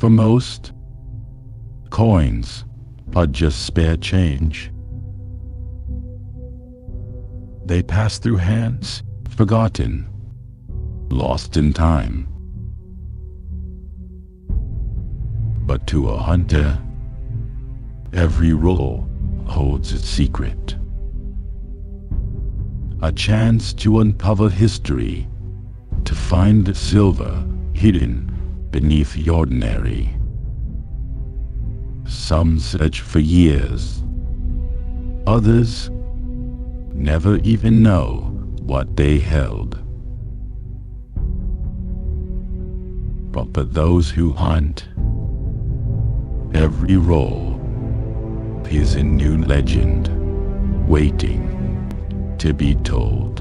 For most, coins are just spare change. They pass through hands, forgotten, lost in time. But to a hunter, every roll holds its secret. A chance to uncover history, to find silver hidden beneath the ordinary. Some search for years. Others never even know what they held. But for those who hunt, every roll is a new legend waiting to be told.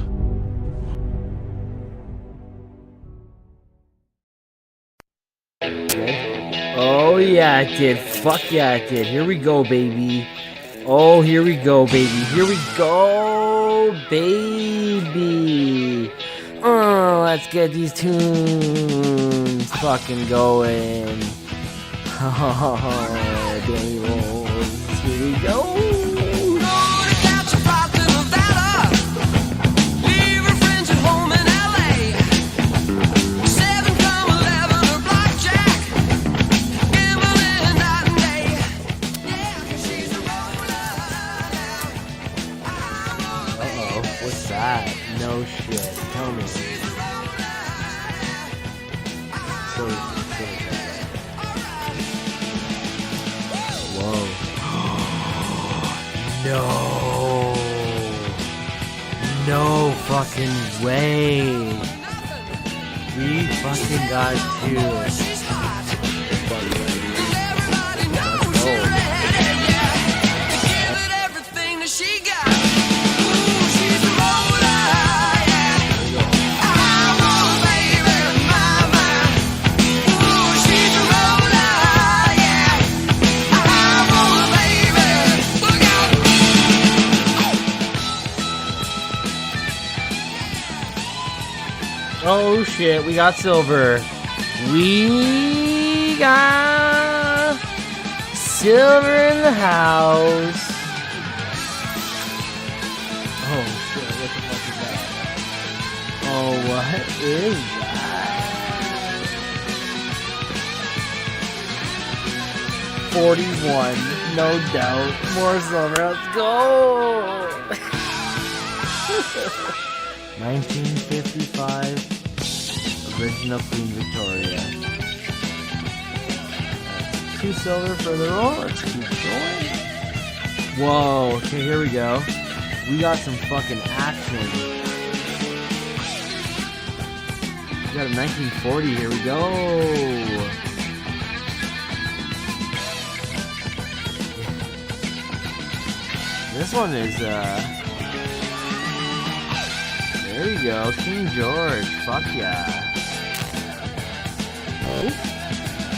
Oh yeah, it did. Fuck yeah, it did. Here we go, baby. Oh, here we go, baby. Here we go, baby. Oh, let's get these tunes fucking going. Oh, Danny rolls. Here we go. No shit. Tell me. Whoa. No. No fucking way. We fucking got two. Oh shit, we got silver. We got silver in the house. Oh shit, what the fuck is that? Oh, what is that? 41, no doubt. More silver, let's go! 1955, original Queen Victoria. That's 2 silver for the roll. Let's keep going. Whoa, okay, here we go. We got some fucking action. We got a 1940, here we go. This one is, there we go, King George, fuck yeah. Oh,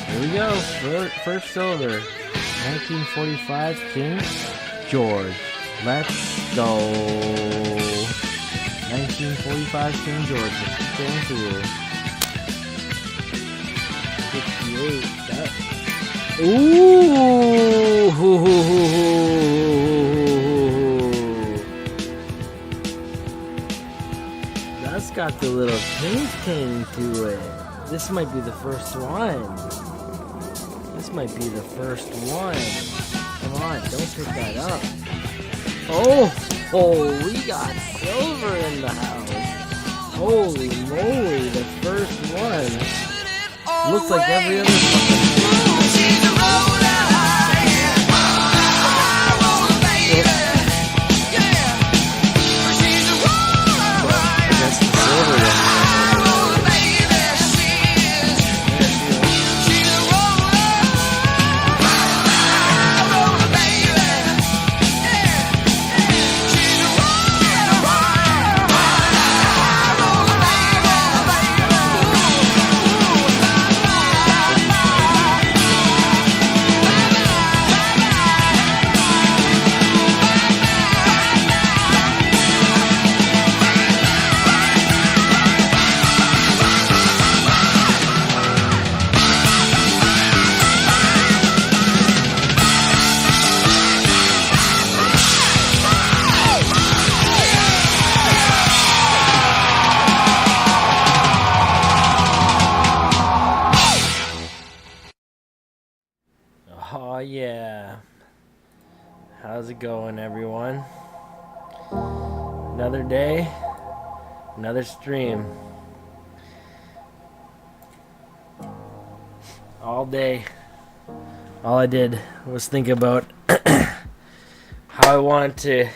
here we go, first silver, 1945 King George, let's go. 1945 King George, let's keep going through. 68, that, ooh, that's got the little ting to it. This might be the first one. This might be the first one. Come on, don't pick that up. Oh, we got silver in the house. Holy moly, the first one. Looks like every other fucking Oh yeah. How's it going, everyone? Another day, another stream. All day, all I did was think about how I want to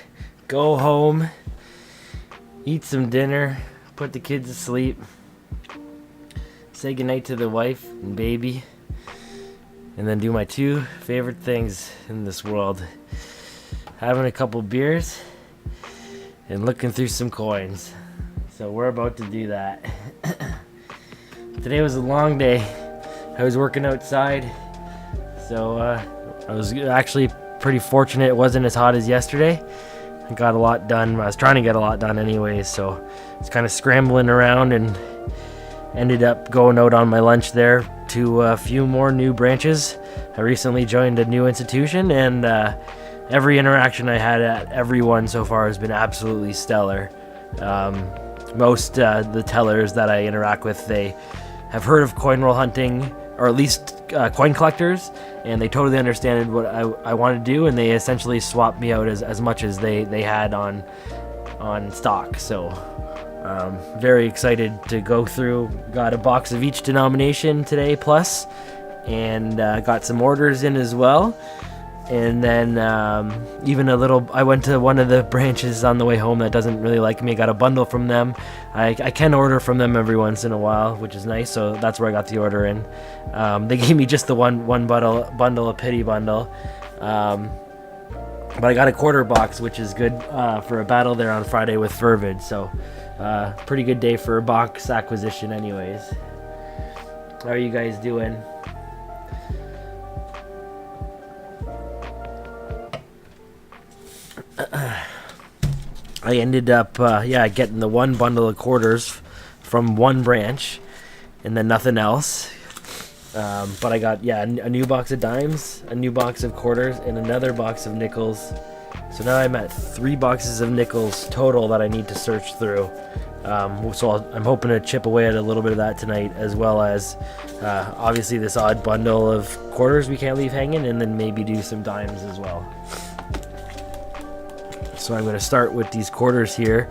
go home, eat some dinner, put the kids to sleep, say goodnight to the wife and baby, and then do my two favorite things in this world. Having a couple beers and looking through some coins. So we're about to do that. Today was a long day. I was working outside, so I was actually pretty fortunate it wasn't as hot as yesterday. I got a lot done. I was trying to get a lot done anyways, so I was kind of scrambling around and ended up going out on my lunch there to a few more new branches. I recently joined a new institution, and every interaction I had at everyone so far has been absolutely stellar. Most the tellers that I interact with, they have heard of coin roll hunting, or at least coin collectors, and they totally understand what I want to do, and they essentially swapped me out as much as they had on stock. So very excited to go through. Got a box of each denomination today plus, and got some orders in as well. And then even I went to one of the branches on the way home that doesn't really like me. I got a bundle from them. I can order from them every once in a while, which is nice. So that's where I got the order in. They gave me just the one bundle, a pity bundle. But I got a quarter box, which is good for a battle there on Friday with Fervid. So pretty good day for a box acquisition anyways. How are you guys doing? I ended up getting the one bundle of quarters from one branch and then nothing else, but I got a new box of dimes, a new box of quarters, and another box of nickels. So now I'm at 3 boxes of nickels total that I need to search through. So I'm hoping to chip away at a little bit of that tonight, as well as obviously this odd bundle of quarters we can't leave hanging, and then maybe do some dimes as well. So I'm going to start with these quarters here.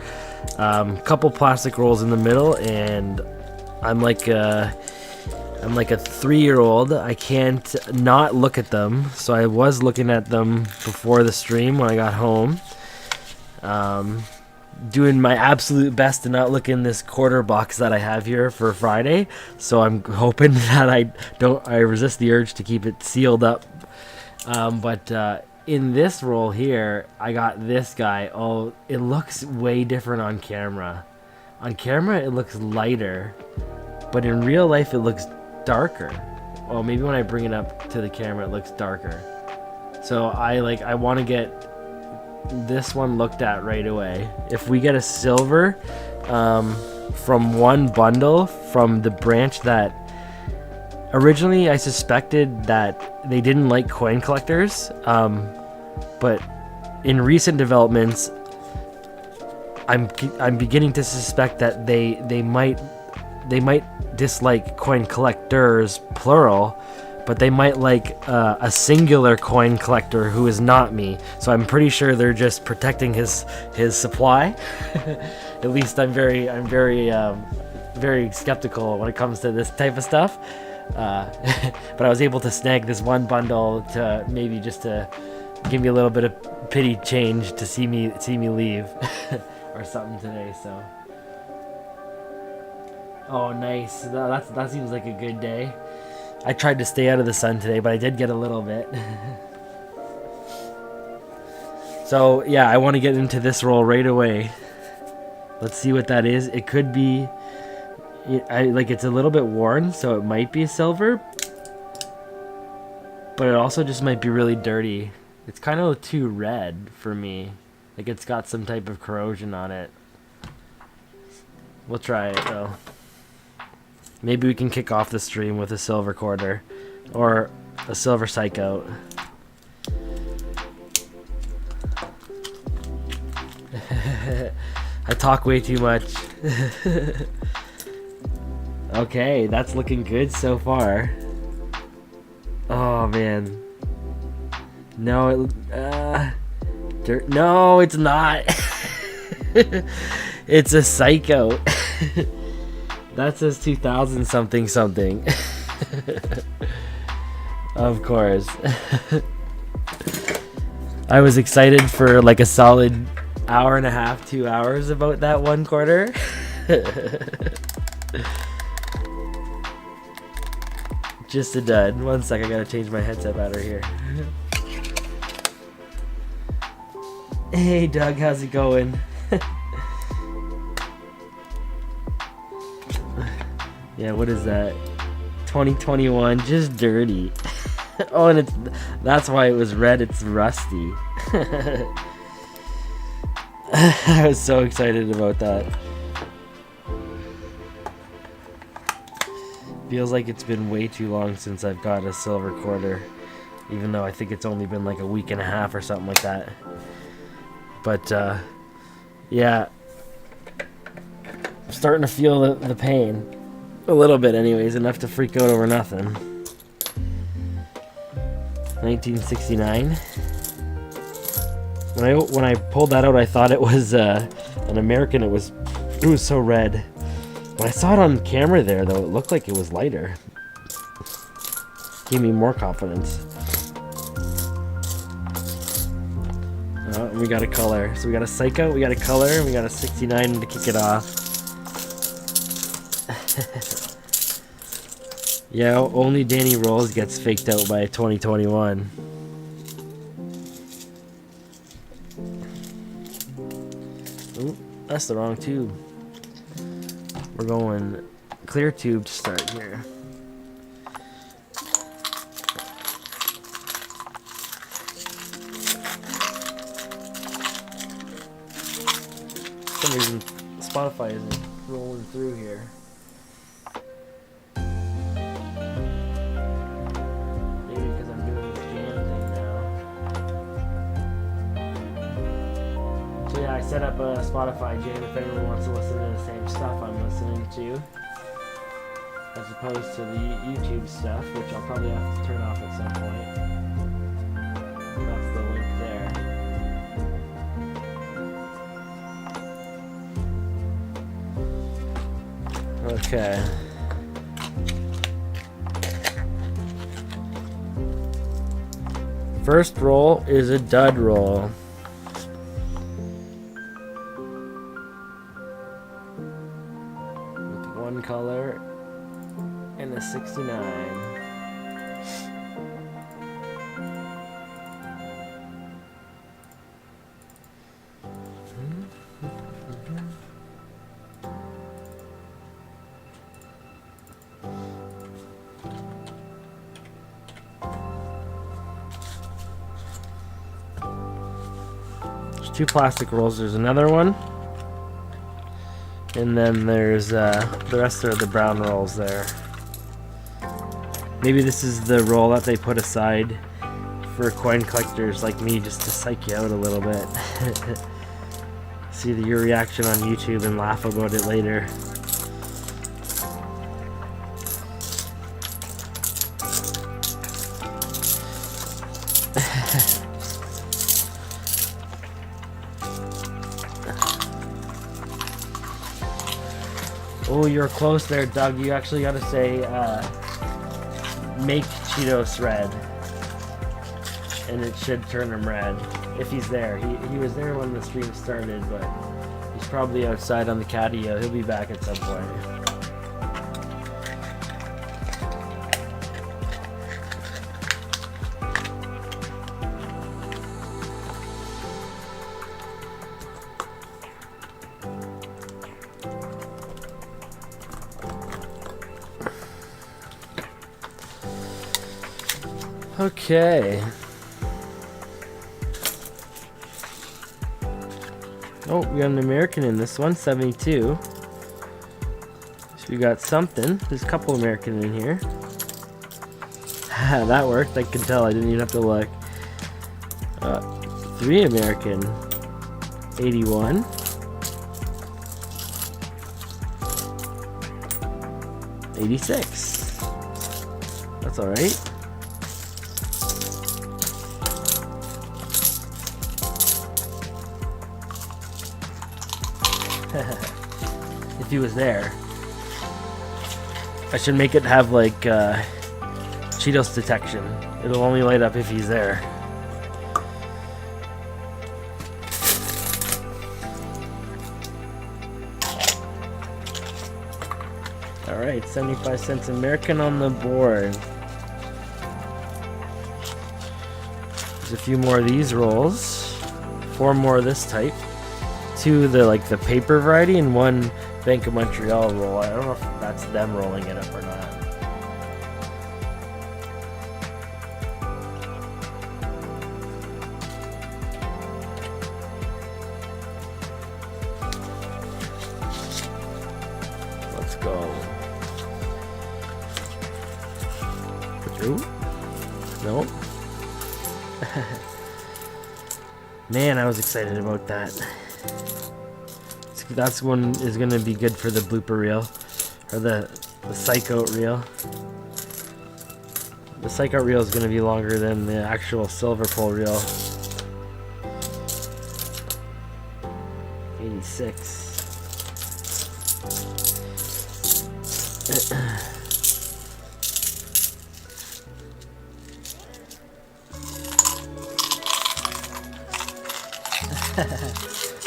Couple plastic rolls in the middle, and I'm like a 3-year-old. I can't not look at them. So I was looking at them before the stream when I got home. Doing my absolute best to not look in this quarter box that I have here for Friday. So I'm hoping that I resist the urge to keep it sealed up. In this roll here, I got this guy. Oh, it looks way different on camera. On camera, it looks lighter, but in real life, it looks darker. Oh, maybe when I bring it up to the camera, it looks darker. So I want to get this one looked at right away. If we get a silver from one bundle from the branch that originally I suspected that they didn't like coin collectors, but in recent developments, I'm beginning to suspect that they might dislike coin collectors plural, but they might like a singular coin collector who is not me. So I'm pretty sure they're just protecting his supply. At least I'm very skeptical when it comes to this type of stuff. But I was able to snag this one bundle to maybe just to give me a little bit of pity change to see me leave or something today. So, oh nice, that seems like a good day. I tried to stay out of the sun today, but I did get a little bit. So yeah, I want to get into this roll right away. Let's see what that is. It could be, it's a little bit worn, so it might be silver, but it also just might be really dirty. It's kind of too red for me. Like it's got some type of corrosion on it. We'll try it though. Maybe we can kick off the stream with a silver quarter or a silver psych out. I talk way too much. Okay, that's looking good so far. Oh man. No, dirt. No, it's not. It's a Psycho. That says 2000 something something. Of course. I was excited for like a solid hour and a half, 2 hours about that one quarter. Just a dud. 1 sec, I gotta change my headset battery here. Hey Doug, how's it going? Yeah, what is that? 2021, just dirty. Oh, and that's why it was red, it's rusty. I was so excited about that. Feels like it's been way too long since I've got a silver quarter, even though I think it's only been like a week and a half or something like that. But yeah, I'm starting to feel the pain a little bit anyways, enough to freak out over nothing. 1969. When I pulled that out, I thought it was an American. It was so red. When I saw it on camera there, though, it looked like it was lighter. Gave me more confidence. We got a color. So we got a Psycho, we got a color, and we got a 69 to kick it off. Yeah, only Danny Rolls gets faked out by 2021. Ooh, that's the wrong tube. We're going clear tube to start here. For some reason, Spotify isn't rolling through here. Maybe because I'm doing the jam thing now. So yeah, I set up a Spotify jam if anyone wants to listen to the same stuff I'm listening to, as opposed to the YouTube stuff, which I'll probably have to turn off at some point. That's the link there. Okay. First roll is a dud roll. With one color and a 69. Two plastic rolls. There's another one, and then there's the rest are the brown rolls there. Maybe this is the roll that they put aside for coin collectors like me, just to psych you out a little bit. See your reaction on YouTube and laugh about it later. Oh, you're close there, Doug. You actually got to say, make Cheetos red. And it should turn him red. If he's there. He was there when the stream started, but he's probably outside on the catio. He'll be back at some point. Okay. Oh, we got an American in this one, 72. So we got something. There's a couple American in here. That worked. I can tell. I didn't even have to look. 3 American. 81. $86. That's alright. if he was there. I should make it have like Cheetos detection. It'll only light up if he's there. Alright, 75 cents American on the board. There's a few more of these rolls. 4 more of this type. 2 of the paper variety and 1 Bank of Montreal roll. I don't know if that's them rolling it up or not. Let's go. Ooh. Nope. Man, I was excited about that. That's one is gonna be good for the blooper reel, or the psych out reel. The psych out reel is gonna be longer than the actual silver pole reel. 86.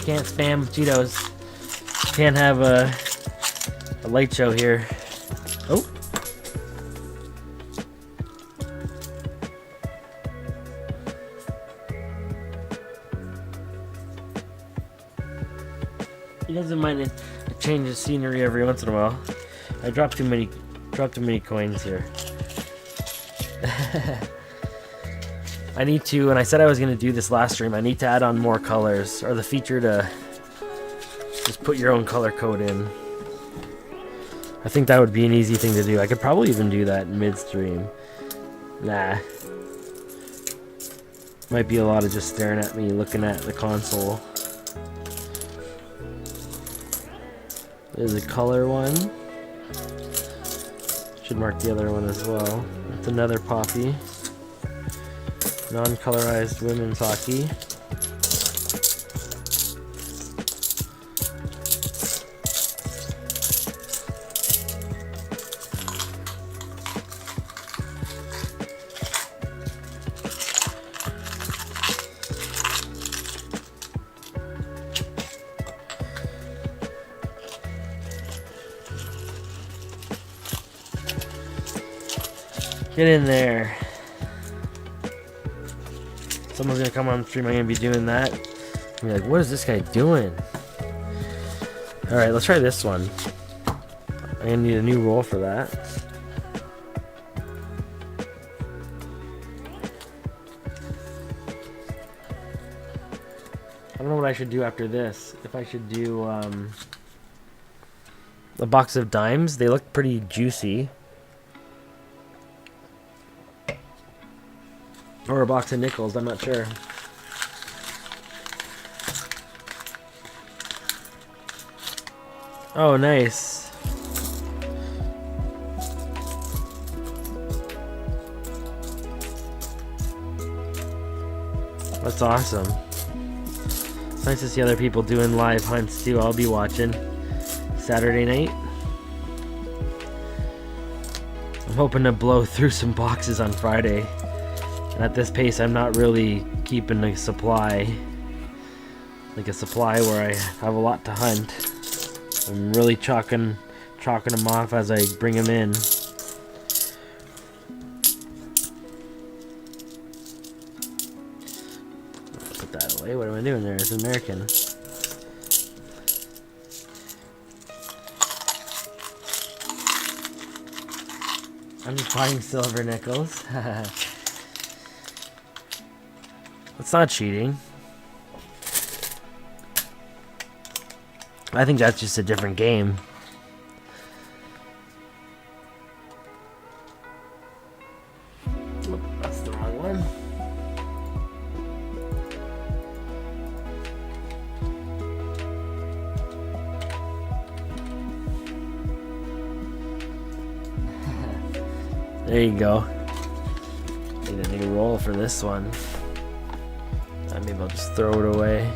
Can't spam Cheetos. Can't have a light show here. Oh. He doesn't mind a change of scenery every once in a while. I dropped too many coins here. I need to, and I said I was going to do this last stream, I need to add on more colors, or the feature to just put your own color code in. I think that would be an easy thing to do. I could probably even do that midstream. Nah. Might be a lot of just staring at me, looking at the console. There's a color one. Should mark the other one as well. It's another Poppy. Non-colorized women's hockey. Get in there. Someone's gonna come on stream, I'm gonna be doing that. I'm like, what is this guy doing? Alright, let's try this one. I'm gonna need a new roll for that. I don't know what I should do after this. If I should do a box of dimes. They look pretty juicy. Or a box of nickels, I'm not sure. Oh, nice. That's awesome. It's nice to see other people doing live hunts too. I'll be watching Saturday night. I'm hoping to blow through some boxes on Friday. And at this pace, I'm not really keeping a supply. Like a supply where I have a lot to hunt. I'm really chalking them off as I bring them in. Put that away. What am I doing there? It's American. I'm just buying silver nickels. It's not cheating. I think that's just a different game. Oop, that's the wrong one. There you go. Need a new roll for this one. Maybe I'll just throw it away.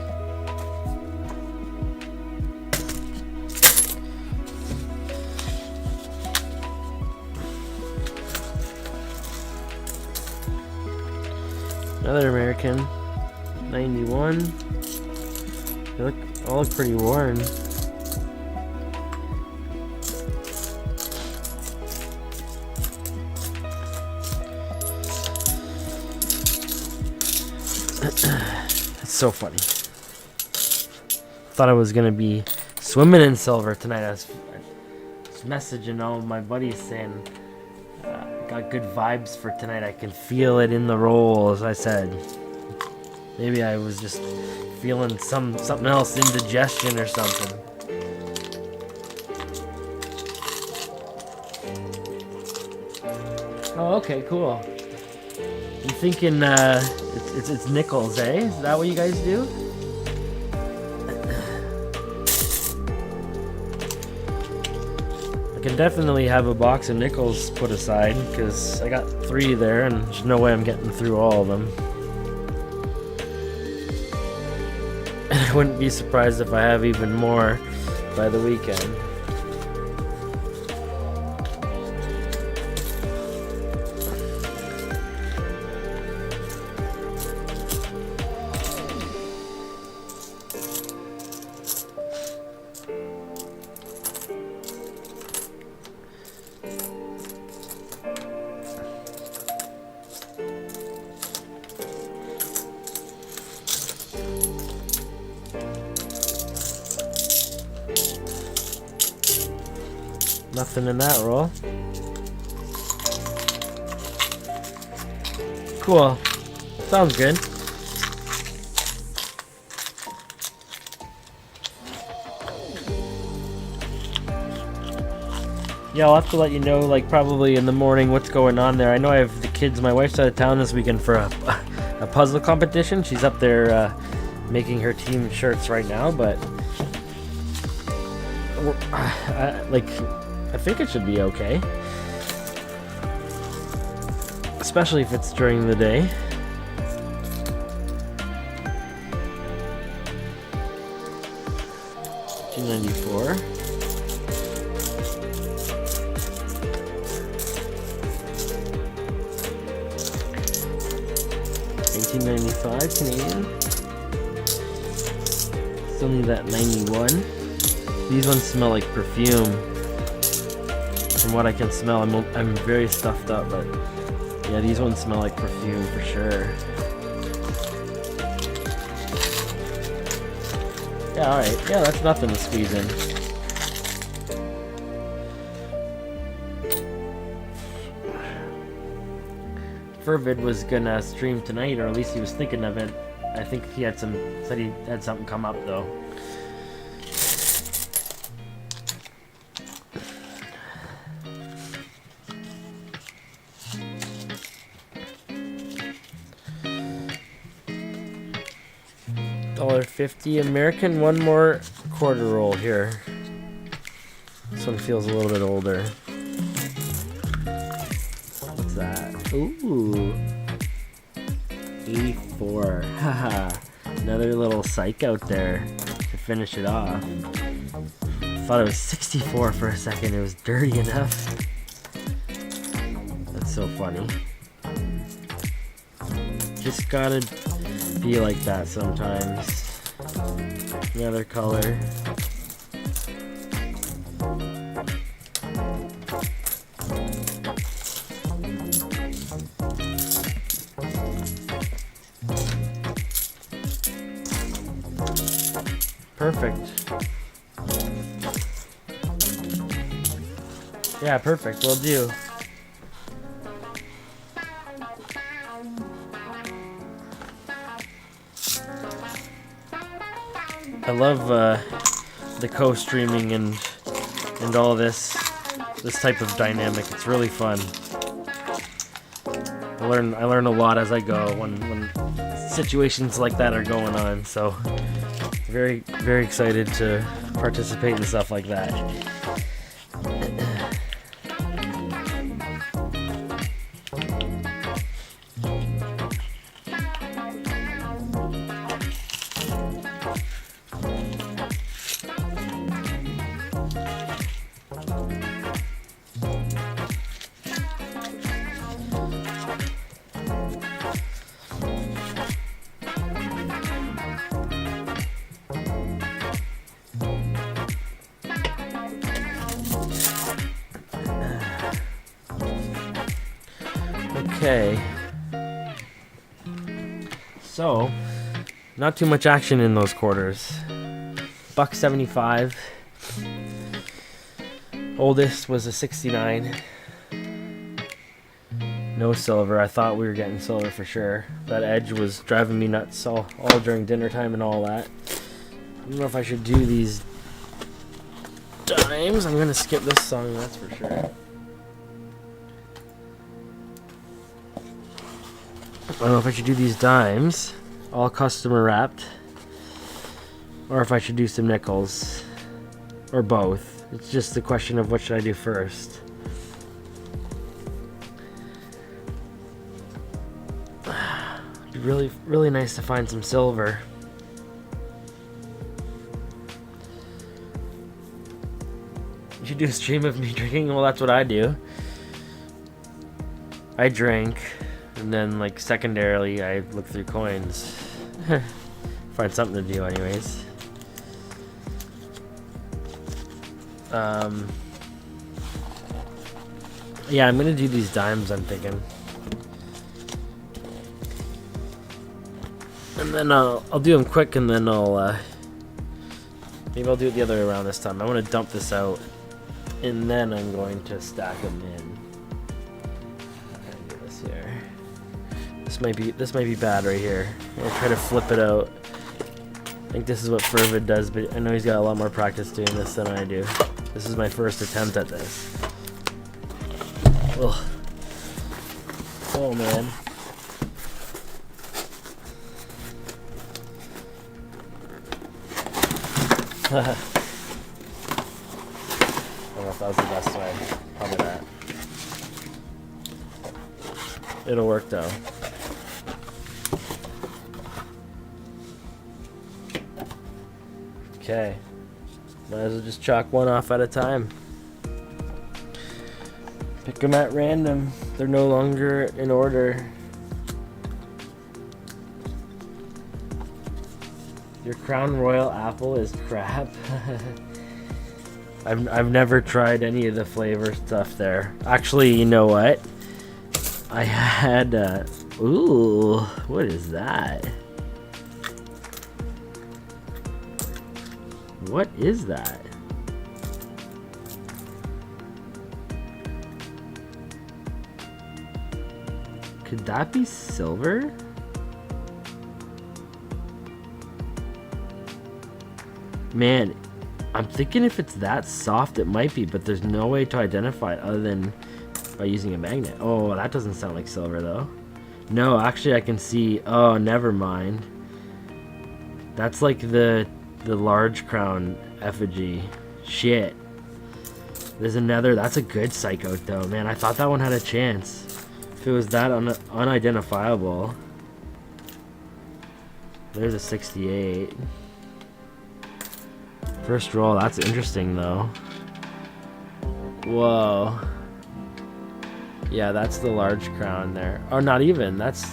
Another American. 91. They all look pretty worn. It's so funny. Thought I was gonna be swimming in silver tonight. I was messaging all of my buddies saying, got good vibes for tonight. I can feel it in the roll, as I said. Maybe I was just feeling something else, indigestion or something. Oh, okay, cool. I'm thinking it's nickels, eh? Is that what you guys do? I can definitely have a box of nickels put aside because I got 3 there and there's no way I'm getting through all of them. I wouldn't be surprised if I have even more by the weekend. Nothing in that roll. Cool. Sounds good. Yeah, I'll have to let you know, like, probably in the morning what's going on there. I know I have the kids. My wife's out of town this weekend for a puzzle competition. She's up there making her team shirts right now, but I think it should be okay. Especially if it's during the day. $2.94. $18.95 Canadian. Still need that 91. These ones smell like perfume. From what I can smell, I'm very stuffed up, but yeah, these ones smell like perfume for sure. Yeah, alright. Yeah, that's nothing to squeeze in. Fervid was gonna stream tonight, or at least he was thinking of it. I think he had said he had something come up though. $1.50 American. One more quarter roll here. This one feels a little bit older. What's that? Ooh, 84. Haha. Another little psych out there to finish it off. Thought it was 64 for a second. It was dirty enough. That's so funny. Just gotta be like that sometimes. Another color. Perfect. Yeah, perfect. Will do. I love the co-streaming and all this type of dynamic. It's really fun. I learn a lot as I go when situations like that are going on. So very, very excited to participate in stuff like that. Okay. So, not too much action in those quarters. $1.75. Oldest was a 69. No silver. I thought we were getting silver for sure. That edge was driving me nuts all during dinner time and all that. I don't know if I should do these dimes. I'm gonna skip this song, that's for sure. I don't know if I should do these dimes, all customer wrapped, or if I should do some nickels, or both. It's just the question of what should I do first. It'd be really, really nice to find some silver. You should do a stream of me drinking. Well, that's what I do. I drink, and then, like, secondarily, I look through coins. Find something to do, anyways. Yeah, I'm gonna do these dimes, I'm thinking. And then I'll do them quick, and then maybe I'll do it the other way around this time. I want to dump this out, and then I'm going to stack them in. I'll do this here. This might be bad right here. I'll try to flip it out. I think this is what Fervid does, but I know he's got a lot more practice doing this than I do. This is my first attempt at this. Ugh. Oh man. I don't know if that was the best way. Probably that. It'll work though. Okay. Might as well just chalk one off at a time. Pick them at random. They're no longer in order. Your Crown Royal apple is crap. I've never tried any of the flavor stuff there. Actually, you know what? I had ooh, what is that? What is that? Could that be silver? Man, I'm thinking if it's that soft it might be, but there's no way to identify it other than by using a magnet. Oh, that doesn't sound like silver though. No, actually I can see, oh, never mind. That's like the large crown effigy. Shit. There's another, that's a good psycho though, man. I thought that one had a chance. If it was that unidentifiable. There's a 68. First roll, that's interesting though. Whoa. Yeah, that's the large crown there. Oh, not even. That's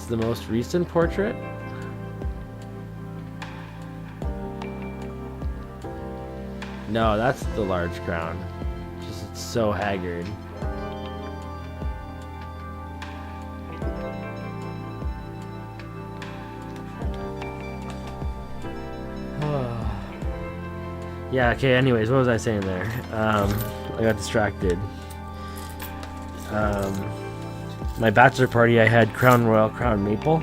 the most recent portrait. No, that's the large crown. Just it's so haggard. Yeah, okay, anyways, what was I saying there? I got distracted. My bachelor party, I had Crown Royal Crown Maple.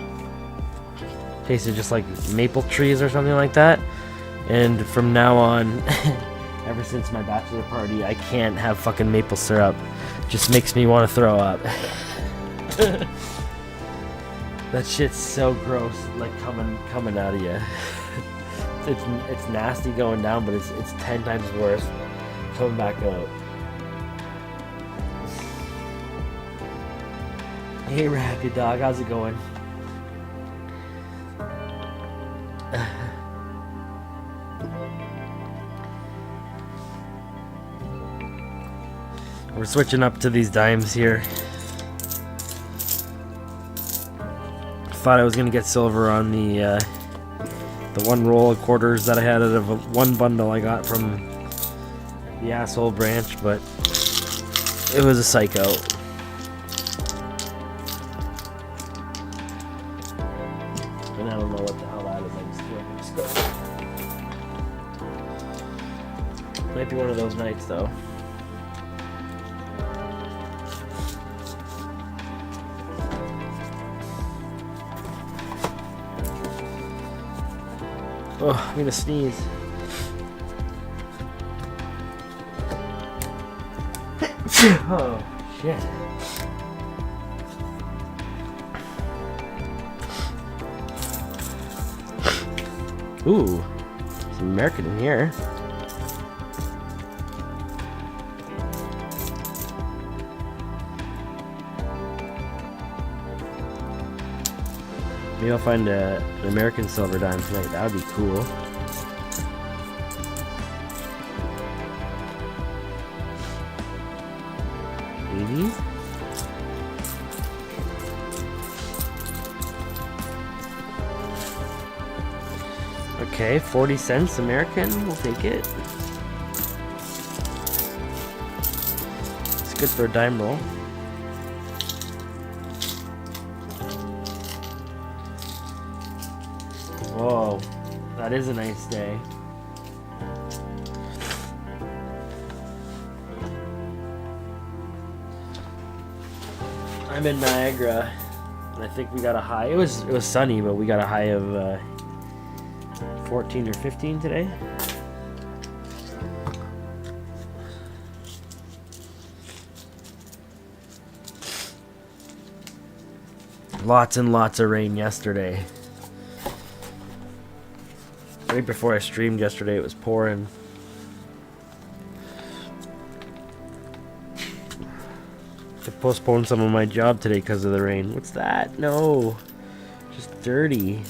Tasted just like maple trees or something like that. And from now on, ever since my bachelor party, I can't have fucking maple syrup. Just makes me want to throw up. That shit's so gross, like coming out of you. It's nasty going down, but it's 10 times worse coming back out. Hey, Ragged Dog, how's it going? We're switching up to these dimes here. Thought I was gonna get silver on the one roll of quarters that I had out of one bundle I got from the asshole branch, but It was a psycho. And I don't know what the hell that is. I just threw it. Might be one of those nights though. Oh, I'm gonna sneeze. Oh, shit. Ooh, some American in here. Maybe I'll find an American silver dime tonight. That would be cool. Maybe? Okay, 40 cents American. We'll take it. It's good for a dime roll. Whoa, that is a nice day. I'm in Niagara, and I think we got a high. It was sunny, but we got a high of 14 or 15 today. Lots and lots of rain yesterday. Right before I streamed yesterday, it was pouring. I postponed some of my job today because of the rain. What's that? No. Just dirty.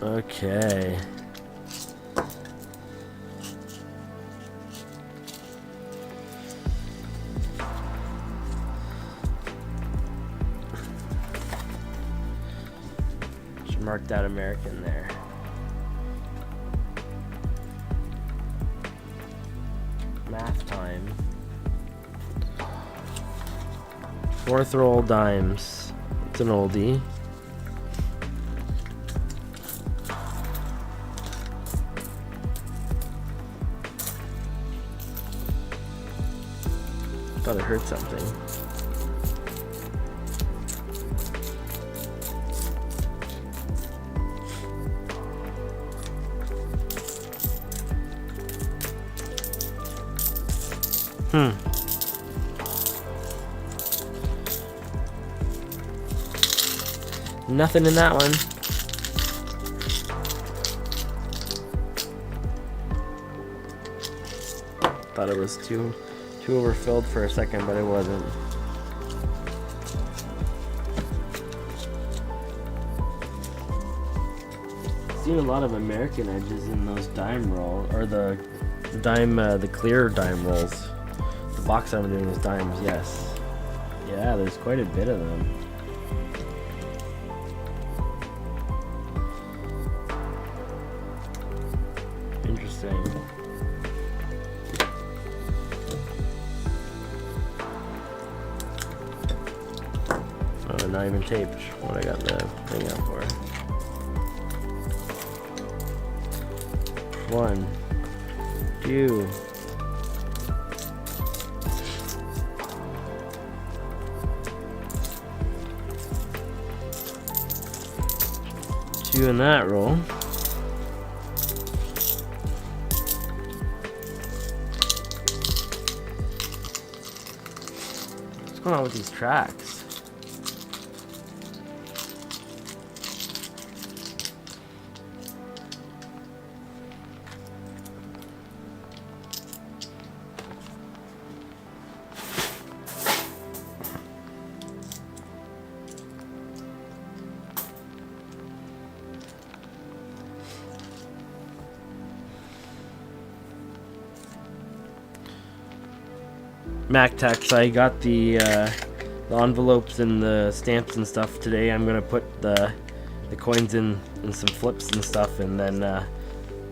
Okay. Should mark that American there. Math time. Fourth roll dimes. It's an oldie. Thought I heard something. Nothing in that one. Thought it was too overfilled for a second, but it wasn't. Seen a lot of American edges in those dime roll, or the clear dime rolls. The box I'm doing is dimes, yes. Yeah, there's quite a bit of them. Interesting. Oh, not even taped. What I got the thing out for. 1, 2. Two in that roll. What's going on with these tracks? MacTax. I got the envelopes and the stamps and stuff today. I'm gonna put the coins in some flips and stuff, and then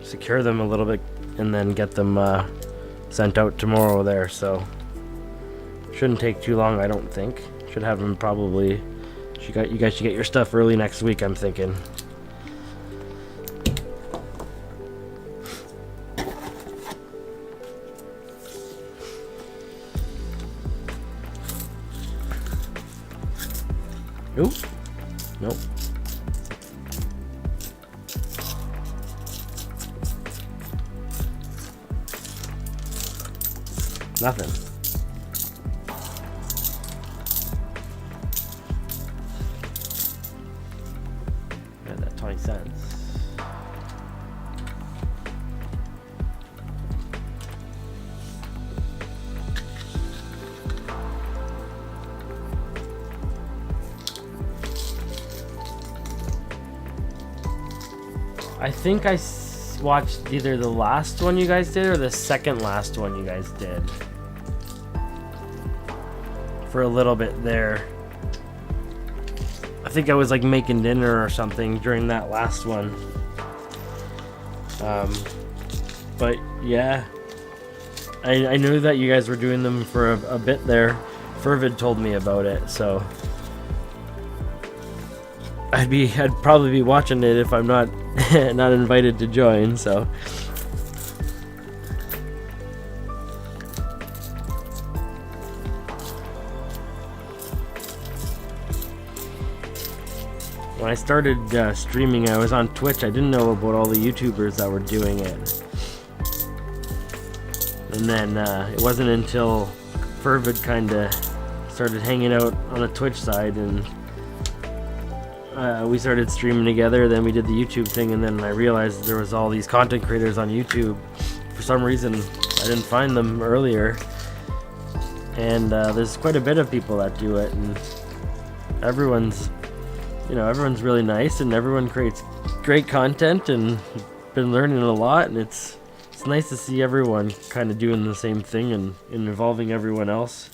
secure them a little bit, and then get them sent out tomorrow there. So shouldn't take too long, I don't think. Should have them probably. You guys should get your stuff early next week, I'm thinking. Oop. Nope. Nothing. Yeah, that 20 cents. I think I watched either the last one you guys did or the second last one you guys did. For a little bit there. I think I was like making dinner or something during that last one. But yeah, I knew that you guys were doing them for a bit there. Fervid told me about it, so I'd probably be watching it if I'm not not invited to join. So when I started streaming, I was on Twitch. I didn't know about all the YouTubers that were doing it, and then it wasn't until Fervid kind of started hanging out on the Twitch side, and we started streaming together. Then we did the YouTube thing, and then I realized there was all these content creators on YouTube. For some reason, I didn't find them earlier, and there's quite a bit of people that do it, and everyone's really nice, and everyone creates great content, and been learning a lot, and it's nice to see everyone kind of doing the same thing and involving everyone else.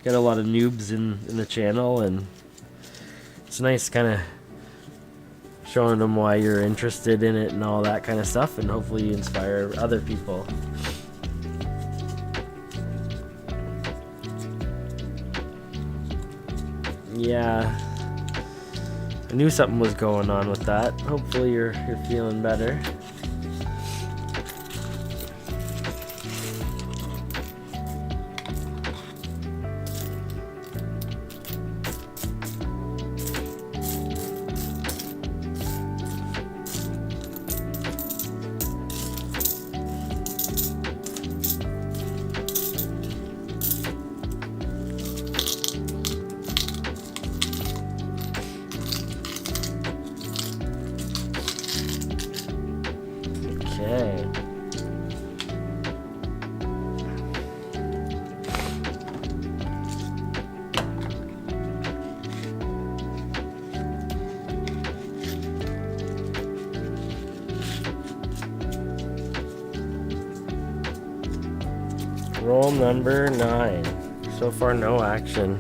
Get a lot of noobs in the channel, and it's nice kind of showing them why you're interested in it and all that kind of stuff, and hopefully you inspire other people. Yeah, I knew something was going on with that. Hopefully you're feeling better. Okay. Roll number 9. So far, no action.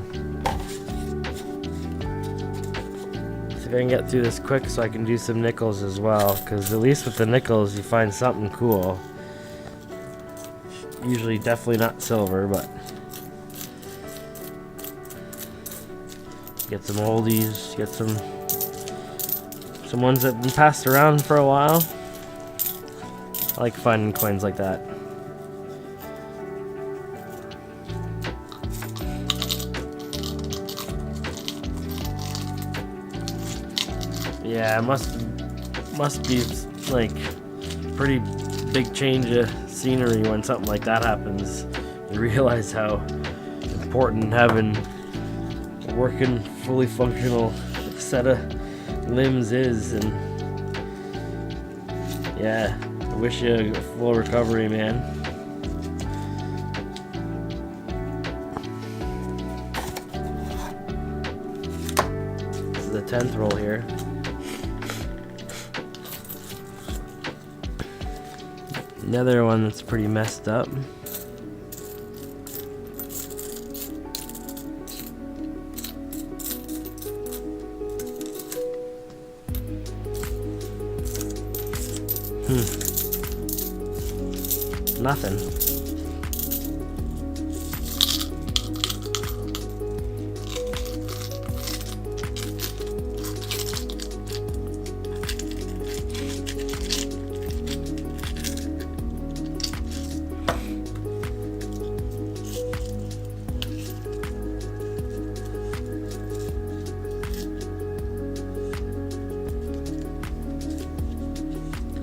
See if I can get through this quick so I can do some nickels as well, because at least with the nickels you find something cool. Usually definitely not silver, but get some oldies, get some ones that have been passed around for a while. I like finding coins like that. Yeah, it must be like pretty big change of scenery when something like that happens. You realize how important having a working, fully functional set of limbs is, and yeah, I wish you a full recovery, man. This is the 10th roll here. Another one that's pretty messed up. nothing.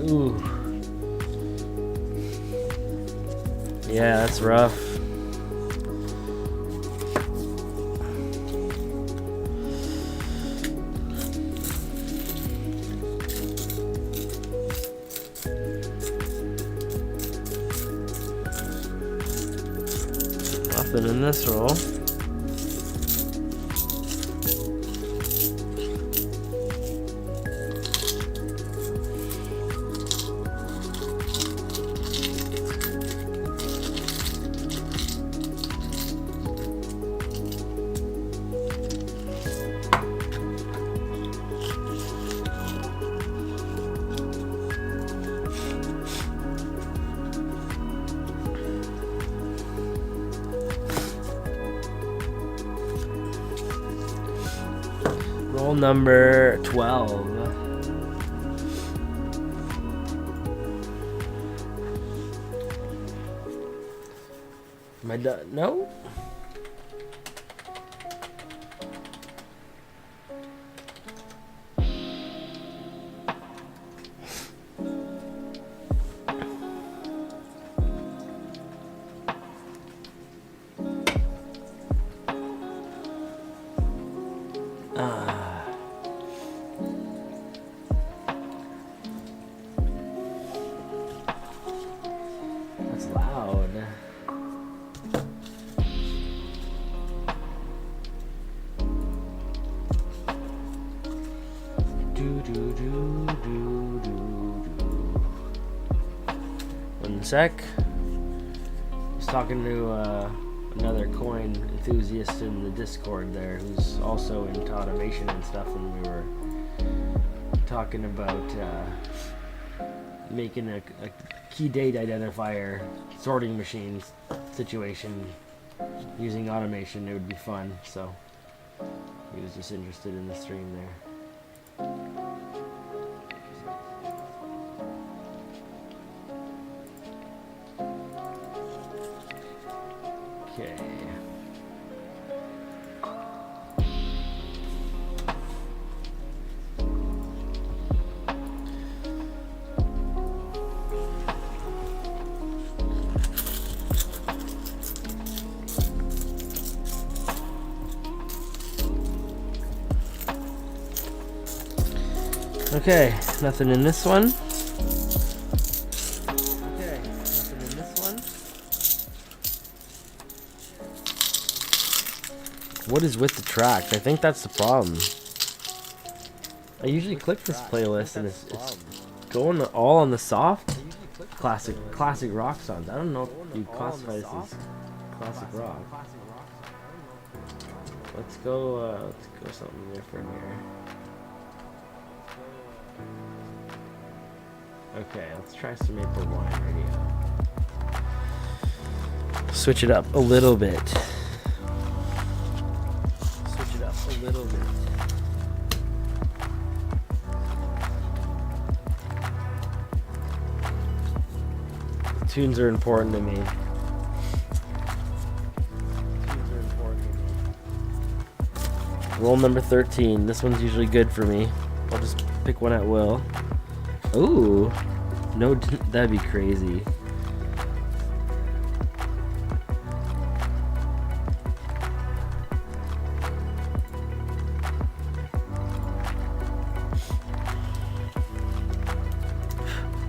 Ooh. Yeah, that's rough. Nothing in this roll. Roll number 12. Am I done? No? That's loud. One sec. I was talking to another coin enthusiast in the Discord there who's also into automation and stuff, and we were talking about making a key date identifier sorting machine situation using automation. It would be fun, so he was just interested in the stream there. Okay. Okay, nothing in this one. Okay, nothing in this one. What is with the track? I think that's the problem. I usually click this playlist and it's going all on the soft classic rock songs. I don't know if you classify this as classic rock. Let's go something different here. Okay, let's try some Maple Wine Radio. Switch it up a little bit. Switch it up a little bit. The tunes are important to me. Roll number 13. This one's usually good for me. I'll just pick one at will. Ooh, no, that'd be crazy.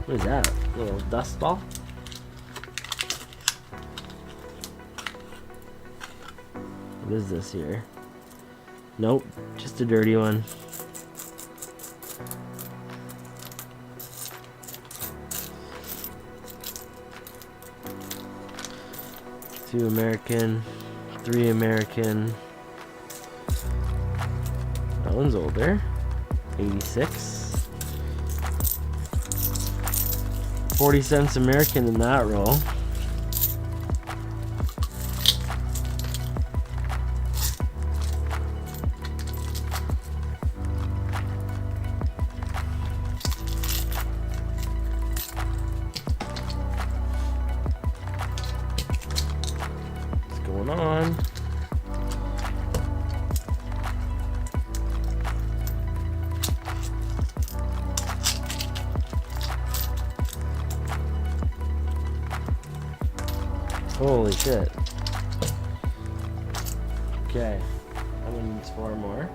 What is that? A little dust ball? What is this here? Nope, just a dirty one. Two American, 3 American. That one's older. 86. 40 cents American in that roll. one. Holy shit. Okay. I'm gonna need 4 more.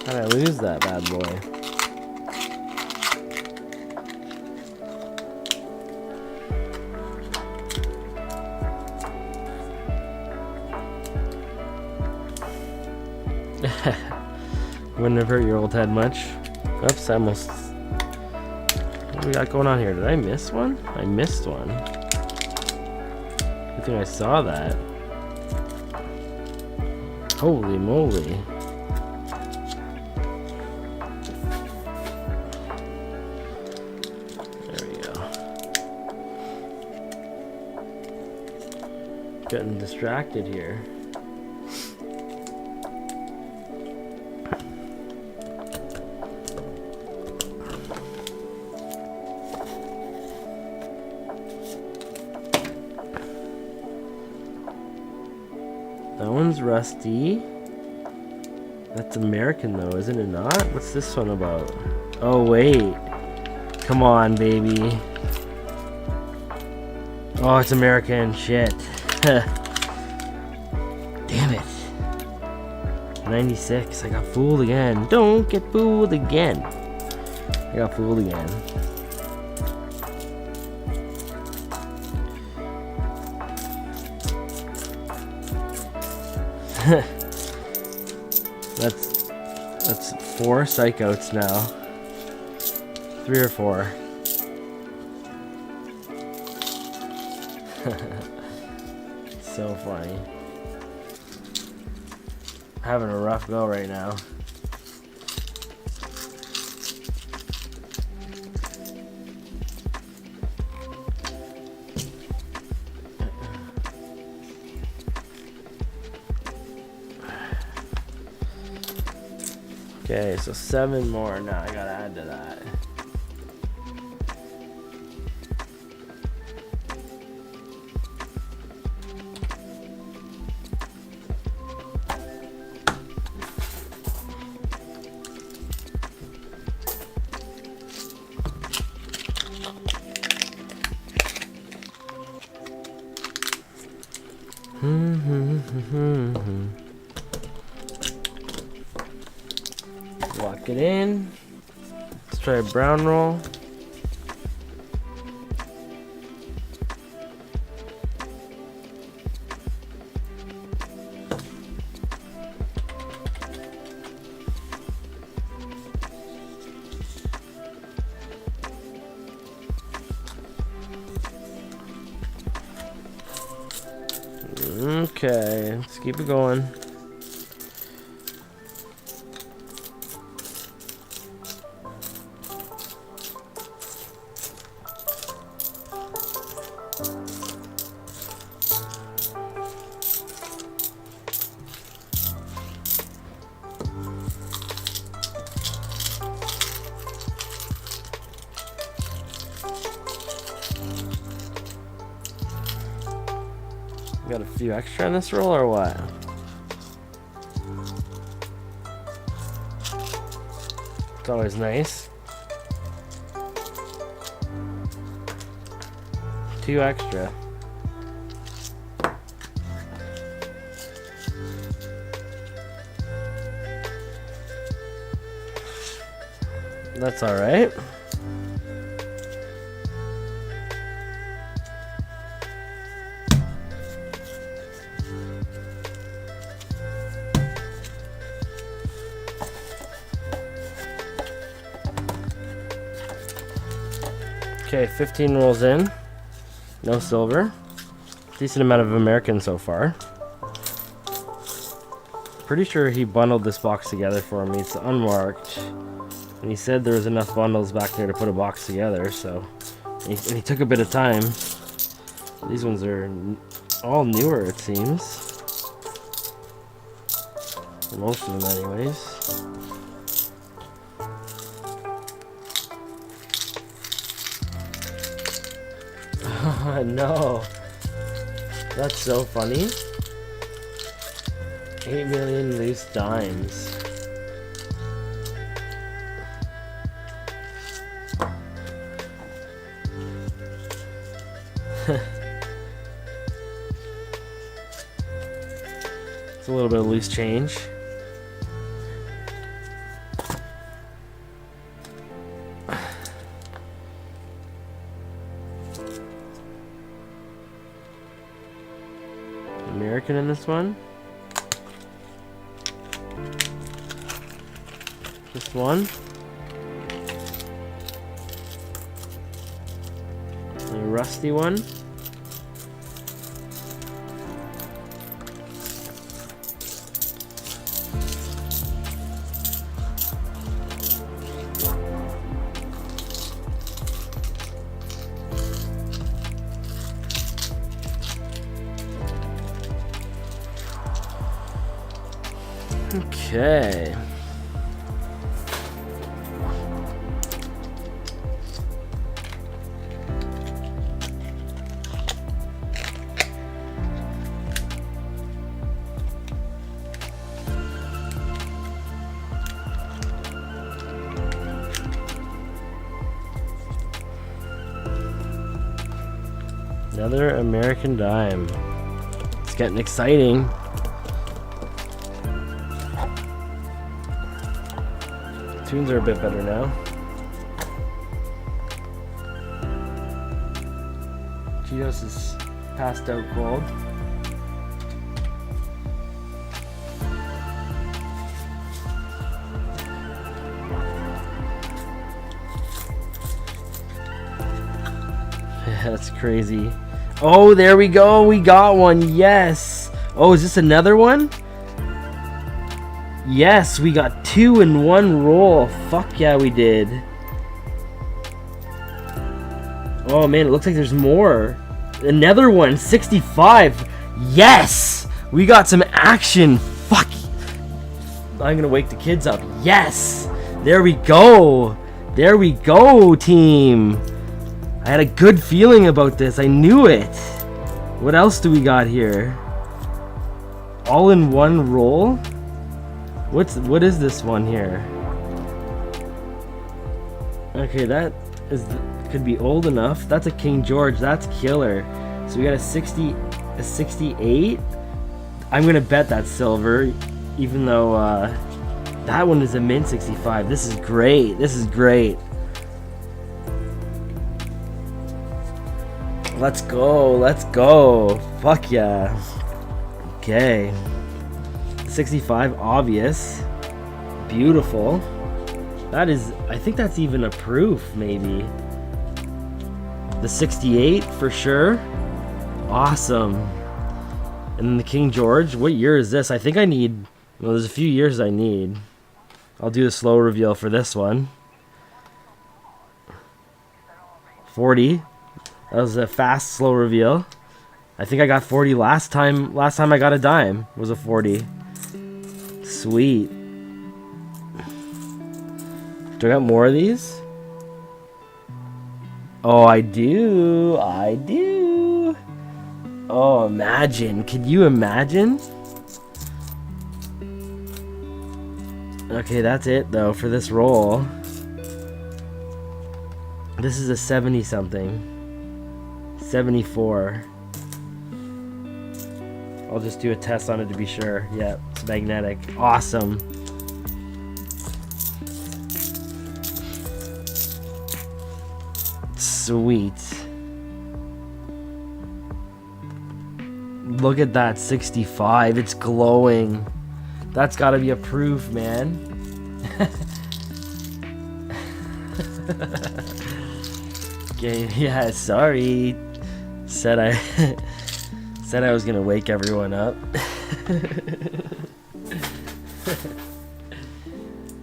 How'd I lose that bad boy? Wouldn't have hurt your old head much. Oops, I almost... What do we got going on here? Did I miss one? I missed one. I think I saw that. Holy moly. There we go. Getting distracted here. That one's rusty. That's American though, isn't it not? What's this one about? Oh wait. Come on, baby. Oh, it's American. Shit. Damn it. 96. I got fooled again. Don't get fooled again. I got fooled again. That's 4 psychouts now. 3 or 4. So funny. Having a rough go right now. Okay, so 7 more now. I gotta add to that. Lock it in. Let's try a brown roll. Okay, let's keep it going. Got a few extra in this roll or what? It's always nice. 2 extra. That's all right. Okay, 15 rolls in. No silver. Decent amount of American so far. Pretty sure he bundled this box together for me. It's unmarked. And he said there was enough bundles back there to put a box together, so... And he took a bit of time. These ones are all newer, it seems. Most of them, anyways. No. That's so funny. 8 million loose dimes. It's a little bit of loose change. American in this one. Just one. A rusty one. Okay. Another American dime. It's getting exciting. Tunes are a bit better now. Cheetos is passed out cold. That's crazy. Oh, there we go. We got one. Yes. Oh, is this another one? Yes, we got 2 in 1 roll. Fuck yeah, we did. Oh man, it looks like there's more. Another one, 65. Yes! We got some action. Fuck. I'm gonna wake the kids up. Yes! There we go. There we go, team. I had a good feeling about this. I knew it. What else do we got here? All in 1 roll? What is this one here? Okay, that is could be old enough. That's a King George. That's killer. So we got a 68. I'm gonna bet that's silver, even though that one is a mint 65. This is great. This is great. Let's go. Let's go. Fuck yeah. Okay. 65, obvious. Beautiful. That is, I think that's even a proof, maybe. The 68 for sure. Awesome. And then the King George. What year is this? I think I need, well, there's a few years I need. I'll do a slow reveal for this one. 40. That was a fast, slow reveal. I think I got 40 last time. Last time I got a dime was a 40. Sweet. Do I got more of these? Oh, I do. I do. Oh, imagine. Could you imagine? Okay, that's it, though, for this roll. This is a 70-something. 74. I'll just do a test on it to be sure. Yeah, it's magnetic. Awesome. Sweet. Look at that 65. It's glowing. That's gotta be a proof, man. Okay, yeah, sorry. Said I was gonna wake everyone up.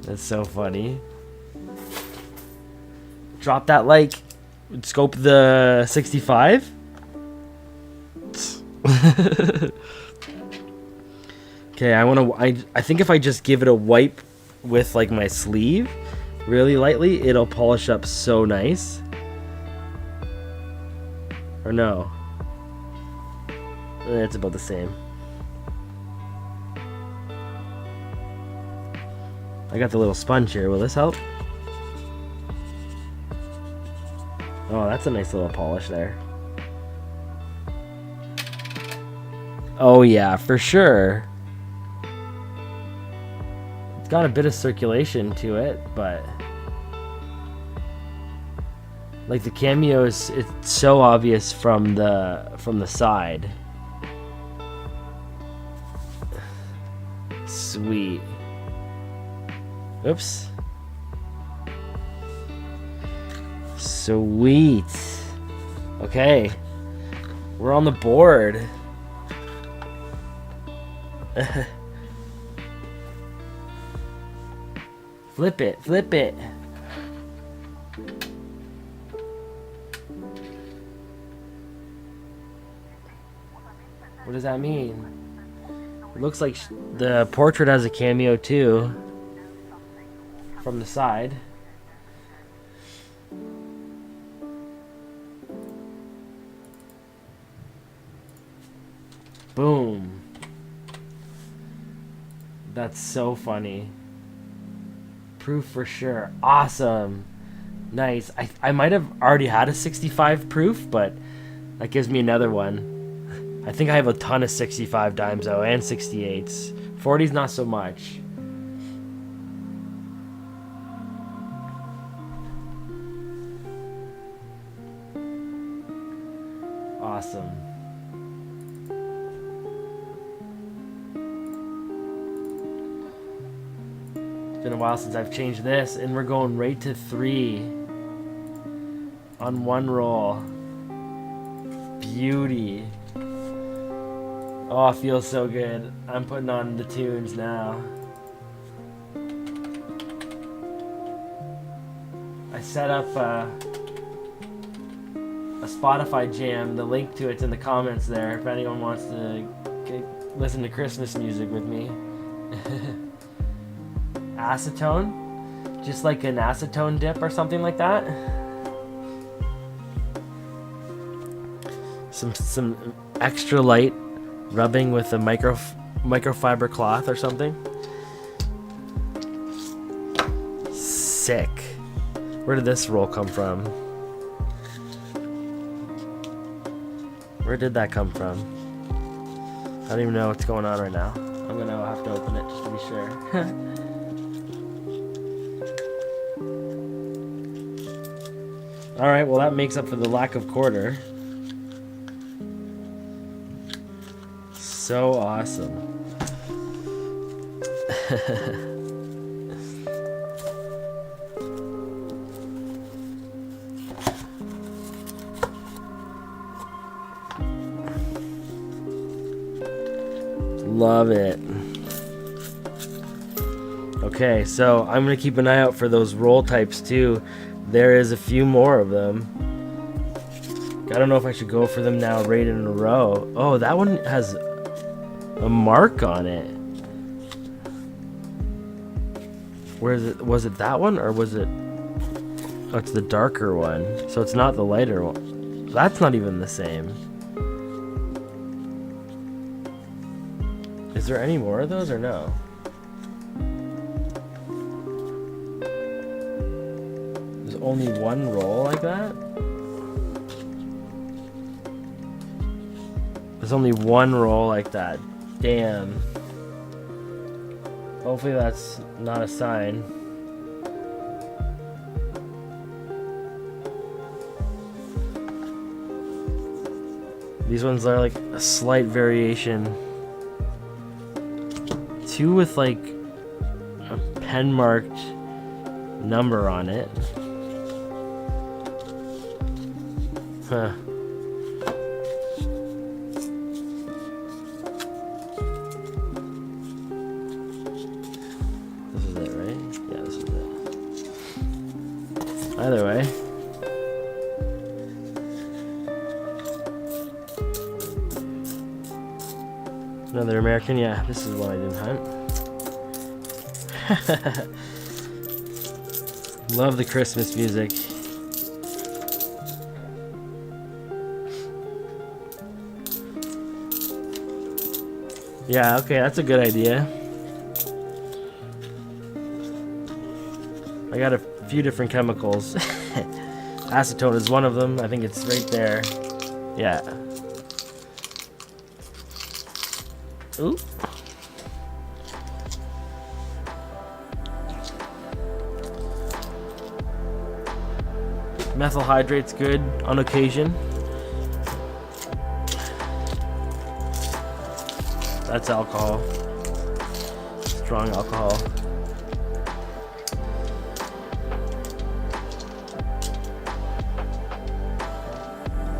That's so funny. Drop that like. Scope the 65. Okay, I think if I just give it a wipe with like my sleeve really lightly, it'll polish up so nice. Or no. It's about the same. I got the little sponge here. Will this help? Oh, that's a nice little polish there. Oh yeah, for sure. It's got a bit of circulation to it, but like the cameos, it's so obvious from the side. Sweet. Oops. Sweet. Okay. We're on the board. Flip it, flip it. What does that mean? It looks like the portrait has a cameo too. From the side. Boom. That's so funny. Proof for sure. Awesome. Nice. I might have already had a 65 proof, but that gives me another one. I think I have a ton of 65 dimes though, and 68s. 40s not so much. Awesome. It's been a while since I've changed this, and we're going right to 3 on one roll. Beauty. Oh, it feels so good. I'm putting on the tunes now. I set up a Spotify jam. The link to it's in the comments there if anyone wants to listen to Christmas music with me. Acetone, just like an acetone dip or something like that. Some extra light rubbing with a microfiber cloth or something. Sick. Where did this roll come from? Where did that come from? I don't even know what's going on right now. I'm gonna have to open it just to be sure. Alright, well that makes up for the lack of quarter. So awesome. Love it. Okay, so I'm gonna keep an eye out for those roll types too. There is a few more of them. I don't know if I should go for them now right in a row. Oh, that one has a mark on it. Where is it? Was it that one or was it? Oh, it's the darker one. So it's not the lighter one. That's not even the same. Is there any more of those or no? There's only one roll like that? There's only one roll like that. Damn. Hopefully that's not a sign. These ones are like a slight variation. Two with like a pen marked number on it. Huh. This is it, right? Yeah, this is it. Either way. Another American, yeah. This is one I didn't hunt. Love the Christmas music. Yeah, okay, that's a good idea. I got a few different chemicals. Acetone is one of them. I think it's right there. Yeah. Ooh. Methyl hydrate's good on occasion. That's alcohol. Strong alcohol.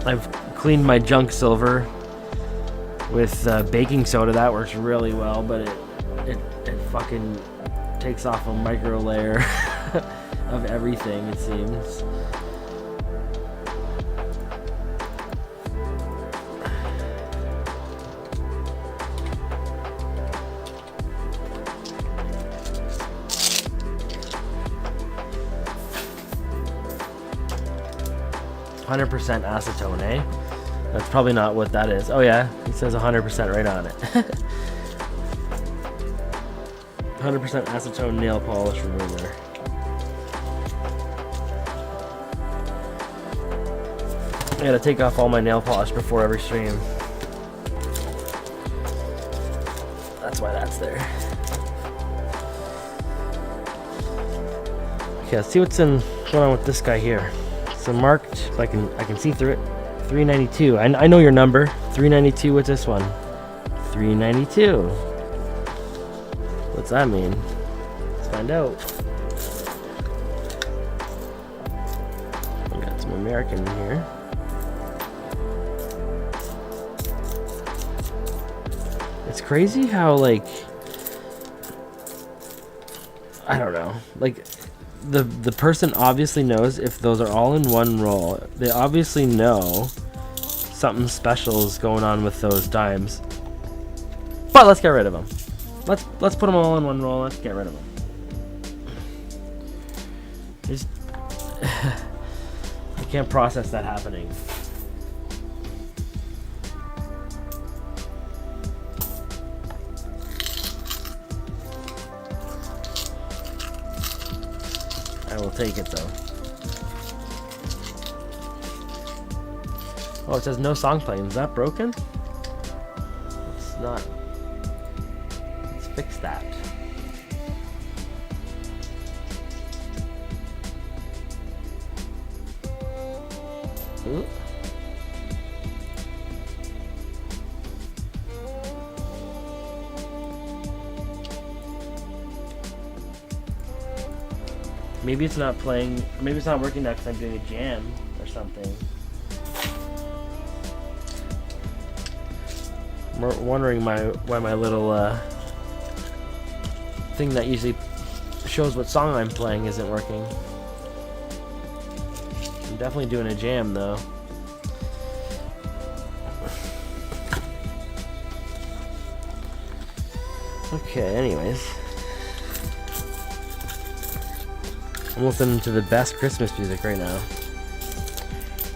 I've cleaned my junk silver with baking soda. That works really well, but it fucking takes off a micro layer of everything, it seems. 100% acetone, eh? That's probably not what that is. Oh yeah, it says 100% right on it. 100% acetone nail polish remover. I gotta take off all my nail polish before every stream. That's why that's there. Okay, let's see what's going on with this guy here. So marked, I can see through it. 392. I know your number. 392. What's this one? 392. What's that mean? Let's find out. We got some American in here. It's crazy how, like, I don't know, like, the person obviously knows if those are all in one roll. They obviously know something special is going on with those dimes. But let's get rid of them. Let's put them all in one roll. Let's get rid of them. Just I can't process that happening. I will take it though. Oh, it says no song playing. Is that broken? It's not. Let's fix that. Ooh. Maybe it's not playing, maybe it's not working now because I'm doing a jam or something. I'm wondering why my little thing that usually shows what song I'm playing isn't working. I'm definitely doing a jam though. Okay, anyways. I'm listening to the best Christmas music right now.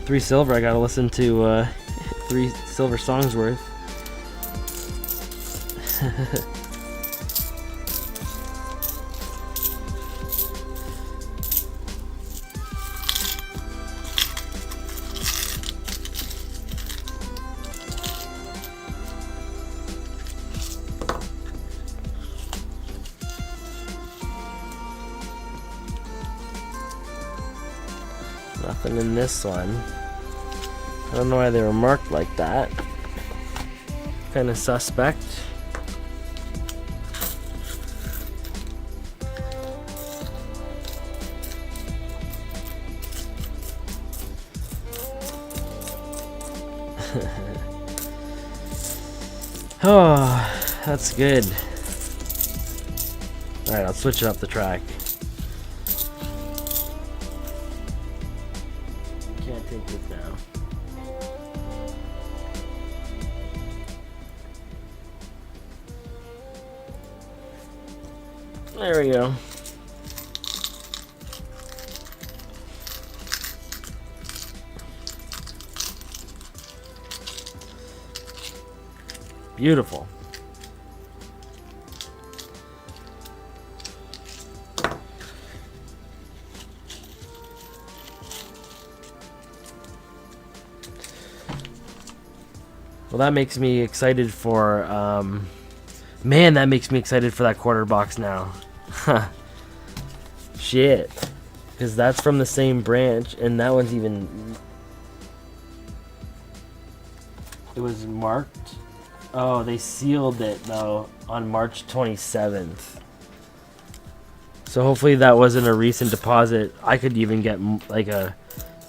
3 silver, I gotta listen to 3 silver songs worth. Nothing in this one. I don't know why they were marked like that. Kind of suspect. Oh, that's good. Alright, I'll switch up the track. Can't take this now. There we go. Beautiful. Well, that makes me excited for, man, that makes me excited for that quarter box now. Shit. Because that's from the same branch, and that one's even... It was marked. Oh, they sealed it, though, on March 27th. So hopefully that wasn't a recent deposit. I could even get, like,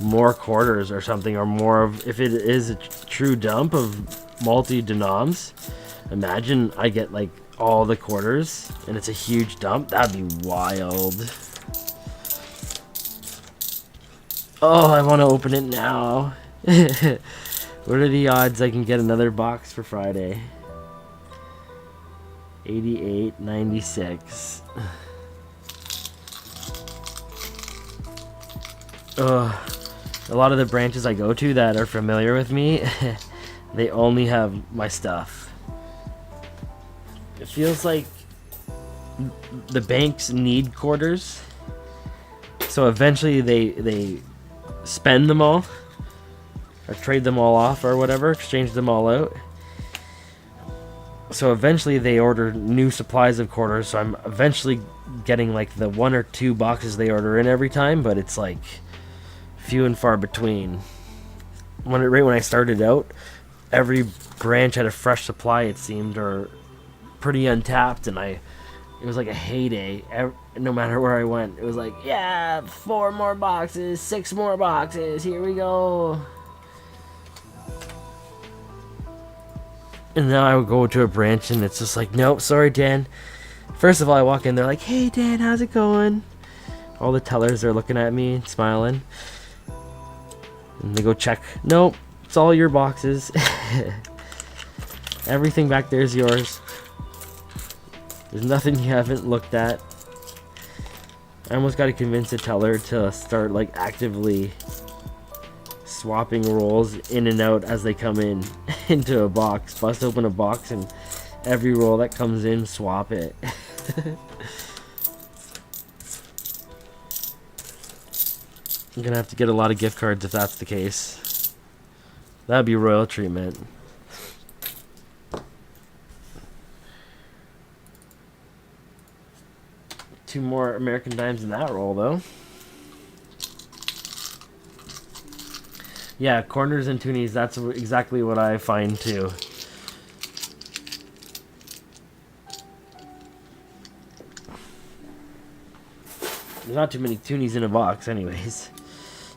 more quarters or something, or more of... If it is a true dump of multi-denoms, imagine I get, like, all the quarters, and it's a huge dump. That'd be wild. Oh, I want to open it now. What are the odds I can get another box for Friday? 88, 96. A lot of the branches I go to that are familiar with me, they only have my stuff. It feels like the banks need quarters, so eventually they spend them all, or trade them all off, or whatever, exchange them all out. So eventually they order new supplies of quarters, so I'm eventually getting like the 1 or 2 boxes they order in every time, but it's like few and far between. Right when I started out, every branch had a fresh supply, it seemed, or pretty untapped, and it was like a heyday. No matter where I went, it was like, yeah, 4 more boxes, 6 more boxes, here we go. And now I would go to a branch and it's just like, nope, sorry, Dan. First of all, I walk in, they're like, hey, Dan, how's it going? All the tellers are looking at me, smiling. And they go check. Nope, it's all your boxes. Everything back there is yours. There's nothing you haven't looked at. I almost got to convince a teller to start like actively swapping rolls in and out as they come in into a box. Bust open a box and every roll that comes in, swap it. I'm gonna have to get a lot of gift cards if that's the case. That'd be royal treatment. Two more American dimes in that roll, though. Yeah, corners and toonies, that's exactly what I find too. There's not too many toonies in a box anyways.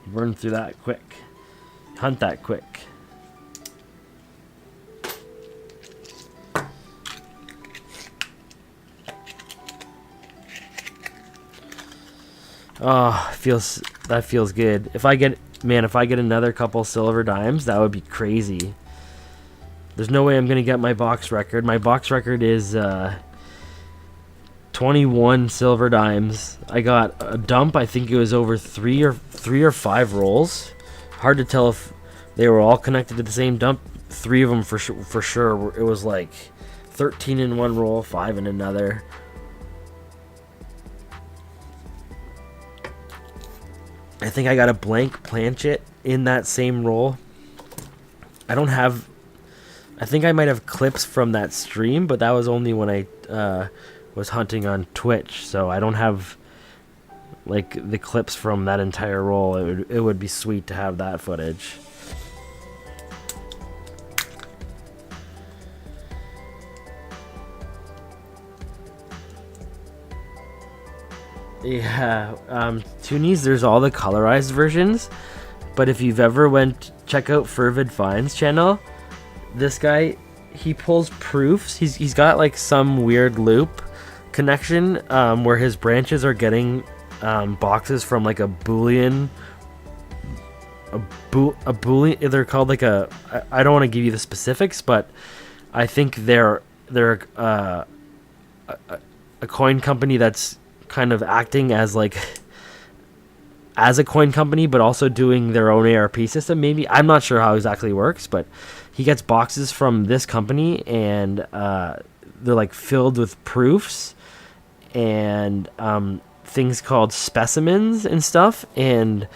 You burn through that quick. Hunt that quick. Oh, that feels good. If I get another couple silver dimes, that would be crazy. There's no way I'm gonna get my box record. My box record is 21 silver dimes. I got a dump. I think it was over three or 5 rolls. Hard to tell if they were all connected to the same dump. 3 of them for sure. It was like 13 in one roll, 5 in another. I think I got a blank planchet in that same roll. I think I might have clips from that stream, but that was only when I was hunting on Twitch, so I don't have like the clips from that entire roll. It would be sweet to have that footage. Yeah, toonies, there's all the colorized versions, but if you've ever check out Fervid Finds channel, this guy, he pulls proofs. He's got like some weird loop connection where his branches are getting boxes from like a boolean, they're called like I don't want to give you the specifics, but I think they're a coin company that's kind of acting as like as a coin company, but also doing their own ARP system. Maybe, I'm not sure how exactly it works, but he gets boxes from this company, and they're like filled with proofs and things called specimens and stuff. And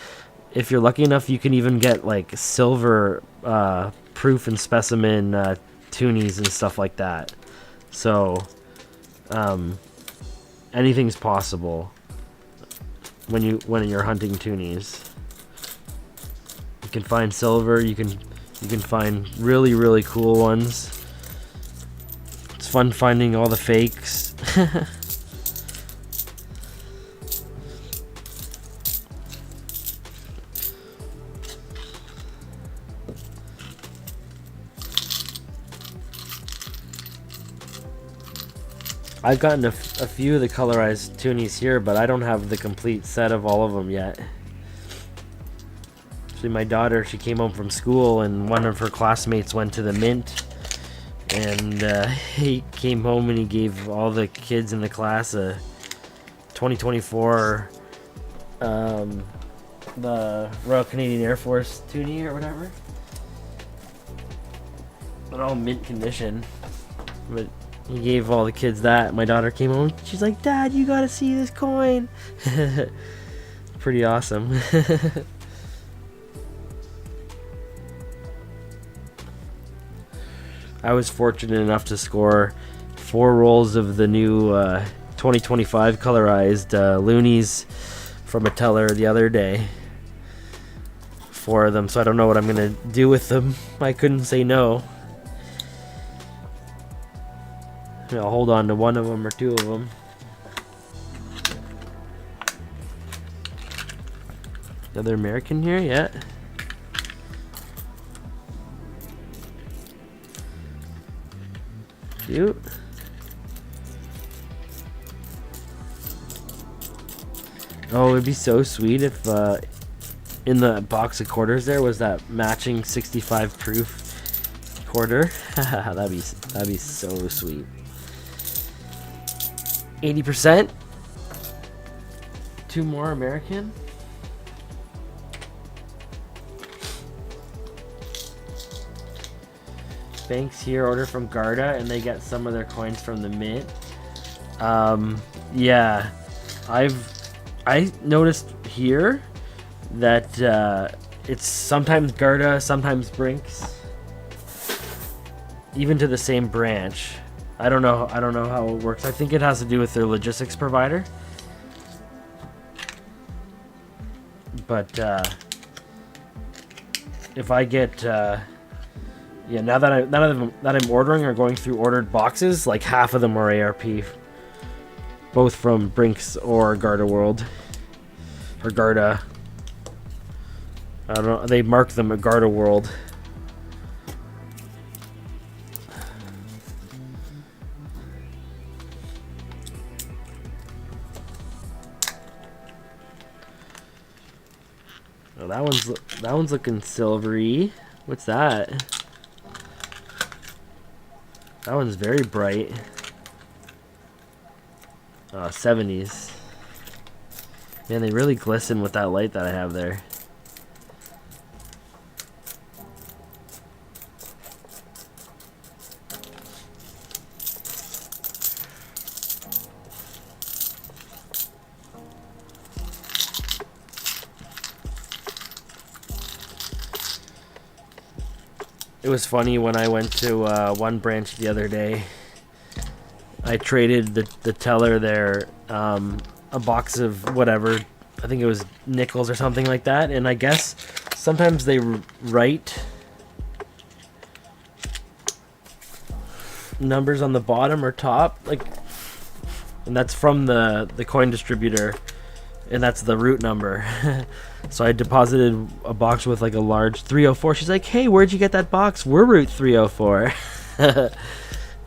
if you're lucky enough, you can even get like silver proof and specimen toonies and stuff like that. So anything's possible when you're hunting toonies. You can find silver. You can find really cool ones. It's fun finding all the fakes. I've gotten a few of the colorized toonies here, but I don't have the complete set of all of them yet. Actually, my daughter, she came home from school, and one of her classmates went to the mint, and he came home and he gave all the kids in the class a 2024 the Royal Canadian Air Force toonie or whatever. They're all mint condition, but he gave all the kids that. My daughter came home. She's like, "Dad, you gotta see this coin." Pretty awesome. I was fortunate enough to score 4 rolls of the new 2025 colorized loonies from a teller the other day. 4 of them, so I don't know what I'm gonna do with them. I couldn't say no. I'll hold on to one of them or 2 of them. Another American here, yeah. Cute. Oh, it'd be so sweet if in the box of quarters there was that matching 65 proof quarter. that'd be so sweet. 80%. 2 more American. Banks here order from Garda, and they get some of their coins from the mint. Yeah, I noticed here that it's sometimes Garda, sometimes Brinks, even to the same branch. I don't know how it works. I think it has to do with their logistics provider. But if I get yeah, now that I'm ordering or going through ordered boxes, like half of them are ARP, both from Brinks or Garda World or Garda. I don't know. They mark them at Garda World. Oh, that one's looking silvery. What's that? That one's very bright. 70s. Man, they really glisten with that light that I have there. It was funny when I went to one branch the other day. I traded the teller there a box of whatever. I think it was nickels or something like that. And I guess sometimes they write numbers on the bottom or top, like, and that's from the coin distributor, and that's the root number. So I deposited a box with like a large 304. She's like, "Hey, where'd you get that box? We're root 304."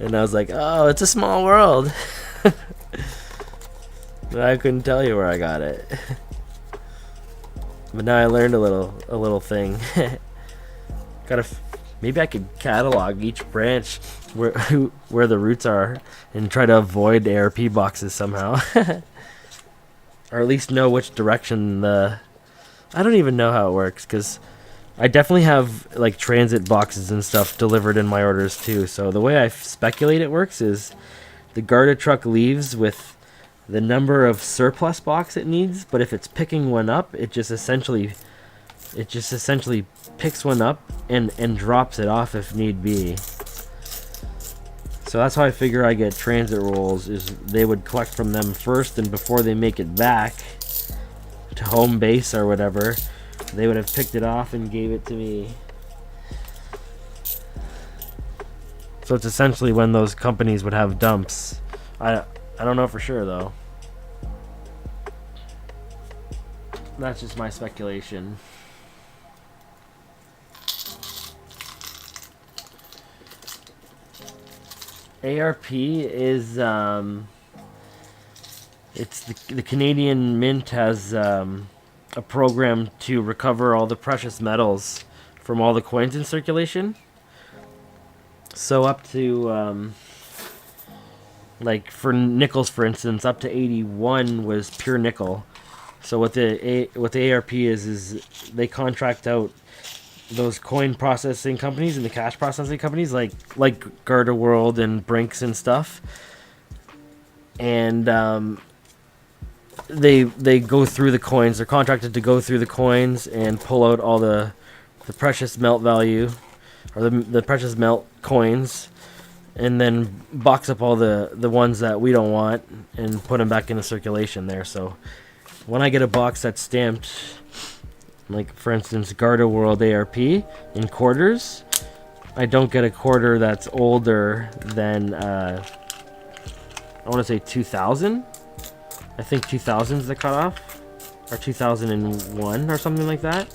And I was like, "Oh, it's a small world." I couldn't tell you where I got it. But now I learned a little thing. Maybe I could catalog each branch where where the roots are and try to avoid ARP boxes somehow. Or at least know which direction the... I don't even know how it works, because I definitely have like transit boxes and stuff delivered in my orders too. So the way I speculate it works is the Garda truck leaves with the number of surplus box it needs, but if it's picking one up, it just essentially picks one up and drops it off if need be. So that's how I figure I get transit rolls, is they would collect from them first, and before they make it back to home base or whatever, they would have picked it off and gave it to me. So it's essentially when those companies would have dumps. I don't know for sure though. That's just my speculation. ARP is it's the Canadian Mint has a program to recover all the precious metals from all the coins in circulation. So up to like for nickels, for instance, up to 81 was pure nickel. So what the ARP is they contract out those coin processing companies and the cash processing companies like Garda World and Brinks and stuff, and they go through the coins. They're contracted to go through the coins and pull out all the precious melt value, or the precious melt coins, and then box up all the ones that we don't want and put them back into circulation there. So when I get a box that's stamped, like for instance Garda World ARP in quarters, I don't get a quarter that's older than I want to say 2000. I think 2000 is the cutoff, or 2001 or something like that.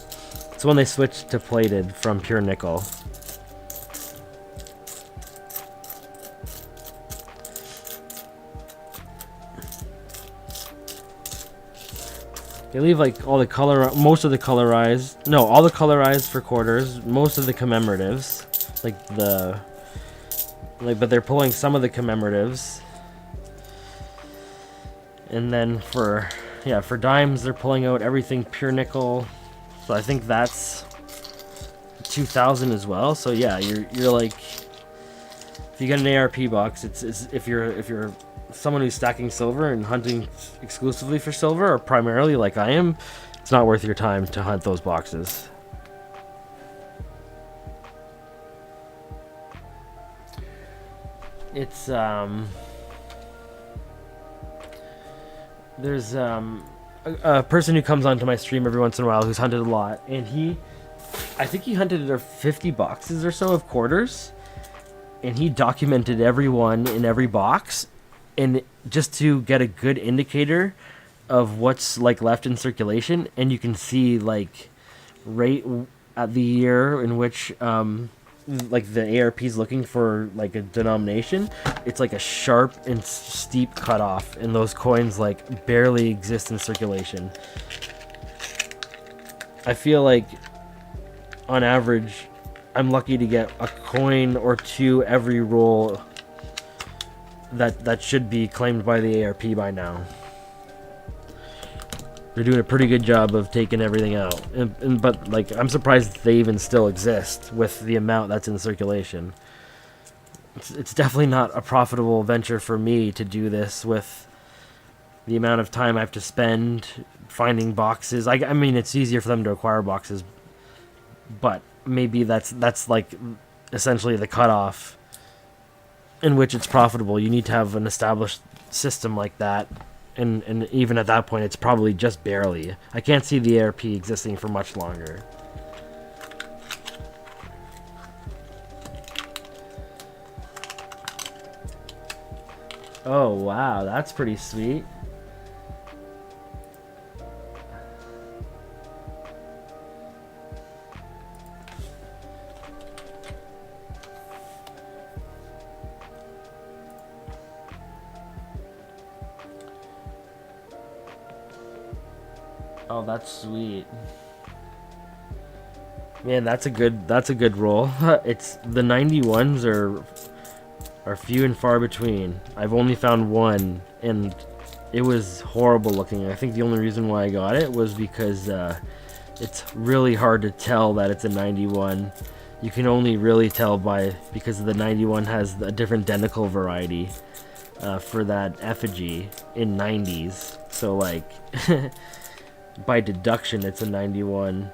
It's when they switched to plated from pure nickel. They leave like all the color, most of the colorized, no, all the colorized for quarters, most of the commemoratives, but they're pulling some of the commemoratives. And then for dimes, they're pulling out everything pure nickel. So I think that's 2000 as well. So yeah, you're like, if you get an ARP box, it's if you're someone who's stacking silver and hunting exclusively for silver, or primarily like I am, it's not worth your time to hunt those boxes. It's there's a person who comes onto my stream every once in a while who's hunted a lot, and I think he hunted 50 boxes or so of quarters, and he documented every one in every box, and just to get a good indicator of what's like left in circulation. And you can see like right at the year in which like the ARP is looking for like a denomination, it's like a sharp and steep cutoff, and those coins like barely exist in circulation. I feel like on average I'm lucky to get a coin or two every roll that should be claimed by the ARP by now. They're doing a pretty good job of taking everything out, but like I'm surprised they even still exist with the amount that's in circulation. It's definitely not a profitable venture for me to do this with the amount of time I have to spend finding boxes. I mean, it's easier for them to acquire boxes, but maybe that's like essentially the cutoff in which it's profitable. You need to have an established system like that. And even at that point, it's probably just barely. I can't see the ARP existing for much longer. Oh, wow. That's pretty sweet. Oh, that's sweet. Man, that's a good roll. It's the 91s are few and far between. I've only found one, and it was horrible looking. I think the only reason why I got it was because it's really hard to tell that it's a 91. You can only really tell because the 91 has a different denical variety for that effigy in 90s. So like by deduction, it's a 91.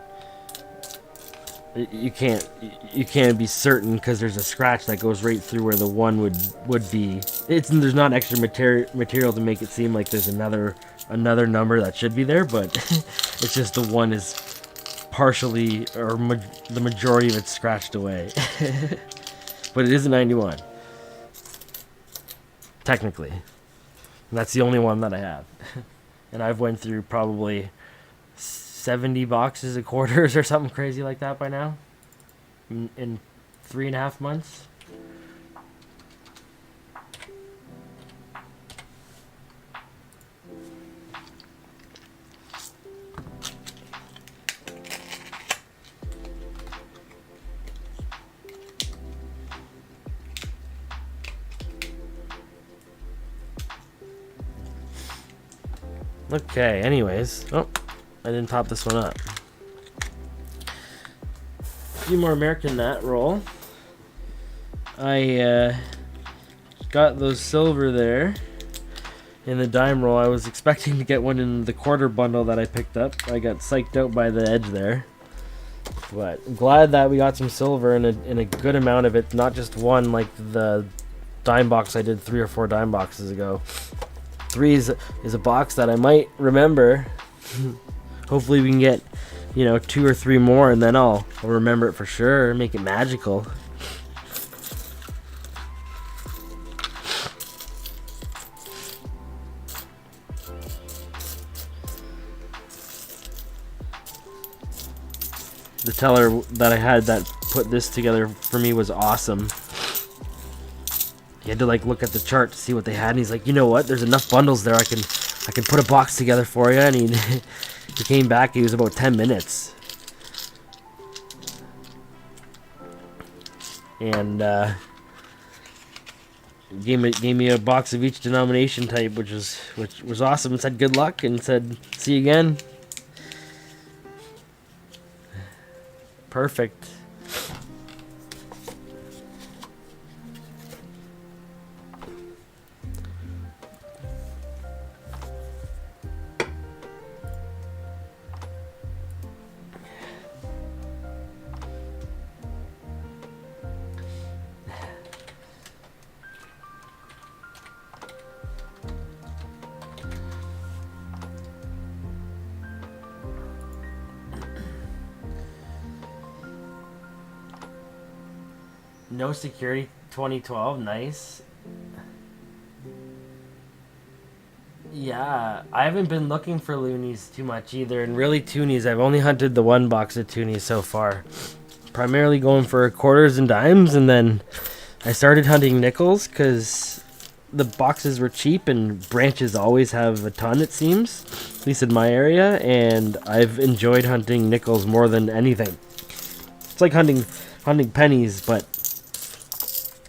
You can't be certain because there's a scratch that goes right through where the one would be. There's not extra material to make it seem like there's another number that should be there, but it's just the one is partially or the majority of it's scratched away. But it is a 91 technically, and that's the only one that I have. And I've went through probably 70 boxes of quarters or something crazy like that by now in 3.5 months. Okay, anyways. Oh, I didn't pop this one up. A few more American Nat roll. I got those silver there in the dime roll. I was expecting to get one in the quarter bundle that I picked up. I got psyched out by the edge there. But I'm glad that we got some silver in a good amount of it, not just one like the dime box I did 3 or 4 dime boxes ago. 3 is a box that I might remember. Hopefully we can get, 2 or 3 more, and then I'll remember it for sure and make it magical. The teller that I had that put this together for me was awesome. He had to look at the chart to see what they had, and he's like, you know what? There's enough bundles there. I can put a box together for you. And he came back. He was about 10 minutes, and gave me a box of each denomination type, which was awesome. And said good luck and said see you again. Perfect. No security 2012, nice. Yeah, I haven't been looking for loonies too much either, and really toonies. I've only hunted the one box of toonies so far. Primarily going for quarters and dimes, and then I started hunting nickels because the boxes were cheap and branches always have a ton, it seems, at least in my area, and I've enjoyed hunting nickels more than anything. It's like hunting pennies, but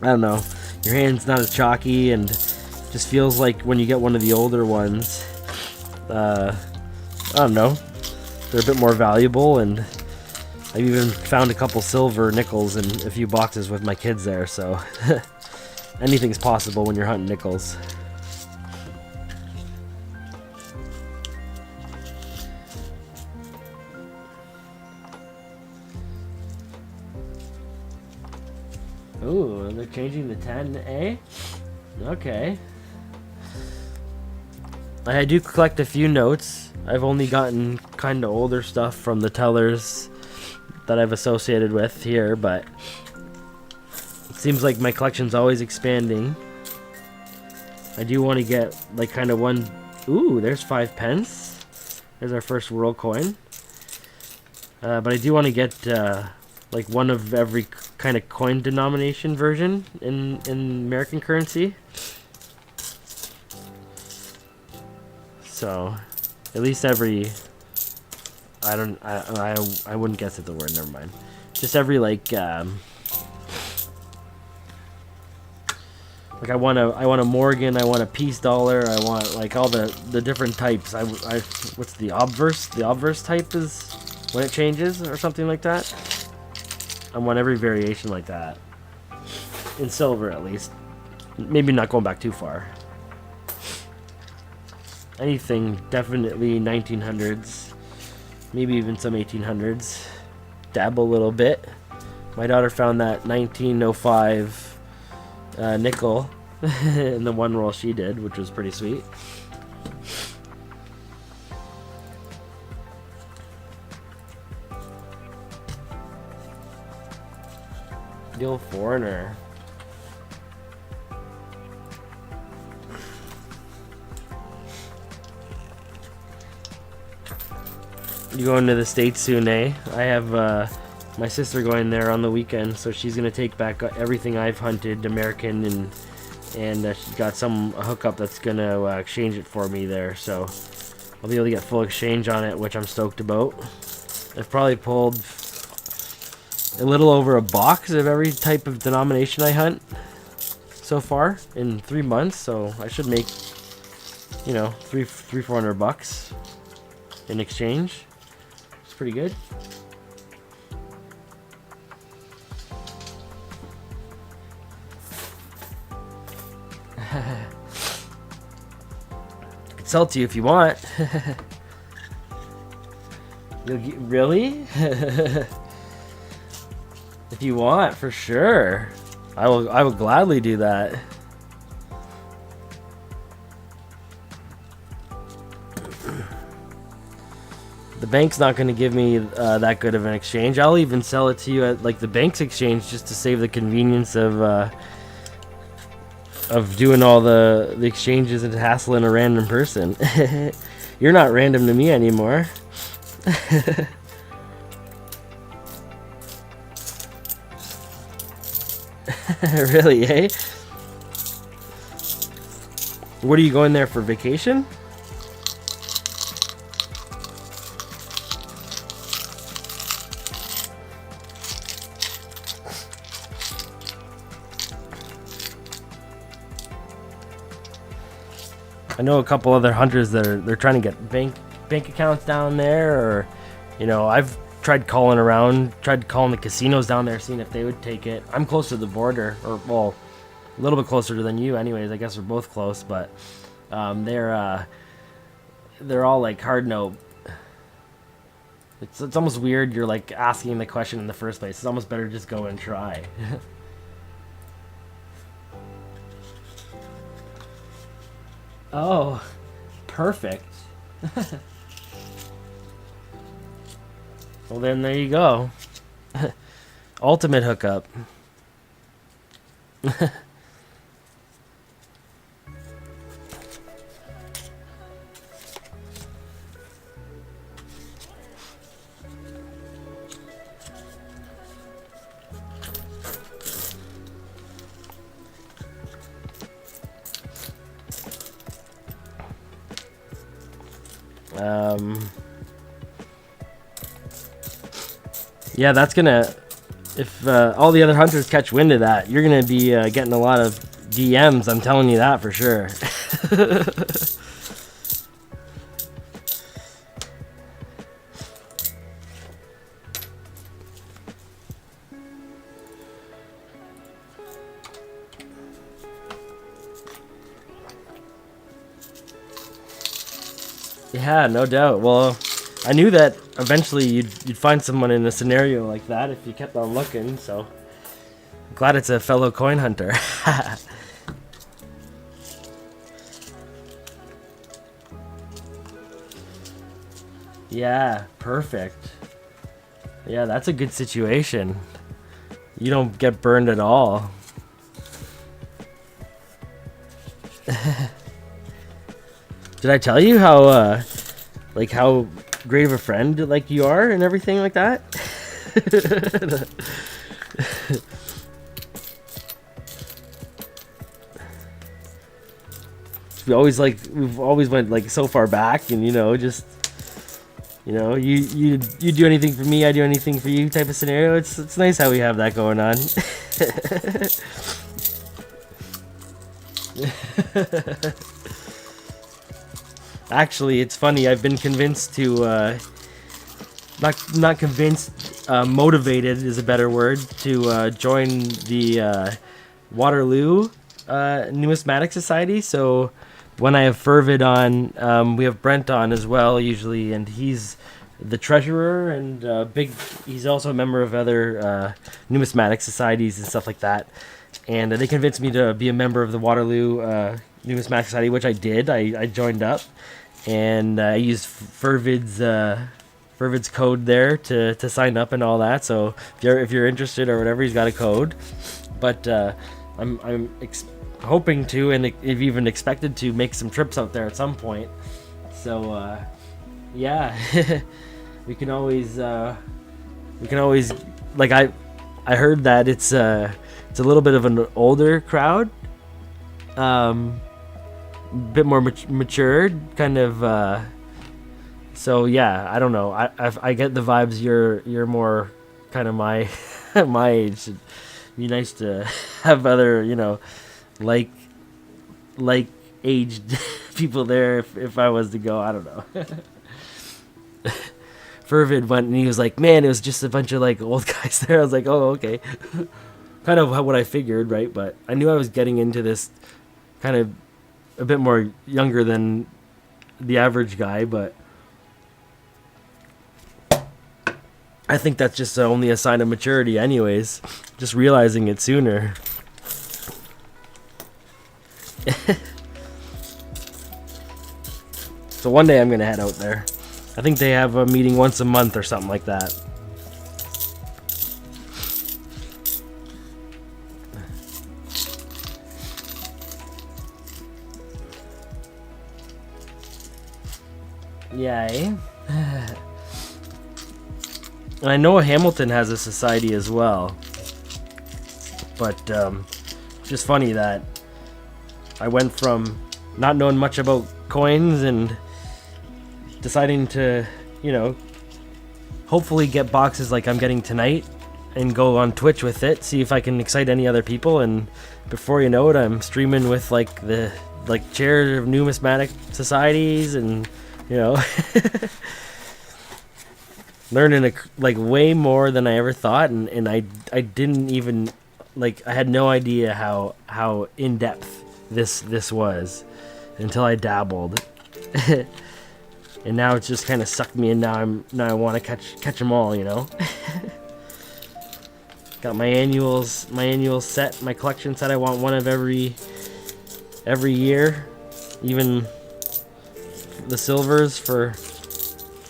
I don't know, your hand's not as chalky and just feels like when you get one of the older ones, I don't know, they're a bit more valuable, and I've even found a couple silver nickels in a few boxes with my kids there, so anything's possible when you're hunting nickels. Ooh, they're changing the 10A? Okay. I do collect a few notes. I've only gotten kind of older stuff from the tellers that I've associated with here, but it seems like my collection's always expanding. I do want to get kind of one. Ooh, there's 5 pence. There's our first world coin. But I do want to get one of every kind of coin denomination version in American currency. So at least every I wouldn't guess at the word. Never mind. Just every like I want a Morgan, I want a peace dollar, I want like all the different types. What's the obverse? The obverse type is when it changes or something like that. I want every variation like that in silver at least. Maybe not going back too far. Anything definitely 1900s, maybe even some 1800s. Dabble a little bit. My daughter found that 1905 nickel in the one roll she did, which was pretty sweet. The old foreigner. You going to the States soon, eh? I have my sister going there on the weekend, so she's gonna take back everything I've hunted American, and she's got some hookup that's gonna exchange it for me there. So I'll be able to get full exchange on it, which I'm stoked about. I've probably pulled a little over a box of every type of denomination I hunt so far in 3 months, so I should make, you know, $400 in exchange. It's pretty good. I can sell it to you if you want. Really? If you want, for sure. I will gladly do that. The bank's not going to give me that good of an exchange. I'll even sell it to you at like the bank's exchange just to save the convenience of doing all the exchanges and hassling a random person. You're not random to me anymore. Really, eh? What are you going there for, vacation? I know a couple other hunters that they're trying to get bank accounts down there, or, you know, I've tried calling the casinos down there, seeing if they would take it. I'm close to the border, or well, a little bit closer than you, anyways. I guess we're both close, but they're all like hard no. It's almost weird. You're like asking the question in the first place. It's almost better to just go and try. Oh, perfect. Well, then there you go. Ultimate hookup. Yeah, that's gonna, if all the other hunters catch wind of that, you're gonna be getting a lot of DMs. I'm telling you that for sure. Yeah, no doubt. Well, I knew that eventually you'd find someone in a scenario like that if you kept on looking, so I'm glad it's a fellow coin hunter. Yeah, perfect. Yeah, that's a good situation. You don't get burned at all. Did I tell you how how great of a friend like you are and everything like that? we've always went like so far back, and you know, just You know, you do anything for me, I do anything for you type of scenario. It's nice how we have that going on. Actually, it's funny. I've been convinced to not convinced, motivated is a better word, to join the Waterloo Numismatic Society. So when I have Fervid on, we have Brent on as well usually, and he's the treasurer and he's also a member of other numismatic societies and stuff like that. And they convinced me to be a member of the Waterloo Numismatic Society, which I did. I joined up, and I used Fervid's code there to sign up and all that. So if you're interested or whatever, he's got a code. But I'm hoping to, and if even expected to, make some trips out there at some point. So yeah, we can always like I heard that it's a little bit of an older crowd, bit more matured, kind of. So yeah, I don't know. I get the vibes you're more kind of my my age. It'd be nice to have other, you know, like aged people there if I was to go. I don't know. Fervid went and he was like, man, it was just a bunch of like old guys there. I was like, oh, okay. Kind of what I figured, right? But I knew I was getting into this kind of a bit more younger than the average guy, but I think that's just only a sign of maturity anyways. Just realizing it sooner. So one day I'm going to head out there. I think they have a meeting once a month or something like that. Yeah, eh? And I know Hamilton has a society as well. But just funny that I went from not knowing much about coins and deciding to, you know, hopefully get boxes like I'm getting tonight and go on Twitch with it, see if I can excite any other people, and before you know it, I'm streaming with like the chair of numismatic societies, and you know, learning like way more than I ever thought, and I didn't even like, I had no idea how in depth this was until I dabbled. And now it's just kind of sucked me in. Now I want to catch them all, you know. Got my annual set, my collection set. I want one of every year, even the silvers for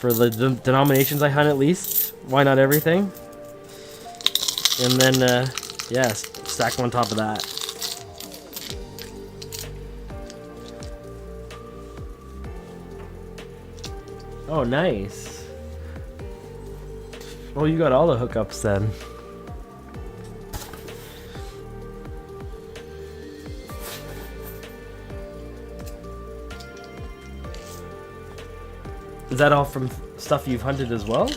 the denominations I hunt at least. Why not everything? And then yeah, stack them on top of that. Oh, nice. Well, you got all the hookups then. Is that all from stuff you've hunted as well?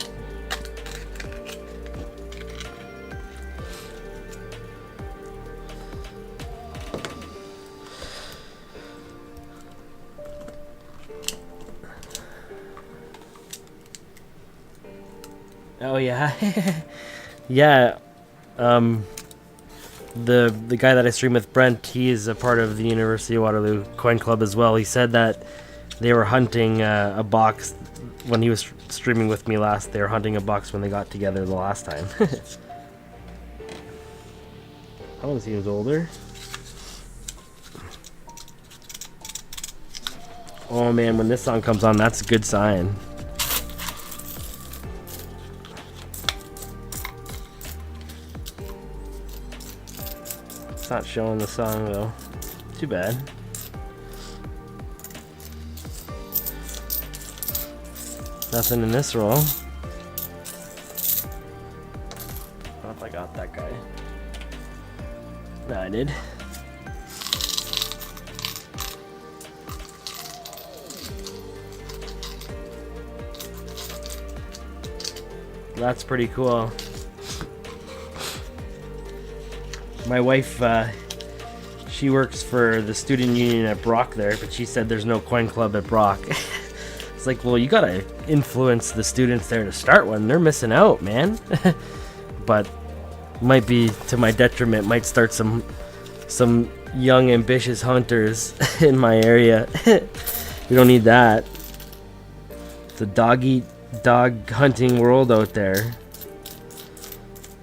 Oh yeah. Yeah. The guy that I stream with, Brent, he is a part of the University of Waterloo Coin Club as well. He said that they were hunting a box when he was streaming with me last. They were hunting a box when they got together the last time. I want to see he was older. Oh man, when this song comes on, that's a good sign. It's not showing the song though. Too bad. Nothing in this roll. I don't know if I got that guy. No, I did. That's pretty cool. My wife, she works for the student union at B.O.C there, but she said there's no coin club at B.O.C. It's like, well, you gotta influence the students there to start one. They're missing out, man. But might be to my detriment. Might start some young ambitious hunters in my area. We don't need that. It's a dog hunting world out there.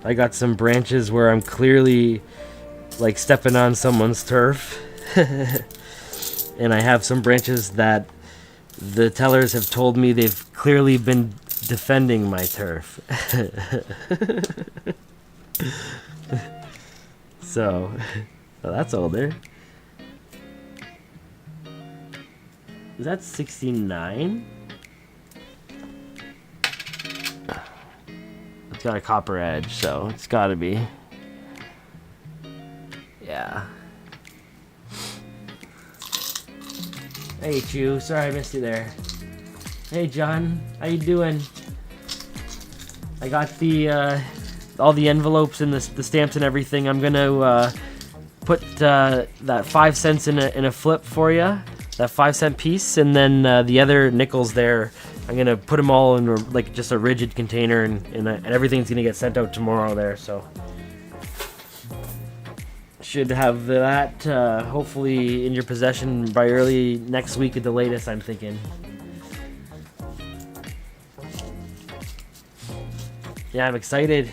I got some branches where I'm clearly like stepping on someone's turf. And I have some branches that the tellers have told me they've clearly been defending my turf. So, well, that's older. Is that 69? It's got a copper edge, so it's gotta be. Yeah. Hey, Chew. Sorry I missed you there. Hey, John. How you doing? I got the all the envelopes and the stamps and everything. I'm gonna put that 5 cents in a flip for you. That 5-cent piece, and then the other nickels there. I'm gonna put them all in like just a rigid container, and everything's gonna get sent out tomorrow there. So should have that hopefully in your possession by early next week at the latest, I'm thinking. Yeah, I'm excited.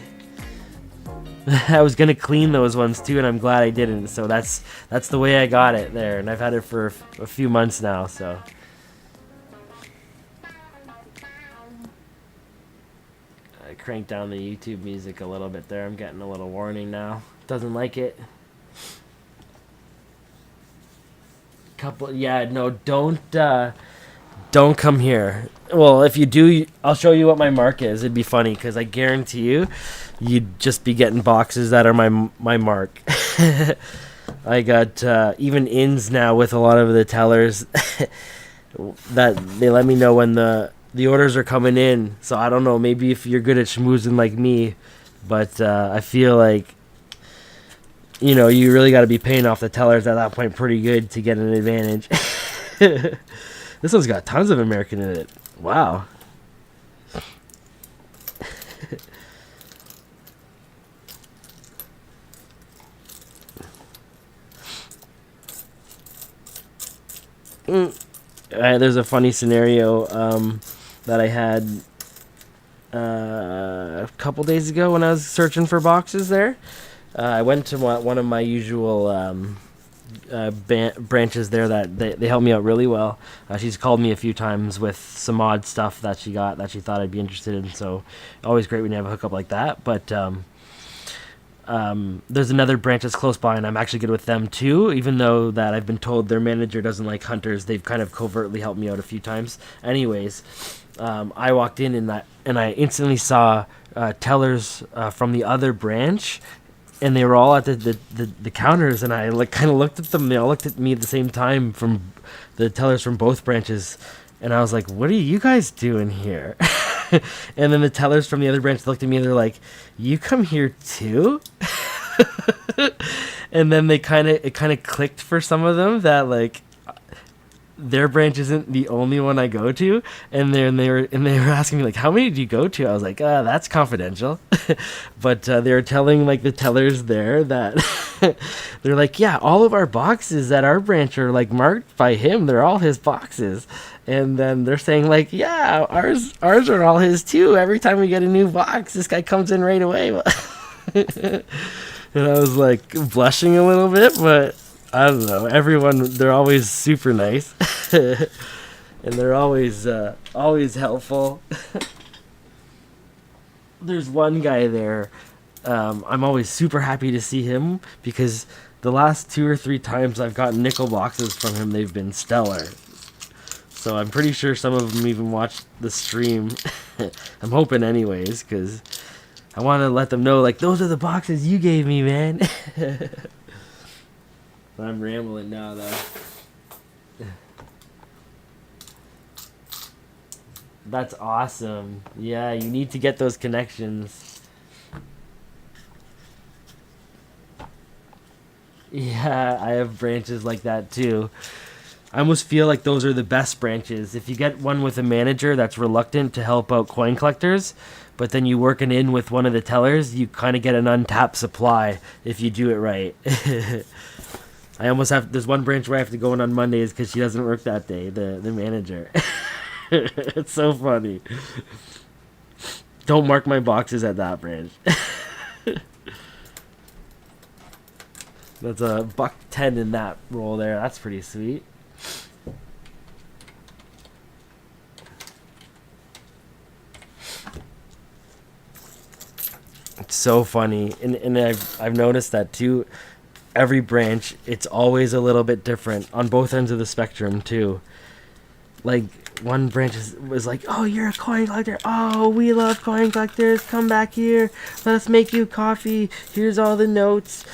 I was gonna clean those ones too, and I'm glad I didn't. So that's the way I got it there, and I've had it for a few months now. So I cranked down the YouTube music a little bit there. I'm getting a little warning now. Doesn't like it. Yeah, no, don't come here. Well, if you do, I'll show you what my mark is. It'd be funny because I guarantee you'd just be getting boxes that are my mark. I got even ins now with a lot of the tellers that they let me know when the orders are coming in. So I don't know, maybe if you're good at schmoozing like me, but I feel like, you know, you really got to be paying off the tellers at that point pretty good to get an advantage. This one's got tons of American in it. Wow. There's a funny scenario that I had a couple days ago when I was searching for boxes there. I went to one of my usual branches there that they helped me out really well. She's called me a few times with some odd stuff that she got that she thought I'd be interested in, so always great when you have a hookup like that. But there's another branch that's close by, and I'm actually good with them too, even though that I've been told their manager doesn't like hunters. They've kind of covertly helped me out a few times. Anyways, I walked in and I instantly saw tellers from the other branch, and they were all at the counters, and I kind of looked at them. They all looked at me at the same time, from the tellers from both branches, and I was like, "What are you guys doing here?" And then the tellers from the other branch looked at me and they're like, "You come here too?" And then it kind of clicked for some of them that like their branch isn't the only one I go to, and they were asking me like, "How many do you go to?" I was like, "That's confidential." But they were telling like the tellers there that they're like, "Yeah, all of our boxes at our branch are like marked by him. They're all his boxes." And then they're saying like, "Yeah, ours are all his too. Every time we get a new box, this guy comes in right away." And I was like blushing a little bit, but I don't know. Everyone, they're always super nice, and they're always helpful. There's one guy there. I'm always super happy to see him because the last 2 or 3 times I've gotten nickel boxes from him, they've been stellar. So I'm pretty sure some of them even watched the stream. I'm hoping anyways, because I want to let them know, like, those are the boxes you gave me, man. I'm rambling now, though. That's awesome. Yeah, you need to get those connections. Yeah, I have branches like that too. I almost feel like those are the best branches. If you get one with a manager that's reluctant to help out coin collectors, but then you work it in with one of the tellers, you kind of get an untapped supply if you do it right. I almost have. There's one branch where I have to go in on Mondays because she doesn't work that day. The manager. It's so funny. Don't mark my boxes at that branch. That's a $1.10 in that roll there. That's pretty sweet. It's so funny, and I've noticed that too. Every branch, it's always a little bit different on both ends of the spectrum too. Like one branch was like, "Oh, you're a coin collector. Oh, we love coin collectors. Come back here. Let us make you coffee. Here's all the notes.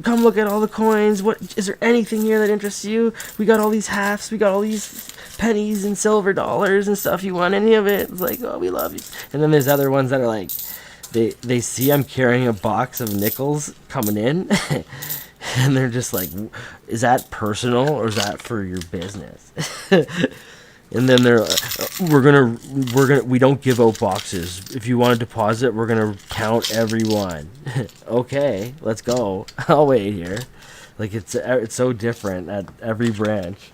Come look at all the coins. What is there anything here that interests you? We got all these halves. We got all these pennies and silver dollars and stuff. You want any of it?" It's like, "Oh, we love you." And then there's other ones that are like, they see I'm carrying a box of nickels coming in, and they're just like, "Is that personal or is that for your business?" And then they're, we don't give out boxes. If you want to deposit, we're gonna count every one. Okay, let's go. I'll wait here. Like it's so different at every branch.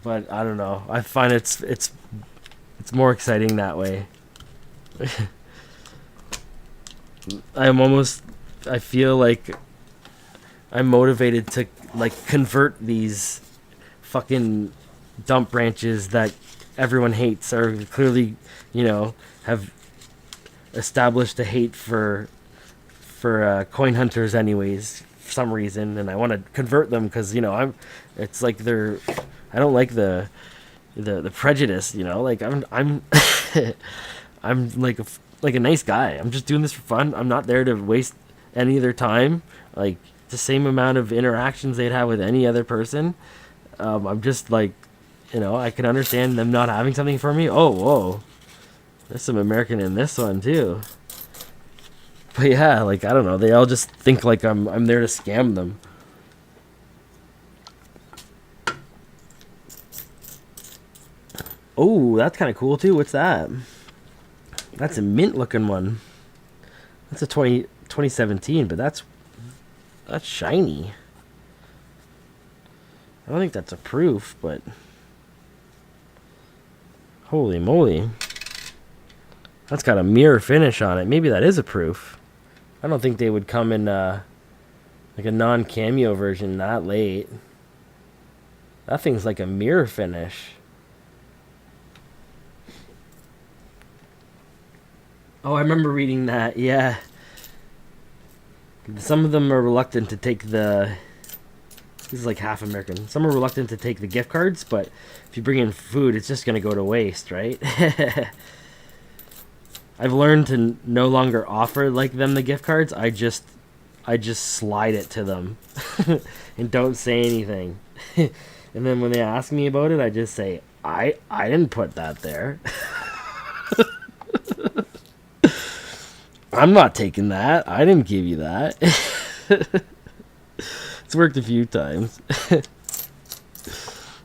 But I don't know. I find it's more exciting that way. I feel like I'm motivated to like convert these fucking dump branches that everyone hates, or clearly, have established a hate for coin hunters anyways for some reason, and I want to convert them because it's like I don't like the prejudice, like I'm I'm like a nice guy. I'm just doing this for fun. I'm not there to waste any of their time. Like the same amount of interactions they'd have with any other person. I'm just like, I can understand them not having something for me. Oh, whoa, there's some American in this one too. But yeah, like I don't know. They all just think like I'm there to scam them. Oh, that's kind of cool too. What's that? That's a mint looking one. That's a 2017, but that's shiny. I don't think that's a proof, but holy moly. That's got a mirror finish on it. Maybe that is a proof. I don't think they would come in like a non-cameo version that late. That thing's like a mirror finish. Oh, I remember reading that. Yeah. Some of them are reluctant to take the... This is like half American. Some are reluctant to take the gift cards, but if you bring in food, it's just going to go to waste, right? I've learned to no longer offer like them the gift cards. I just slide it to them and don't say anything. And then when they ask me about it, I just say, I didn't put that there. I'm not taking that. I didn't give you that. It's worked a few times. I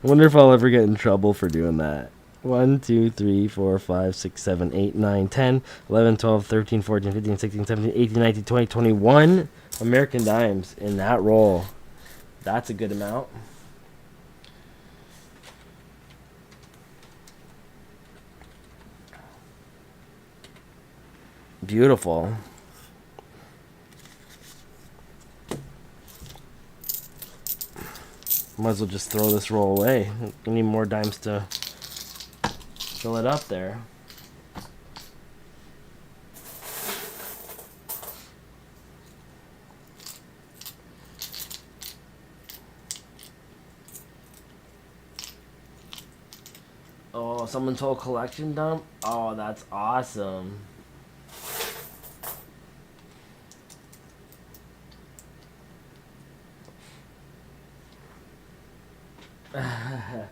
wonder if I'll ever get in trouble for doing that. 1, 2, 3, 4, 5, 6, 7, 8, 9, 10, 11, 12, 13, 14, 15, 16, 17, 18, 19, 20, 21 American dimes in that roll. That's a good amount. Beautiful. Might as well just throw this roll away. I need more dimes to fill it up there. Oh, someone told collection dump? Oh, that's awesome.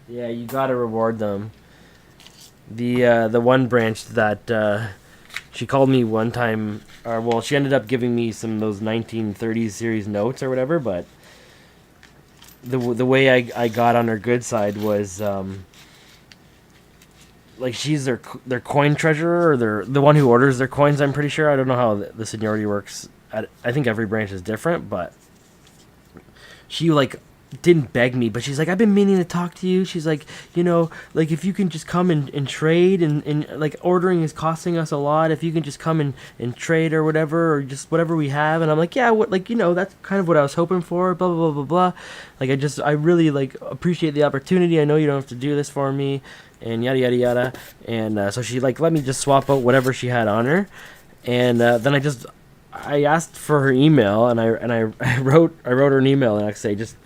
Yeah, you gotta reward them. The one branch that she called me one time, or well, she ended up giving me some of those 1930s series notes or whatever. But the way I got on her good side was like she's their coin treasurer, or the one who orders their coins. I'm pretty sure. I don't know how the seniority works. I think every branch is different, but she like didn't beg me, but she's like, I've been meaning to talk to you. She's like, like if you can just come and trade, and like ordering is costing us a lot. If you can just come and trade or whatever, or just whatever we have. And I'm like, yeah, what, like, that's kind of what I was hoping for, blah, blah, blah, blah, blah. Like, I really like appreciate the opportunity. I know you don't have to do this for me, and yada, yada, yada. And so she like let me just swap out whatever she had on her. And then I asked for her email, and I wrote her an email the next day, just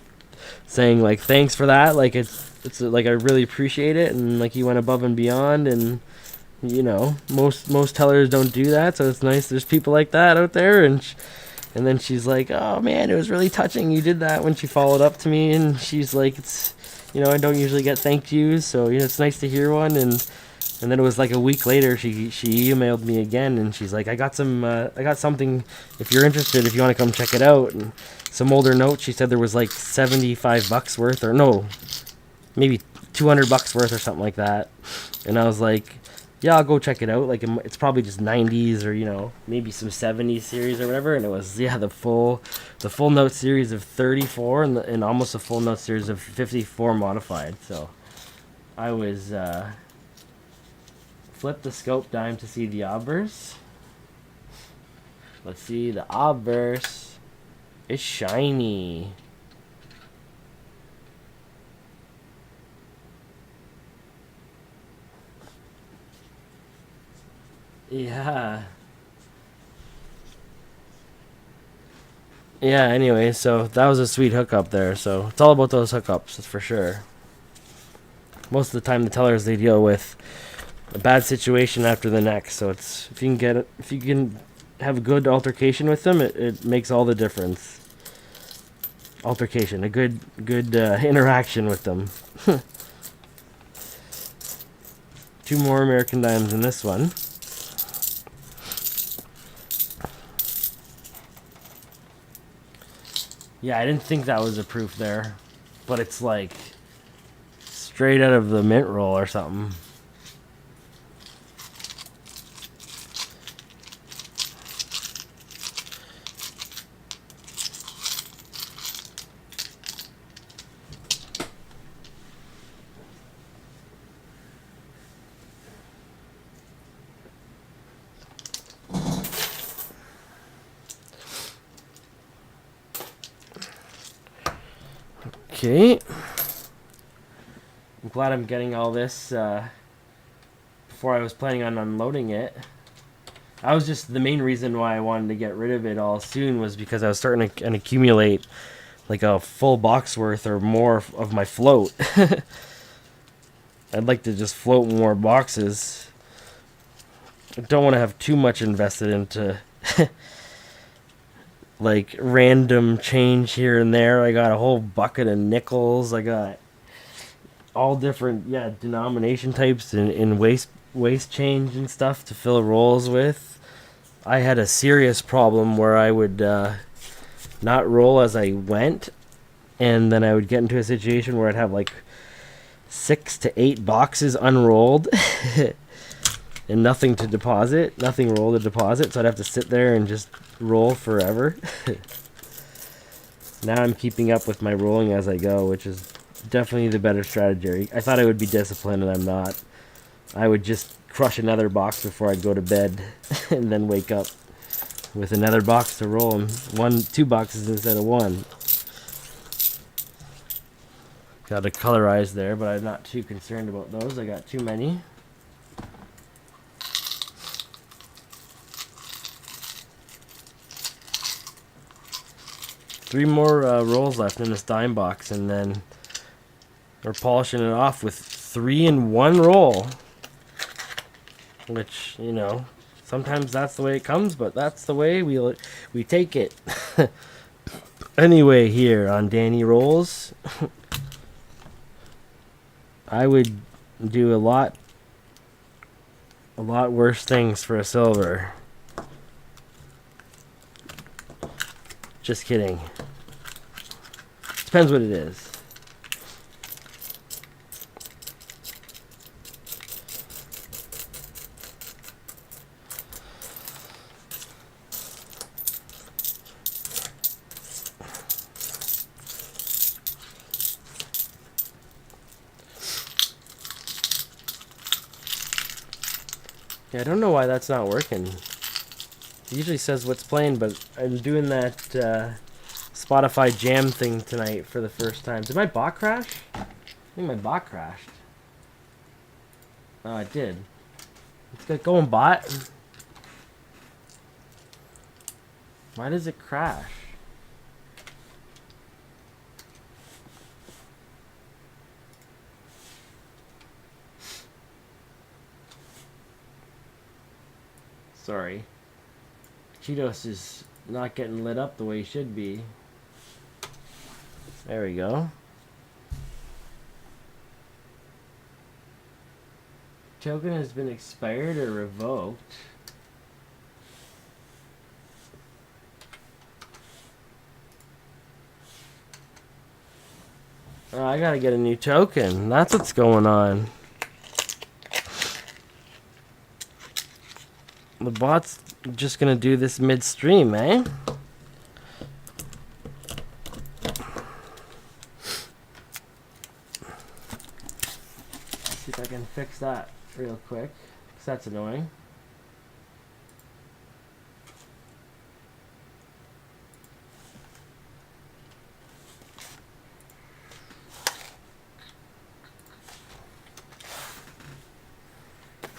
saying like thanks for that, like it's like I really appreciate it, and like you went above and beyond, and most tellers don't do that, so it's nice there's people like that out there. And then she's like, oh man, it was really touching you did that, when she followed up to me, and she's like, it's I don't usually get thank yous, so it's nice to hear one. And then it was like a week later, she emailed me again, and she's like, I got something, if you're interested, if you want to come check it out. And some older notes, she said there was like $75 worth, or no, maybe $200 worth or something like that. And I was like, yeah, I'll go check it out. Like, it's probably just 90s, or maybe some 70s series or whatever. And it was, the full note series of 34, and almost a full note series of 54 modified. So I was flip the scope dime to see the obverse. Let's see the obverse. It's shiny. Yeah. Yeah, anyway, so that was a sweet hookup there. So it's all about those hookups, that's for sure. Most of the time the tellers, they deal with a bad situation after the next. So it's if you can have a good altercation with them, it makes all the difference. Altercation, a good interaction with them. 2 more American dimes in this one. Yeah, I didn't think that was a proof there, but it's like straight out of the mint roll or something. Okay. I'm glad I'm getting all this before I was planning on unloading it. I was just, the main reason why I wanted to get rid of it all soon was because I was starting to accumulate like a full box worth or more of my float. I'd like to just float more boxes. I don't want to have too much invested into like random change here and there. I got a whole bucket of nickels. I got all different denomination types in waste change and stuff to fill rolls with. I had a serious problem where I would not roll as I went, and then I would get into a situation where I'd have like 6 to 8 boxes unrolled and nothing to deposit, nothing rolled to deposit, so I'd have to sit there and just roll forever. Now I'm keeping up with my rolling as I go, which is definitely the better strategy. I thought I would be disciplined, and I'm not. I would just crush another box before I'd go to bed and then wake up with another box to roll, and 2 boxes instead of 1. Got a colorize there, but I'm not too concerned about those. I got too many. Three more rolls left in this dime box, and then we're polishing it off with 3 in 1 roll. Which, sometimes that's the way it comes, but that's the way we take it. Anyway, here on Danny Rolls, I would do a lot worse things for a silver. Just kidding. Depends what it is. Yeah, I don't know why that's not working. It usually says what's playing, but I'm doing that Spotify jam thing tonight for the first time. Did my bot crash? I think my bot crashed. Oh, it did. Let's get going, bot. Why does it crash? Sorry. Cheetos is not getting lit up the way he should be. There we go. Token has been expired or revoked. Oh, I gotta get a new token. That's what's going on. The bot's just gonna do this midstream, eh? See if I can fix that real quick, because that's annoying.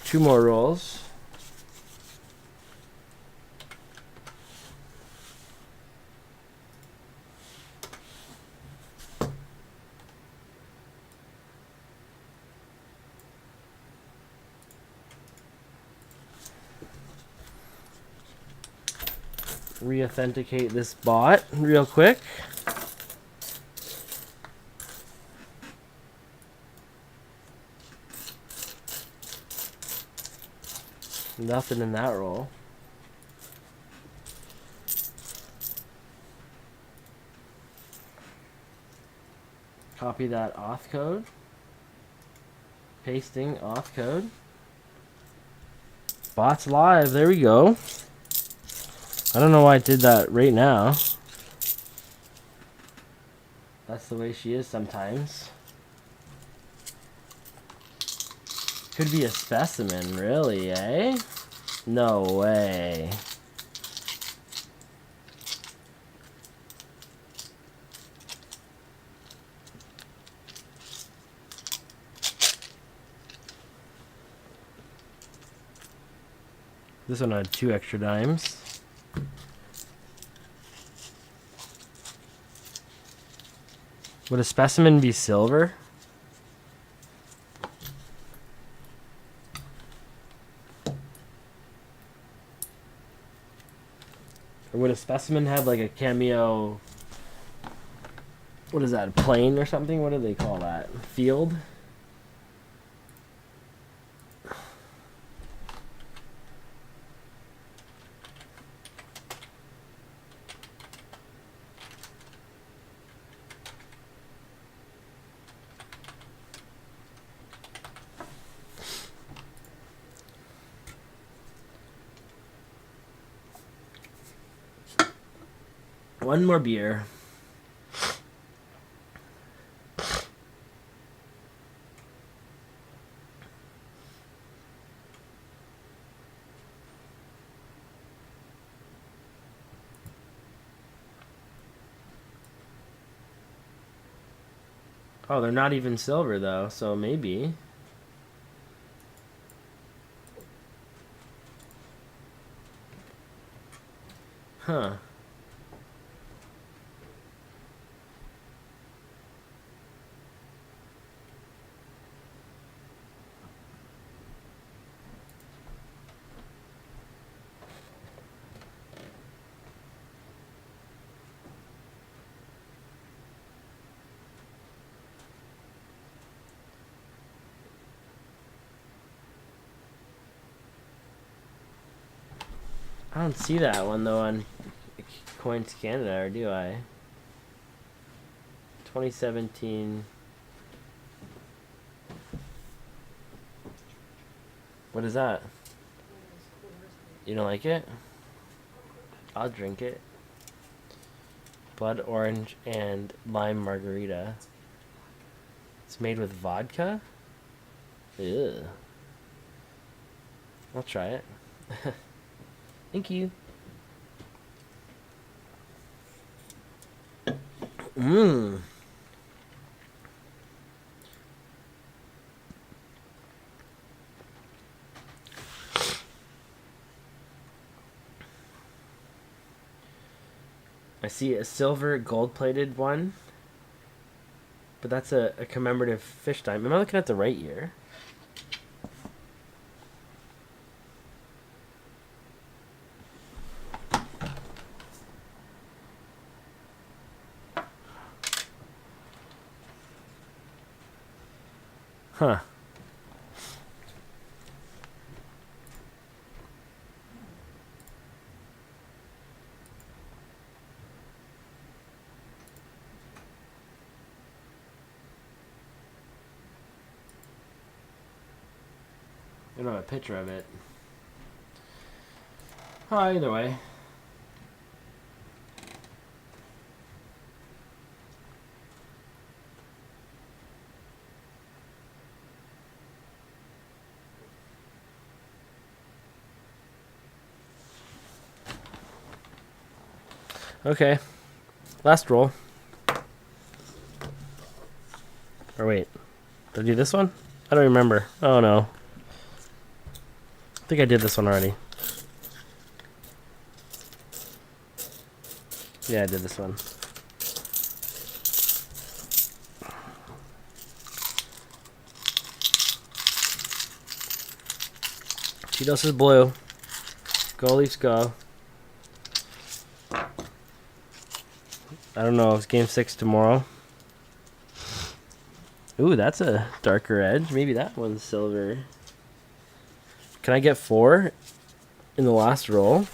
Two more rolls. Re-authenticate this bot real quick. Nothing in that roll. Copy that auth code. Pasting auth code. Bot's live. There we go. I don't know why I did that right now. That's the way she is sometimes. Could be a specimen, really, eh? No way. This one had 2 extra dimes. Would a specimen be silver? Or would a specimen have like a cameo? What is that, a plane or something? What do they call that? Field? One more beer. Oh, they're not even silver though, so maybe. Huh. I don't see that one though on Coins Canada, or do I? 2017. What is that? You don't like it? I'll drink it. Blood orange and lime margarita. It's made with vodka? Ew. I'll try it. Thank you. Mmm. I see a silver gold-plated one, but that's a commemorative fish time. Am I looking at the right year? Huh. I don't have a picture of it. Either way. Okay. Last roll. Or wait. Did I do this one? I don't remember. Oh no. I think I did this one already. Yeah, I did this one. Cheetos is blue. Go Leafs go. I don't know. It's game 6 tomorrow. Ooh, that's a darker edge. Maybe that one's silver. Can I get 4 in the last roll?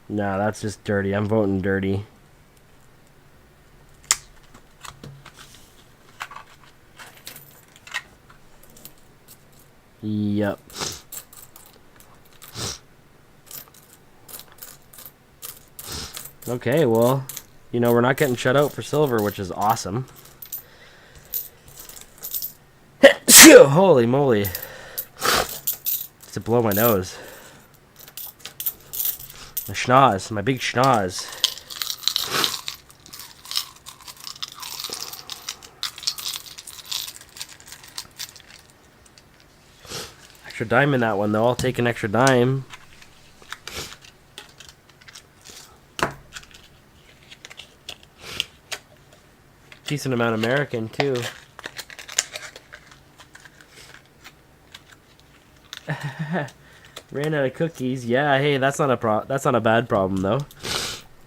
Nah, that's just dirty. I'm voting dirty. Yep. Okay, well, you know, we're not getting shut out for silver, which is awesome. Holy moly. To blow my nose. My schnoz, my big schnoz. Extra dime in that one, though. I'll take an extra dime. Decent amount American, too. Ran out of cookies. Yeah, hey, that's not a bad problem though.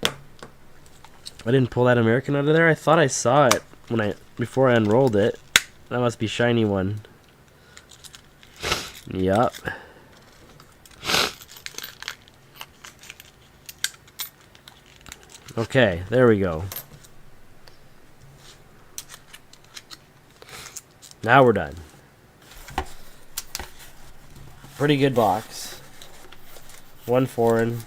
I didn't pull that American out of there. I thought I saw it before I unrolled it. That must be shiny one. Yup. Okay, there we go. Now we're done. Pretty good box. 1 foreign.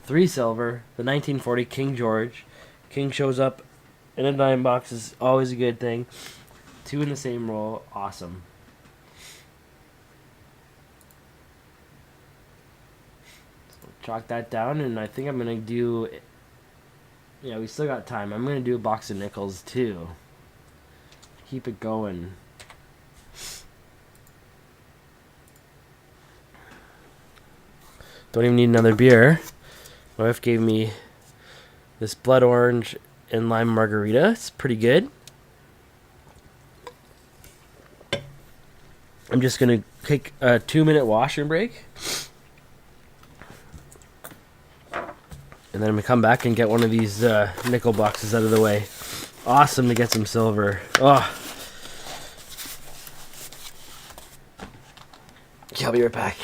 3 silver. The 1940 King George. King shows up in a dime box is always a good thing. 2 in the same roll. Awesome. So chalk that down, and I think I'm going to do... Yeah, we still got time. I'm going to do a box of nickels, too. Keep it going. Don't even need another beer. My wife gave me this blood orange and lime margarita. It's pretty good. I'm just going to take a 2-minute washing break. And then I'm going to come back and get one of these nickel boxes out of the way. Awesome to get some silver. Oh, Okay, I'll be right back.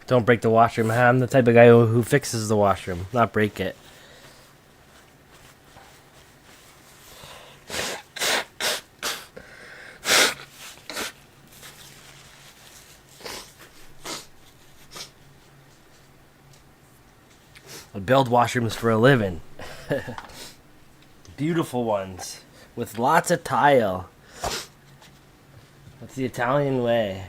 Don't break the washroom. I'm the type of guy who fixes the washroom, not break it. I build washrooms for a living. Beautiful ones with lots of tile. That's the Italian way.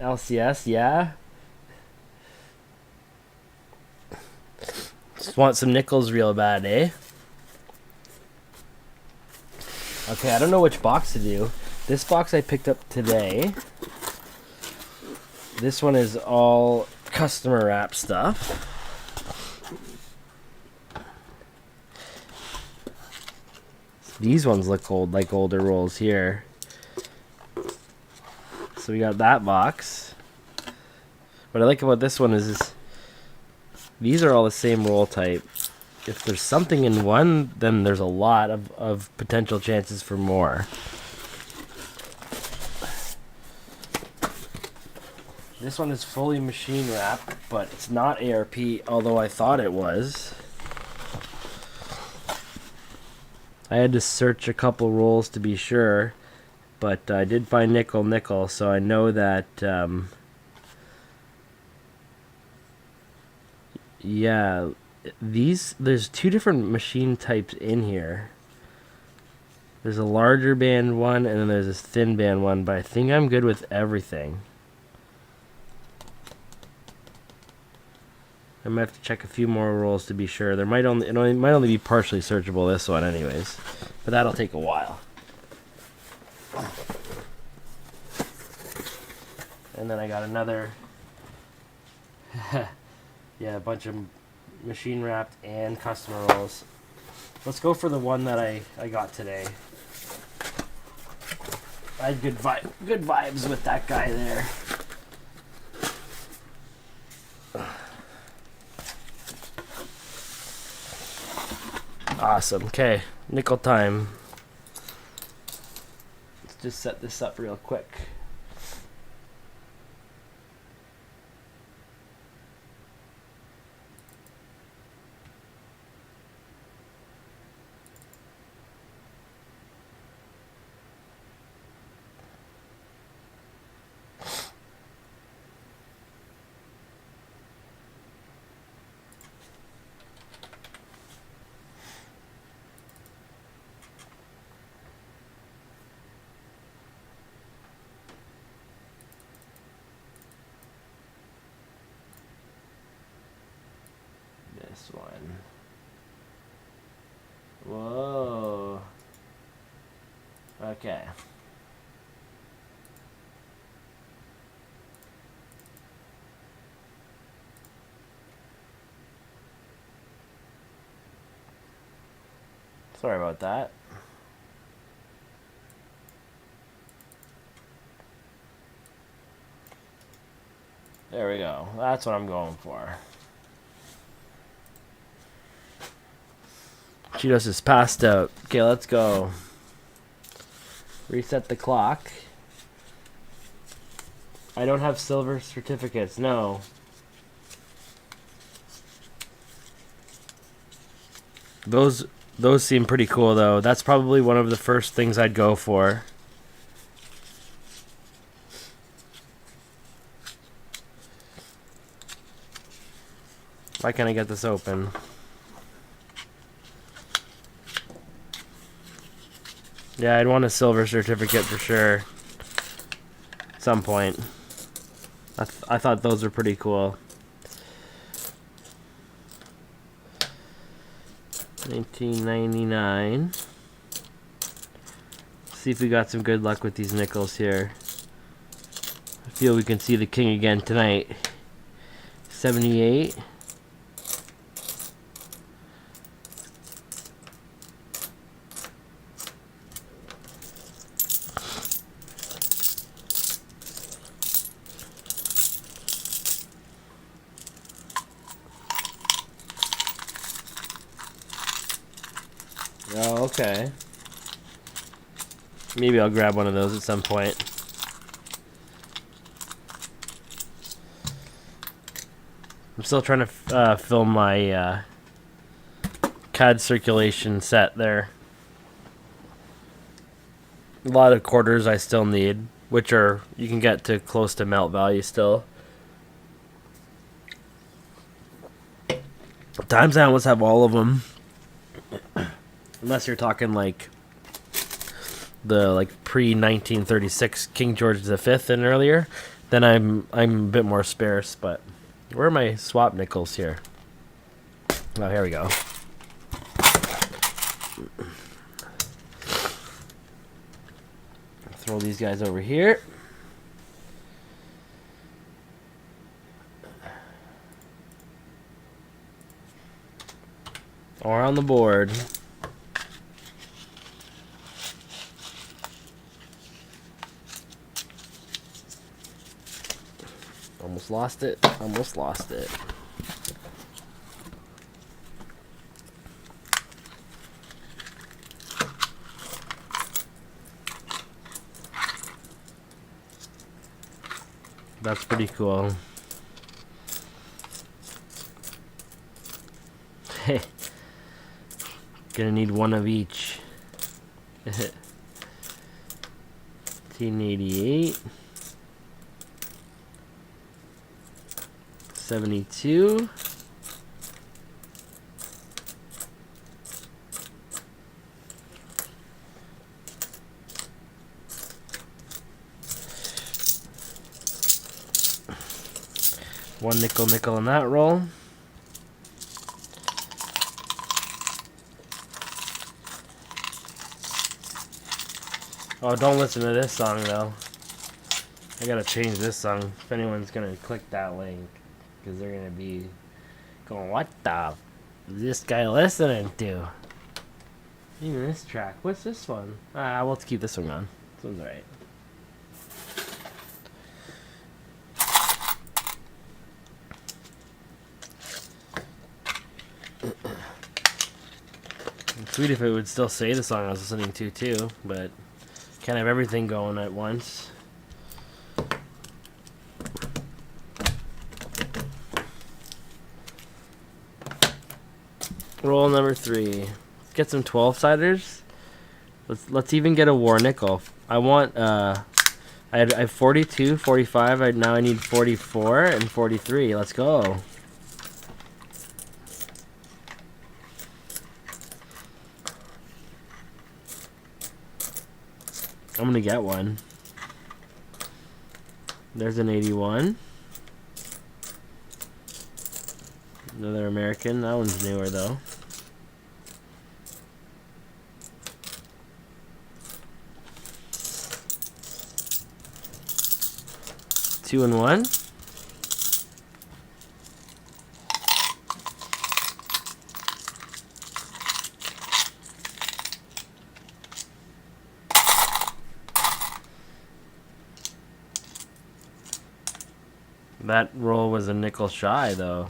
LCS, yeah. Just want some nickels real bad, eh? Okay, I don't know which box to do. This box I picked up today. This one is all customer wrap stuff. These ones look old, like older rolls here. So we got that box. What I like about this one is these are all the same roll type. If there's something in one, then there's a lot of potential chances for more. This one is fully machine wrapped, but it's not ARP, although I thought it was. I had to search a couple rolls to be sure, but I did find nickel, so I know that, yeah, there's two different machine types in here. There's a larger band one, and then there's this thin band one, but I think I'm good with everything. I might have to check a few more rolls to be sure. It might only be partially searchable, this one anyways, but that'll take a while. And then I got another, yeah, a bunch of machine wrapped and customer rolls. Let's go for the one that I got today. I had good vibes with that guy there. Awesome. Okay, nickel time. Let's just set this up real quick. Okay. Sorry about that. There we go. That's what I'm going for. Cheetos is passed out. Okay, let's go. Reset the clock. I don't have silver certificates, no. Those seem pretty cool though. That's probably one of the first things I'd go for. Why can't I get this open? Yeah, I'd want a silver certificate for sure. At some point. I thought those were pretty cool. 1999. See if we got some good luck with these nickels here. I feel we can see the king again tonight. 78. Oh, okay. Maybe I'll grab one of those at some point. I'm still trying to film my CAD circulation set there. A lot of quarters I still need, which are, you can get to close to melt value still. Times I almost have all of them. Unless you're talking like the pre-1936 King George V and earlier, then I'm a bit more sparse. But where are my swap nickels here? Oh, here we go. Throw these guys over here. Or on the board. Almost lost it. Almost lost it. That's pretty cool. Hey. Gonna need one of each. 1988. 72. One nickel in that roll. Oh, don't listen to this song though. I gotta change this song if anyone's gonna click that link. Because they're gonna be going, what the is this guy listening to? Even this track. What's this one? We'll have to keep this one on. This one's alright. Sweet if it would still say the song I was listening to too, but can't have everything going at once. Roll number 3. Let's get some 12-siders. Let's even get a war nickel. I want I have 42, 45. Now I need 44 and 43. Let's go. I'm gonna get one. There's an 81. Another American. That one's newer though. 2 and 1. That roll was a nickel shy, though.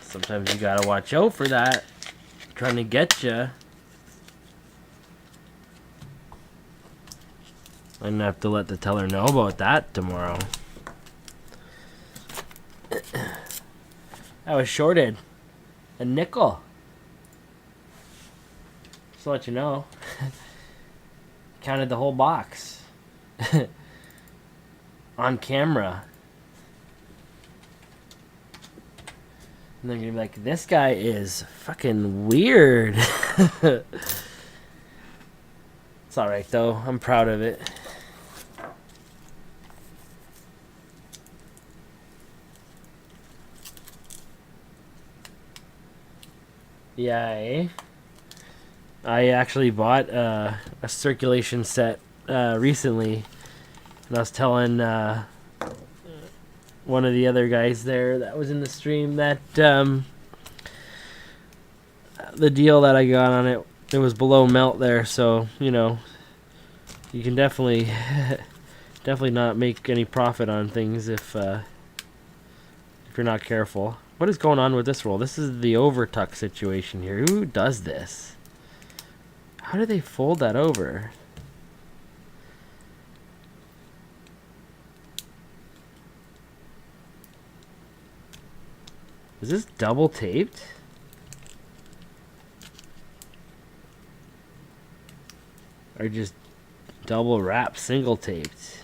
Sometimes you gotta watch out for that. Trying to get you. I'm gonna have to let the teller know about that tomorrow. I was shorted a nickel. Just to let you know. Counted the whole box. On camera. And they're gonna be like, this guy is fucking weird. It's alright though. I'm proud of it. Yeah, eh? I actually bought a circulation set recently. And I was telling one of the other guys there that was in the stream that the deal that I got on it, it was below melt there, so you know you can definitely not make any profit on things if you're not careful. What is going on with this roll? This is the overtuck situation here. Who does this? How do they fold that over? Is this double taped? Or just double wrapped, single taped?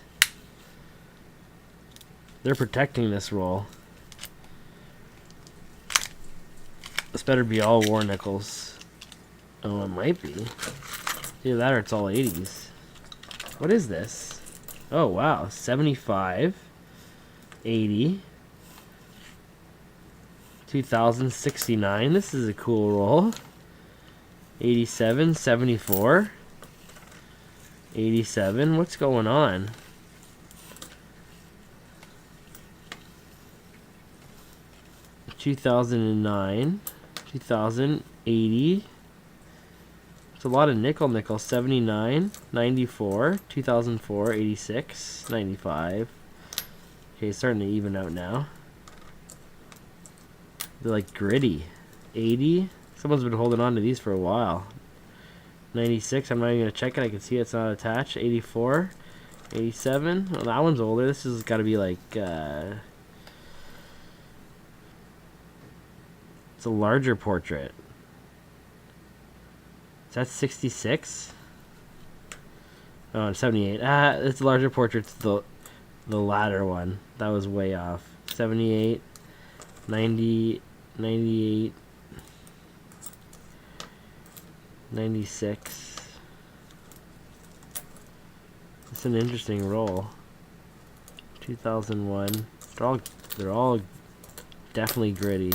They're protecting this roll. This better be all war nickels. Oh, it might be. Either that or it's all 80s. What is this? Oh, wow. 75. 80. 2069. This is a cool roll. 87, 74. 87. What's going on? $2,009. 2080. It's a lot of nickel. 79, 94, 2004, 86, 95. Okay, it's starting to even out now. They're like gritty. 80. Someone's been holding on to these for a while. 96. I'm not even gonna check it. I can see it's not attached. 84. 87. Well, that one's older. This has got to be like it's a larger portrait. Is that 66? Oh, 78. It's a larger portrait. It's the latter one. That was way off. 78. 90, 98, 96. It's an interesting roll. 2001. They're all definitely gritty.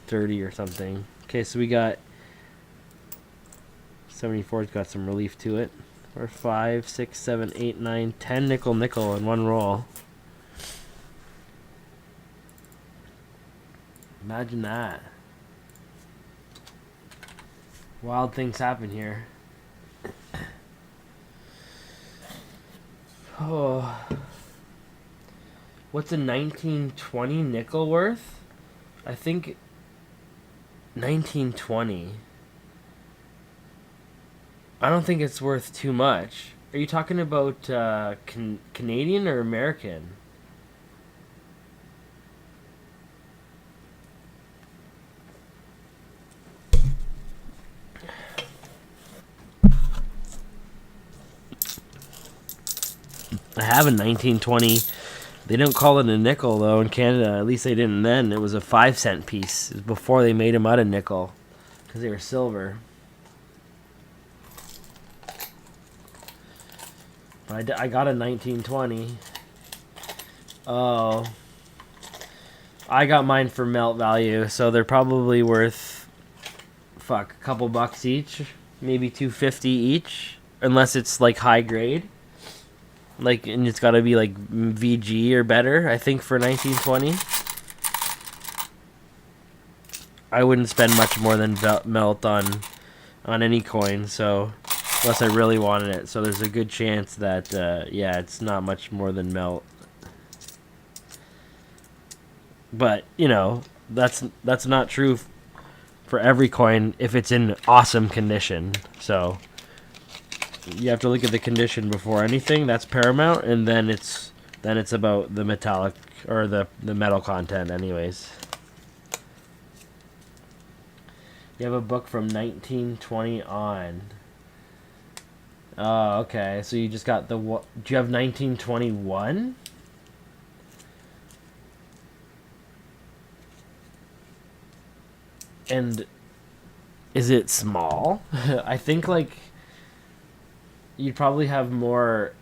30 or something. Okay, so we got 74's got some relief to it. Or 5, 6, 7, 8, 9, 10 nickel in one roll. Imagine that. Wild things happen here. Oh. What's a 1920 nickel worth? I think 1920. I don't think it's worth too much. Are you talking about Canadian or American? I have a 1920. They don't call it a nickel though in Canada. At least they didn't then. It was a 5-cent piece. It was before they made them out of nickel because they were silver. But I got a 1920. Oh, I got mine for melt value, so they're probably worth a couple bucks each, maybe $2.50 each, unless it's like high grade. Like, and it's got to be like VG or better, I think, for 1920. I wouldn't spend much more than melt on any coin, so unless I really wanted it. So there's a good chance that yeah, it's not much more than melt. But you know, that's not true for every coin if it's in awesome condition. So you have to look at the condition before anything. That's paramount, and then it's about the metallic or the metal content, anyways. You have a book from 1920 on. Oh, okay. So you just got the... Do you have 1921? And is it small? I think, like, you'd probably have more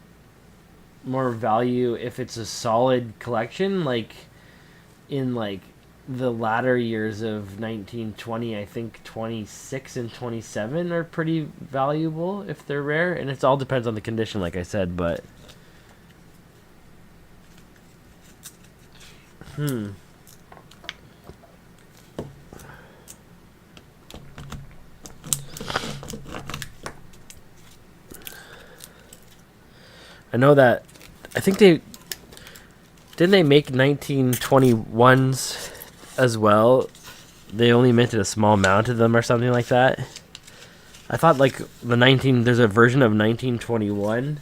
value if it's a solid collection, like, in, like, the latter years of 1920. I think 26 and 27 are pretty valuable if they're rare, and it all depends on the condition, like I said. But I know that I think they make 1921s as well. They only minted a small amount of them or something like that. I thought like there's a version of 1921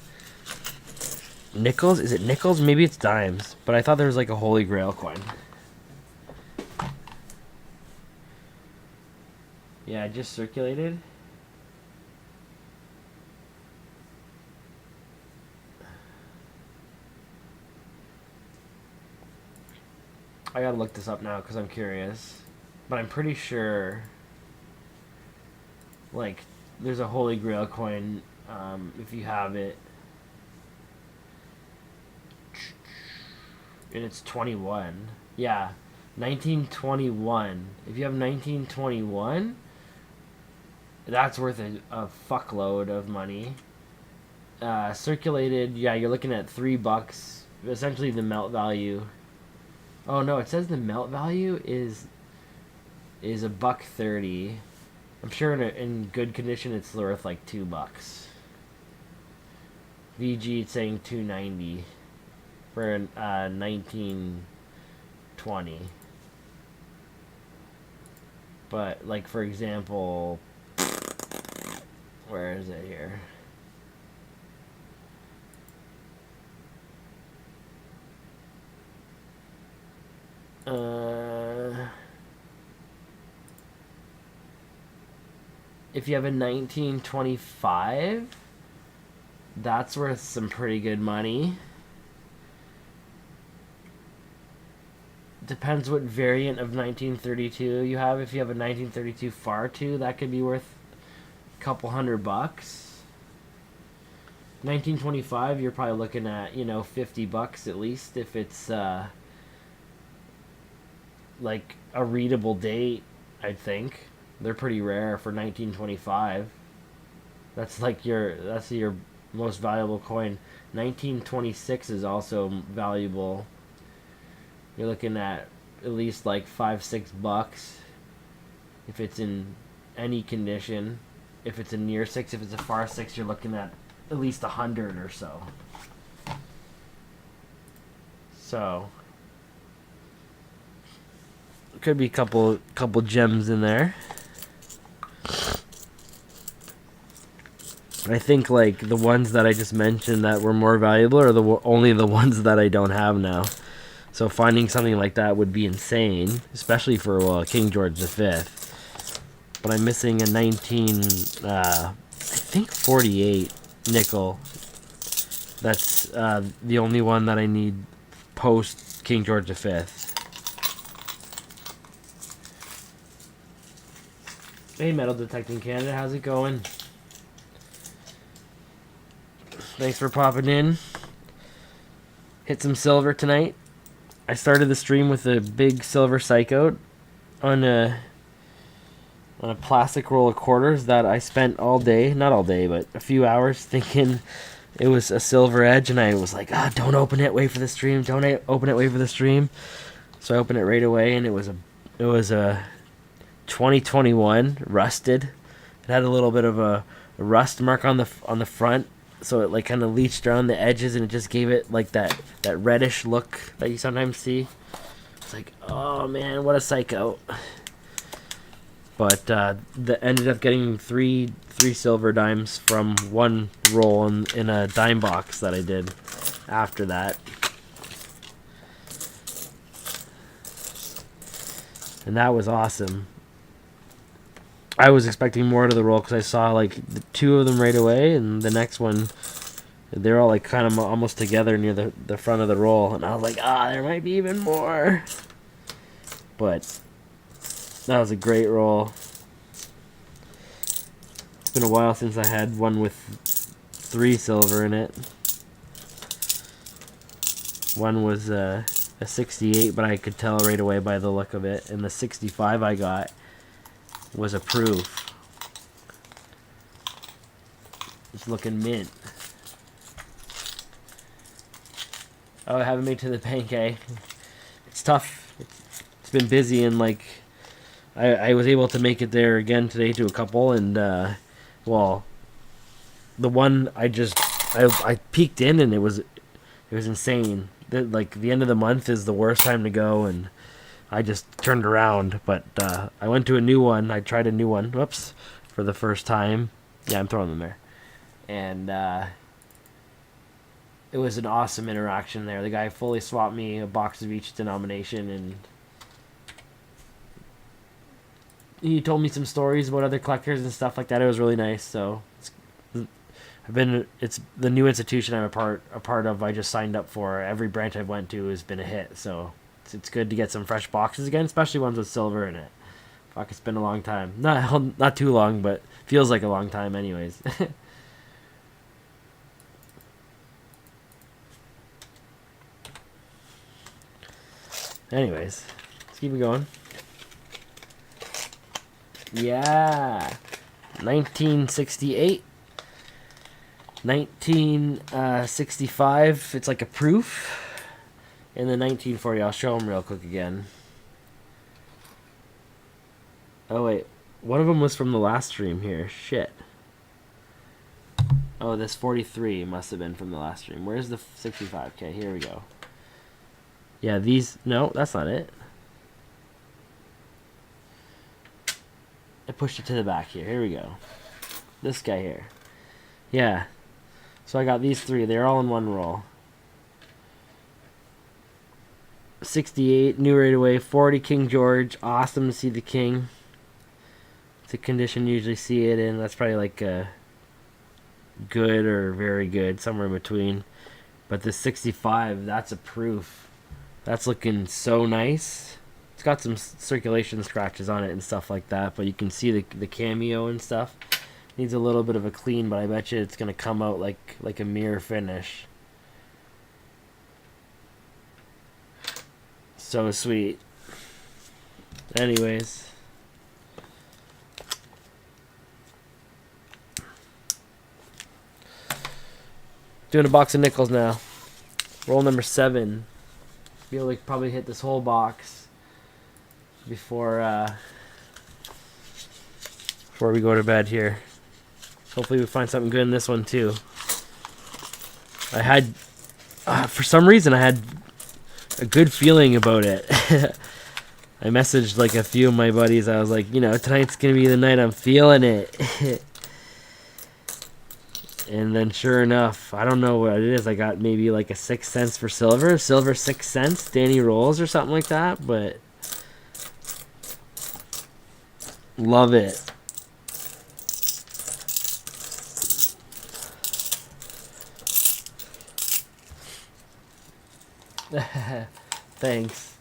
nickels. Is it nickels? Maybe it's dimes. But I thought there was like a Holy Grail coin. Yeah, I just circulated. I gotta look this up now because I'm curious. But I'm pretty sure, like, there's a Holy Grail coin, if you have it. And it's 21. Yeah, 1921. If you have 1921, that's worth a fuckload of money. Circulated, yeah, you're looking at $3. Essentially the melt value. Oh no, it says the melt value is $1.30. I'm sure in good condition it's worth like $2. VG it's saying $2.90 for 1920. But like, for example, where is it here? If you have a 1925, that's worth some pretty good money. Depends what variant of 1932 you have. If you have a 1932 FAR 2, that could be worth a couple $100. 1925, you're probably looking at, $50 at least if it's like a readable date. I think they're pretty rare for 1925. That's your most valuable coin. 1926 is also valuable. You're looking at least like $5-6 if it's in any condition. If it's a near 6, if it's a far 6, you're looking at least 100 or so. So could be a couple gems in there. I think like the ones that I just mentioned that were more valuable are only the ones that I don't have now. So finding something like that would be insane, especially for King George V. But I'm missing a 48 nickel. That's the only one that I need post King George V. Hey, Metal Detecting Canada, how's it going? Thanks for popping in. Hit some silver tonight. I started the stream with a big silver psycho on a plastic roll of quarters that I spent all day, not all day, but a few hours thinking It was a silver edge, and I was like, don't open it, wait for the stream. Don't open it, wait for the stream. So I opened it right away, and it was a 2021 rusted. It had a little bit of a rust mark on the front, so it like kind of leached around the edges, and it just gave it like that reddish look that you sometimes see. It's like, oh man, what a psycho. But ended up getting three silver dimes from one roll in a dime box that I did after that. And that was awesome. I was expecting more out of the roll because I saw like two of them right away, and the next one, they're all like kind of almost together near the front of the roll, and I was like, there might be even more. But that was a great roll. It's been a while since I had one with 3 silver in it. One was a 68, but I could tell right away by the look of it, and the 65 I got was a proof. It's looking mint. Oh, I haven't made to the bank, eh? It's tough. It's been busy, and like I was able to make it there again today to a couple, and well, the one I peeked in, and it was insane. Like the end of the month is the worst time to go, and I just turned around. But I went to a new one. I tried a new one. Whoops, for the first time. Yeah, I'm throwing them there, and it was an awesome interaction there. The guy fully swapped me a box of each denomination, and he told me some stories about other collectors and stuff like that. It was really nice. So it's the new institution I'm a part of. I just signed up for. Every branch I've went to has been a hit. So it's good to get some fresh boxes again, especially ones with silver in it. Fuck, it's been a long time. Not too long, but feels like a long time anyways. Anyways, let's keep it going. Yeah, 1968, 1965. It's like a proof. And then 1940. I'll show them real quick again. Oh wait, one of them was from the last stream here. Shit. Oh, this 43 must have been from the last stream. Where's the 65? Okay, here we go. Yeah, these... No, that's not it. I pushed it to the back here. Here we go. This guy here. Yeah. So I got these 3. They're all in one roll. 68, new right away. 40, King George. Awesome to see the king. It's a condition you usually see it in. That's probably like good or very good, somewhere in between. But the 65, that's a proof. That's looking so nice. It's got some circulation scratches on it and stuff like that, but you can see the cameo and stuff. Needs a little bit of a clean, but I bet you it's gonna come out like a mirror finish. So sweet. Anyways. Doing a box of nickels now. Roll number 7. Feel like probably hit this whole box before we go to bed here. Hopefully we find something good in this one too. I had for some reason I had a good feeling about it. I messaged like a few of my buddies. I was like, tonight's gonna be the night I'm feeling it. And then sure enough, I don't know what it is. I got maybe like a 6 cents for silver. Silver 6 cents. Danny rolls or something like that. But love it. Thanks.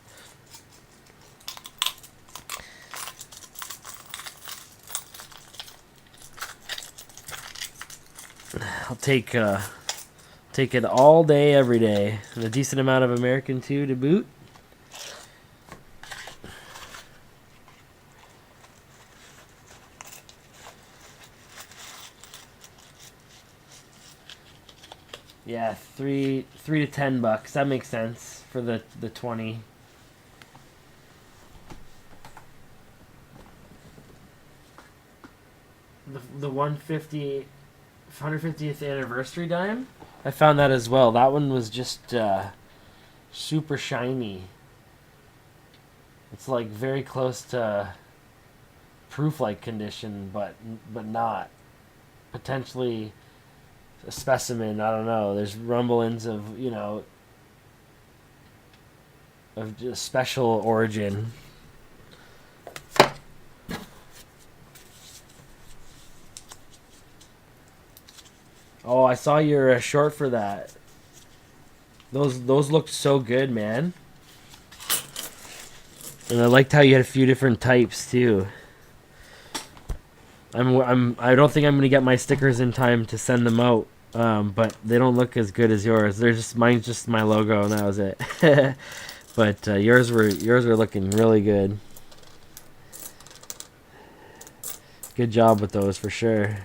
I'll take it all day, every day, and a decent amount of American too to boot. Yeah, three to $10. That makes sense for the 20. The 150th anniversary dime. I found that as well. That one was just super shiny. It's like very close to proof-like condition, but not. Potentially a specimen. I don't know. There's rumblings of of just special origin. Oh, I saw your short for that. Those looked so good, man. And I liked how you had a few different types too. I don't think I'm gonna get my stickers in time to send them out. But they don't look as good as yours. Mine's just my logo and that was it. But yours were looking really good. Good job with those for sure.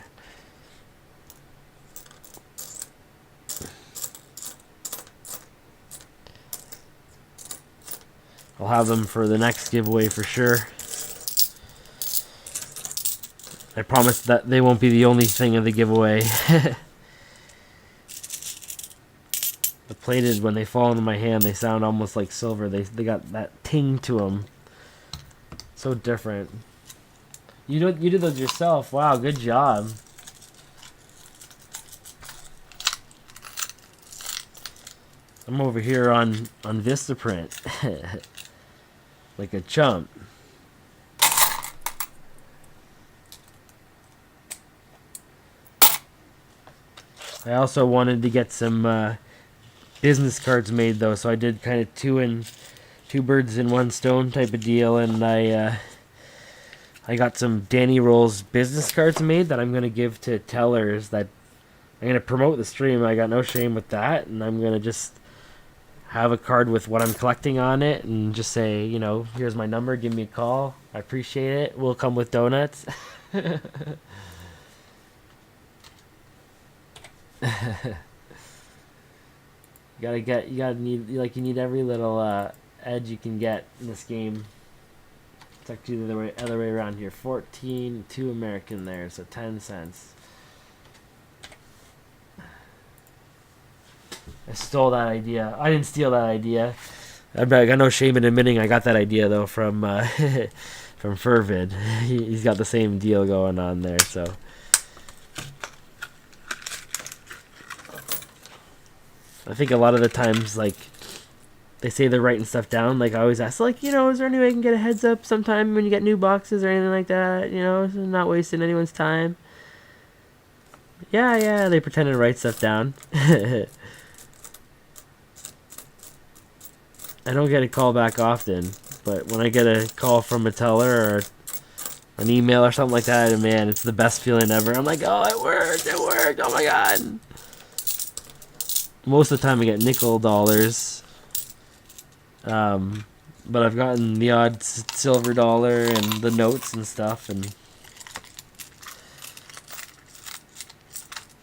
I'll have them for the next giveaway for sure. I promise that they won't be the only thing of the giveaway. The plated, when they fall into my hand, they sound almost like silver. They got that ting to them. So different. You did those yourself. Wow, good job. I'm over here on Vistaprint. Like a chump. I also wanted to get some business cards made though, so I did kind of two birds in one stone type of deal, and I got some Danny Rolls business cards made that I'm gonna give to tellers. That I'm gonna promote the stream. I got no shame with that, and I'm gonna just have a card with what I'm collecting on it, and just say, here's my number. Give me a call. I appreciate it. We'll come with donuts. You need every little edge you can get in this game. It's actually the other way around here. 14, 2 American there, so 10 cents. I stole that idea. I didn't steal that idea. I got no shame in admitting I got that idea though from from Fervid. He's got the same deal going on there, so. I think a lot of the times, like, they say they're writing stuff down. Like, I always ask, like, is there any way I can get a heads up sometime when you get new boxes or anything like that? So not wasting anyone's time. Yeah, they pretend to write stuff down. I don't get a call back often, but when I get a call from a teller or an email or something like that, man, it's the best feeling ever. I'm like, oh, it worked, oh my god. Most of the time I get nickel dollars, but I've gotten the odd silver dollar and the notes and stuff, and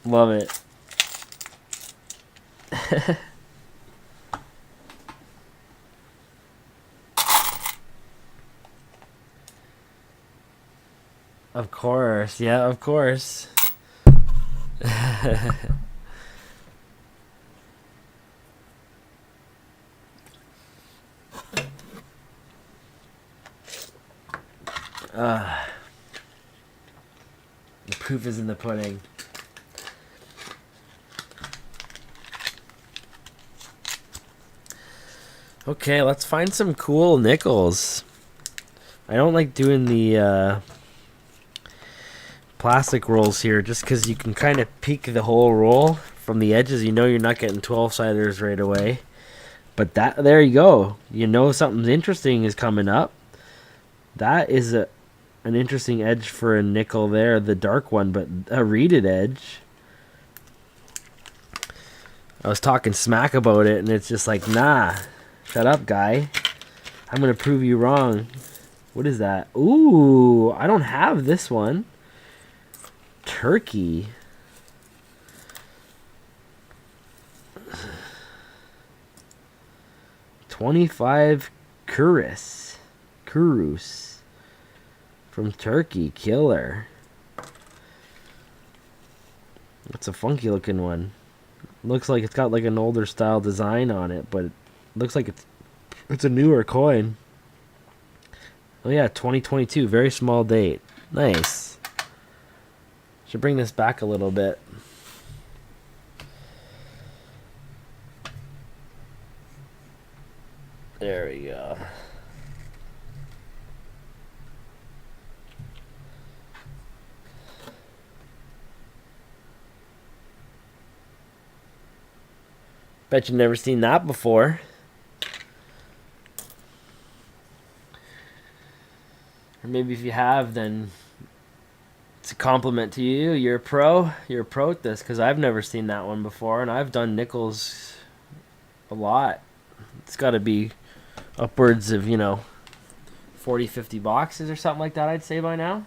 love it. Of course, yeah, of course. The proof is in the pudding. Okay, let's find some cool nickels. I don't like doing the plastic rolls here just because you can kind of peek the whole roll from the edges. You're not getting 12-siders right away. But there you go. Something interesting is coming up. That is an interesting edge for a nickel there, the dark one, but a reeded edge. I was talking smack about it, and it's just like, nah, shut up, guy. I'm going to prove you wrong. What is that? Ooh, I don't have this one. Turkey. 25 Kurus from Turkey. Killer. That's a funky looking one. Looks like it's got like an older style design on it, but it looks like it's a newer coin. Oh yeah, 2022. Very small date. Nice. Should bring this back a little bit. There we go. Bet you've never seen that before. Or maybe if you have, then it's a compliment to you. You're a pro. You're a pro at this, because I've never seen that one before, and I've done nickels a lot. It's got to be upwards of, 40, 50 boxes or something like that, I'd say by now.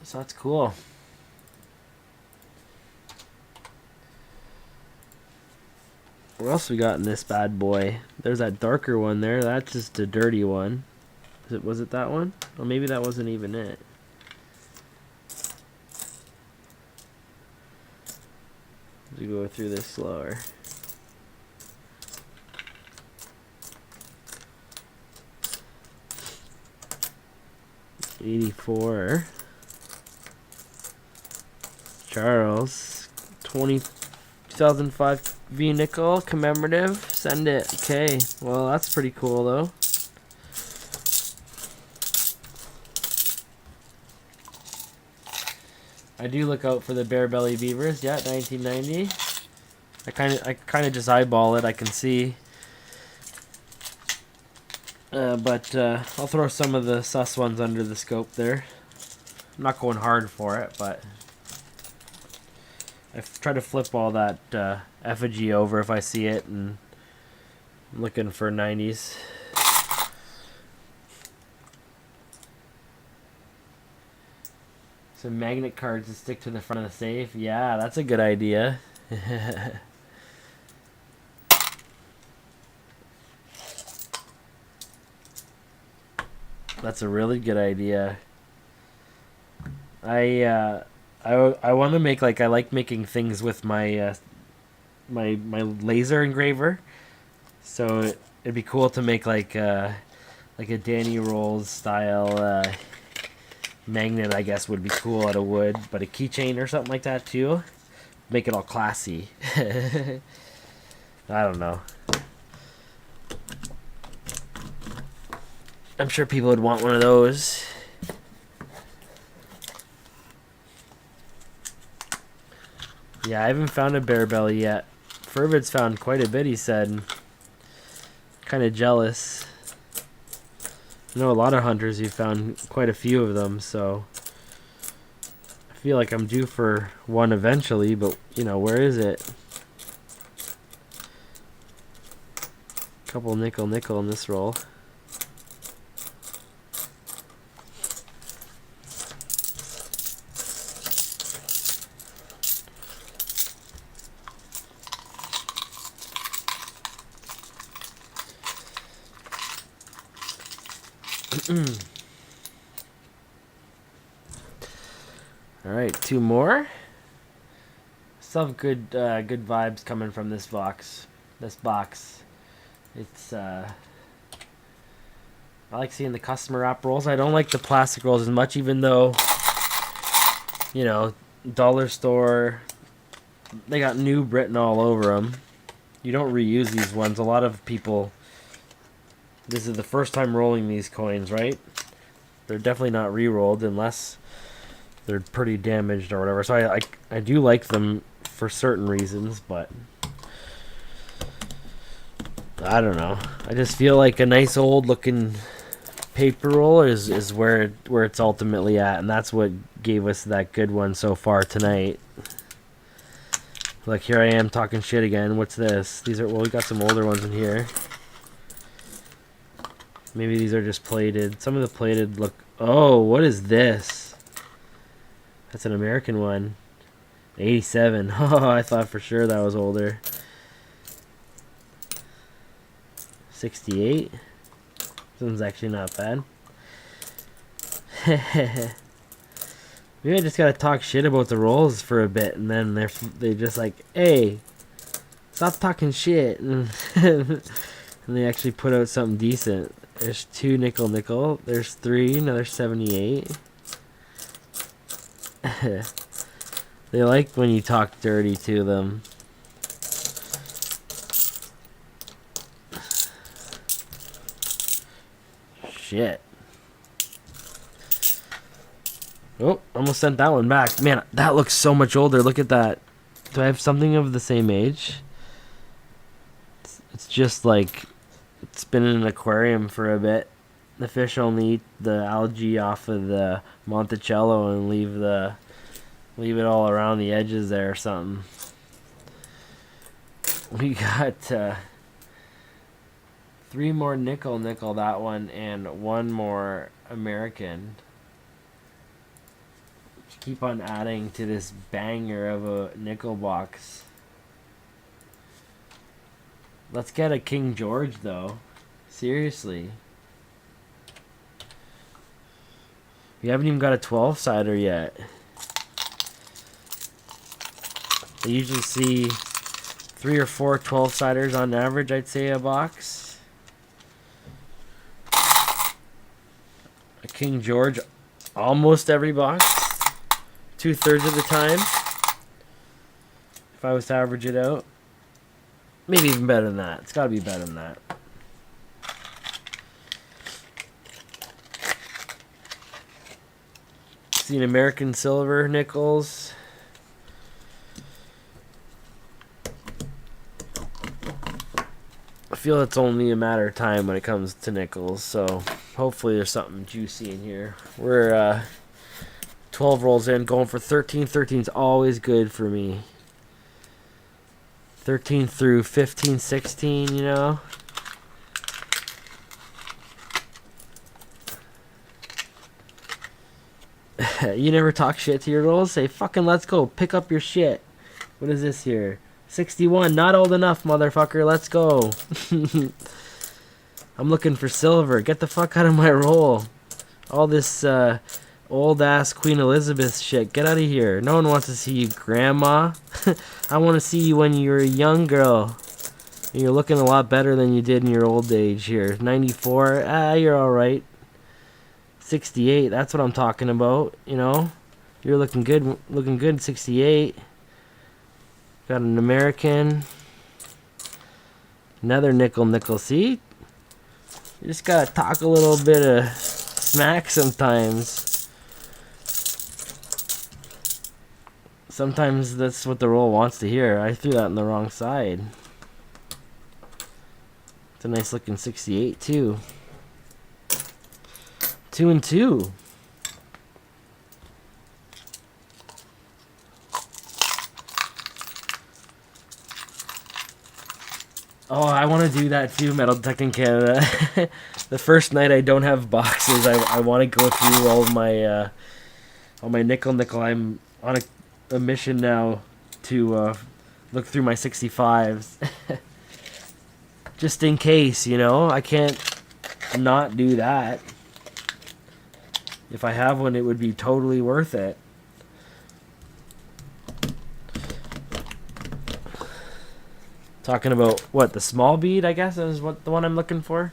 So that's cool. What else we got in this bad boy? There's that darker one there. That's just a dirty one. Was it that one? Or maybe that wasn't even it. Let's go through this slower. $84. Charles. 2005 V nickel commemorative. Send it. Okay. Well, that's pretty cool though. I do look out for the bare belly beavers. Yeah, 1990. I kind of just eyeball it. I can see. But I'll throw some of the sus ones under the scope there. I'm not going hard for it, but I try to flip all that effigy over if I see it, and I'm looking for 90s. Some magnet cards to stick to the front of the safe. Yeah, that's a good idea. That's a really good idea. I want to make, like, I like making things with my my laser engraver. So it'd be cool to make like a Danny Rolls style magnet, I guess, would be cool out of wood, but a keychain or something like that too. Make it all classy. I don't know. I'm sure people would want one of those. Yeah, I haven't found a bare belly yet. Fervid's found quite a bit, he said. Kind of jealous. I know a lot of hunters who found quite a few of them, so I feel like I'm due for one eventually, but, where is it? Couple nickel in this roll. Alright, two more. Still have good vibes coming from this box. It's I like seeing the customer wrap rolls. I don't like the plastic rolls as much, even though, dollar store, they got new written all over them. You don't reuse these ones. A lot of people, this is the first time rolling these coins, right? They're definitely not re-rolled unless they're pretty damaged or whatever. So I do like them for certain reasons, but I don't know. I just feel like a nice old looking paper roll is where it's ultimately at, and that's what gave us that good one so far tonight. Like, here I am talking shit again. What's this? These are, well, we got some older ones in here. Maybe these are just plated. Some of the plated look... Oh, what is this? That's an American one. 87. Oh, I thought for sure that was older. 68. This one's actually not bad. Maybe I just gotta talk shit about the rolls for a bit, and then they're just like, hey, stop talking shit, and they actually put out something decent. There's 2 nickel. There's 3, another 78. They like when you talk dirty to them. Shit. Oh, almost sent that one back. Man, that looks so much older. Look at that. Do I have something of the same age? It's just like it's been in an aquarium for a bit. The fish only eat the algae off of the Monticello and leave it all around the edges there or something. We got 3 more nickel that one, and 1 more American. Keep on adding to this banger of a nickel box. Let's get a King George though. Seriously. We haven't even got a 12-sider yet. I usually see 3 or 4 12-siders on average, I'd say, a box. A King George almost every box. 2/3 of the time. If I was to average it out. Maybe even better than that. It's got to be better than that. Seen American silver nickels. I feel it's only a matter of time when it comes to nickels, so hopefully there's something juicy in here. We're 12 rolls in, going for 13. 13's always good for me. 13 through 15, 16, you know. You never talk shit to your rolls? Say, fucking let's go. Pick up your shit. What is this here? 61. Not old enough, motherfucker. Let's go. I'm looking for silver. Get the fuck out of my roll. All this old-ass Queen Elizabeth shit. Get out of here. No one wants to see you, Grandma. I want to see you when you're a young girl. You're looking a lot better than you did in your old age here. 94. You're alright. 68, that's what I'm talking about, you know. You're looking good, 68. Got an American. Another nickel. See? You just gotta talk a little bit of smack sometimes. Sometimes that's what the roll wants to hear. I threw that on the wrong side. It's a nice looking 68 too. 2 and 2. Oh, I want to do that too, Metal Detecting Canada. The first night I don't have boxes, I want to go through all my nickel. I'm on a mission now to look through my 65s. Just in case, you know, I can't not do that. If I have one, it would be totally worth it. Talking about, what, the small bead, I guess, is what the one I'm looking for.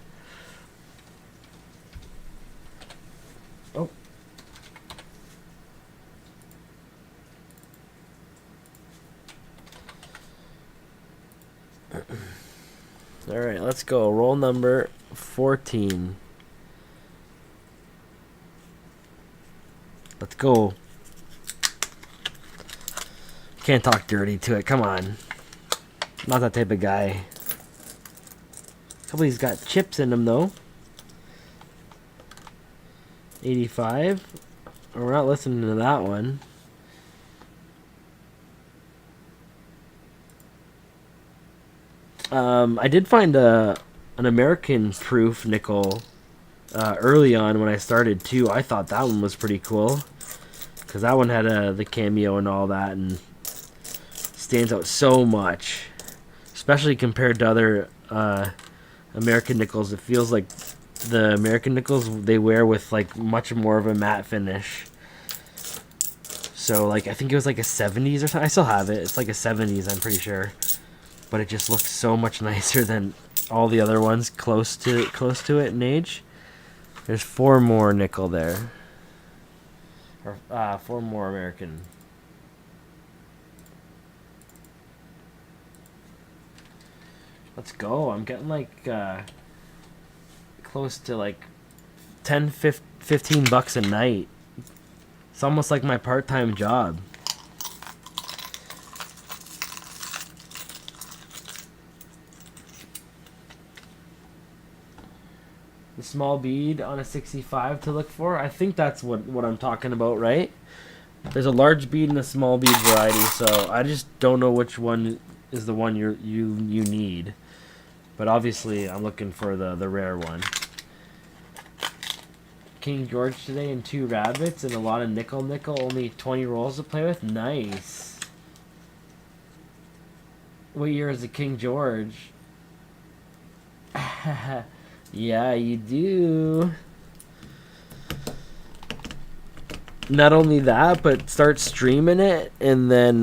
Oh. Alright, let's go. Roll number 14. Let's go. Can't talk dirty to it. Come on. Not that type of guy. Couple of these got chips in them though. 85. We're not listening to that one. I did find an American proof nickel early on when I started too. I thought that one was pretty cool. Because that one had the cameo and all that, and stands out so much, especially compared to other American nickels. It feels like the American nickels they wear with like much more of a matte finish. So like I think it was like a 70s or something. I still have it. It's like a 70s, I'm pretty sure. But it just looks so much nicer than all the other ones close to it in age. There's 4 more nickel there. Or 4 more American. Let's go. I'm getting like close to like 10, 15 bucks a night. It's almost like my part-time job. The small bead on a 65 to look for. I think that's what I'm talking about, right? There's a large bead and a small bead variety, so I just don't know which one is the one you need. But obviously, I'm looking for the rare one. King George today and 2 rabbits and a lot of nickel. Only 20 rolls to play with. Nice. What year is the King George? Yeah, you do. Not only that, but start streaming it and then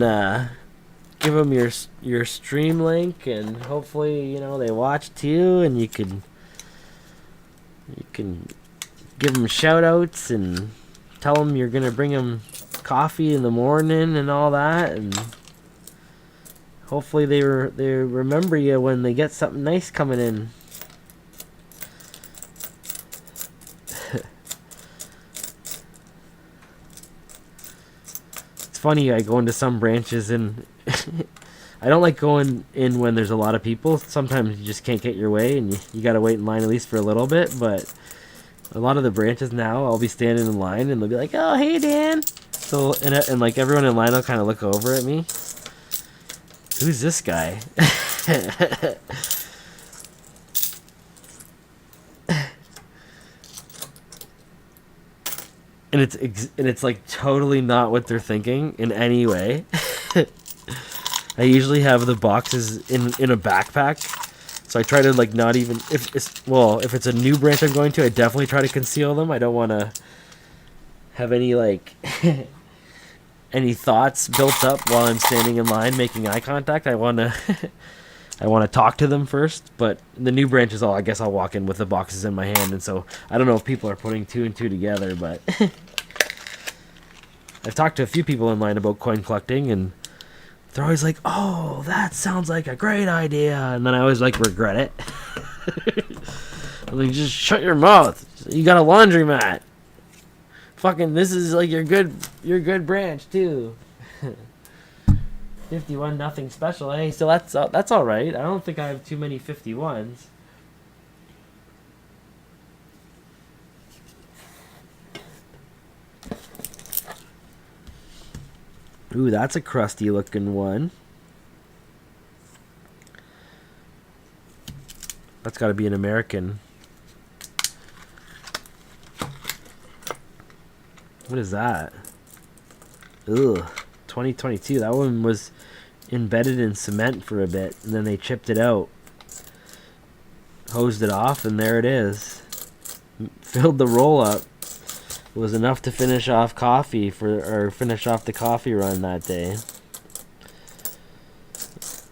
give them your stream link, and hopefully, they watch too, and you can give them shout outs and tell them you're gonna bring them coffee in the morning and all that, and hopefully they remember you when they get something nice coming in. It's funny, I go into some branches and I don't like going in when there's a lot of people. Sometimes you just can't get your way and you gotta wait in line at least for a little bit, but a lot of the branches now, I'll be standing in line and they'll be like, "Oh, hey, Dan." So, and like everyone in line will kind of look over at me. Who's this guy? And it's like totally not what they're thinking in any way. I usually have the boxes in a backpack, so I try to like not even if it's a new branch I'm going to, I definitely try to conceal them. I don't want to have any like any thoughts built up while I'm standing in line making eye contact. I want to talk to them first, but the new branches, I guess I'll walk in with the boxes in my hand, and so I don't know if people are putting 2 and 2 together, but I've talked to a few people in line about coin collecting, and they're always like, "Oh, that sounds like a great idea," and then I always like regret it. I'm like, just shut your mouth. You got a laundromat. Fucking, this is like your good branch too. 51, nothing special. Hey, so that's all right. I don't think I have too many 51s. Ooh, that's a crusty looking one. That's got to be an American. What is that? Ugh, 2022. That one was embedded in cement for a bit, and then they chipped it out, hosed it off, and there it is. Filled the roll up. It was enough to finish off finish off the coffee run that day.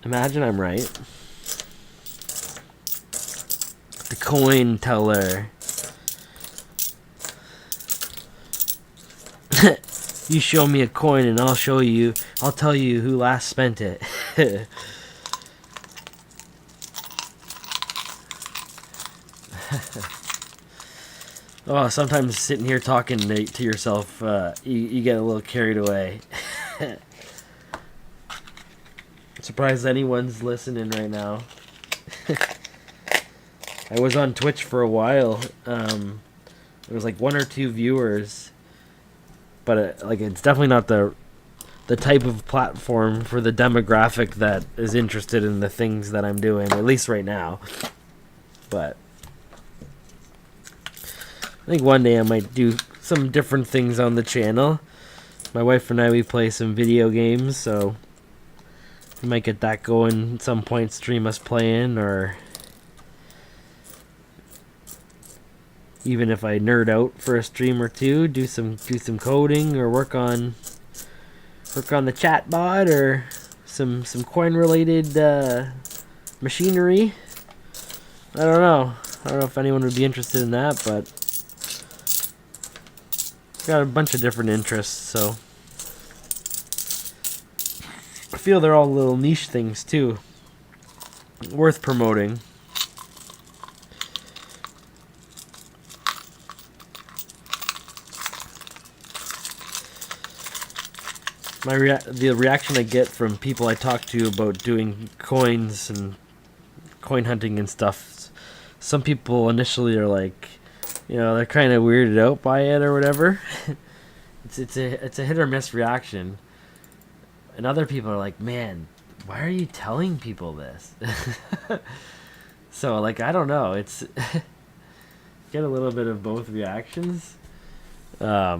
Imagine I'm right. The coin teller. You show me a coin and I'll tell you who last spent it. Oh, sometimes sitting here talking to yourself, you get a little carried away. Surprised anyone's listening right now. I was on Twitch for a while. There was like 1 or 2 viewers, but like it's definitely not the type of platform for the demographic that is interested in the things that I'm doing, at least right now. But I think one day I might do some different things on the channel. My wife and I, we play some video games, so we might get that going at some point, stream us playing, or even if I nerd out for a stream or two, do some coding or work on the chat bot or some coin related machinery. I don't know if anyone would be interested in that, but got a bunch of different interests, so I feel they're all little niche things too, worth promoting. The reaction I get from people I talk to about doing coins and coin hunting and stuff, some people initially are like, they're kind of weirded out by it or whatever. it's a hit or miss reaction, and other people are like, man, why are you telling people this? So like, I don't know, it's get a little bit of both reactions. I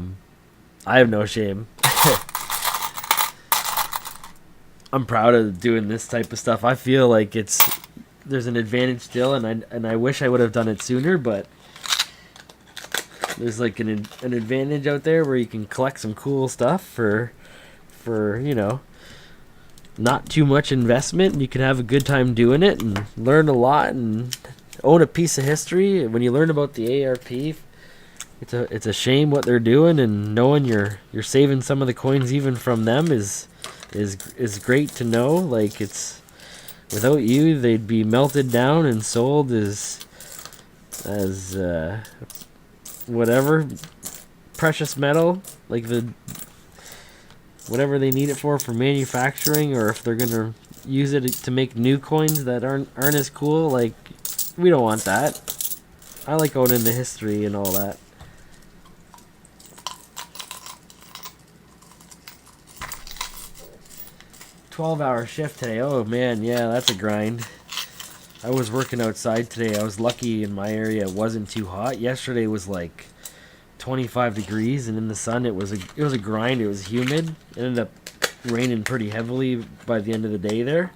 have no shame. I'm proud of doing this type of stuff. I feel like there's an advantage still, and I wish I would have done it sooner, but there's like an advantage out there where you can collect some cool stuff for not too much investment, and you can have a good time doing it and learn a lot and own a piece of history. When you learn about the ARP, it's a shame what they're doing, and knowing you're saving some of the coins even from them is great to know. Like, it's without you, they'd be melted down and sold as whatever precious metal, like whatever they need it for manufacturing, or if they're gonna use it to make new coins that aren't as cool. Like, we don't want that. I like owning the history and all that. $12-hour shift today. Oh man, yeah, that's a grind. I was working outside today. I was lucky in my area it wasn't too hot. Yesterday was like 25 degrees, and in the sun it was a grind. It was humid. It ended up raining pretty heavily by the end of the day there.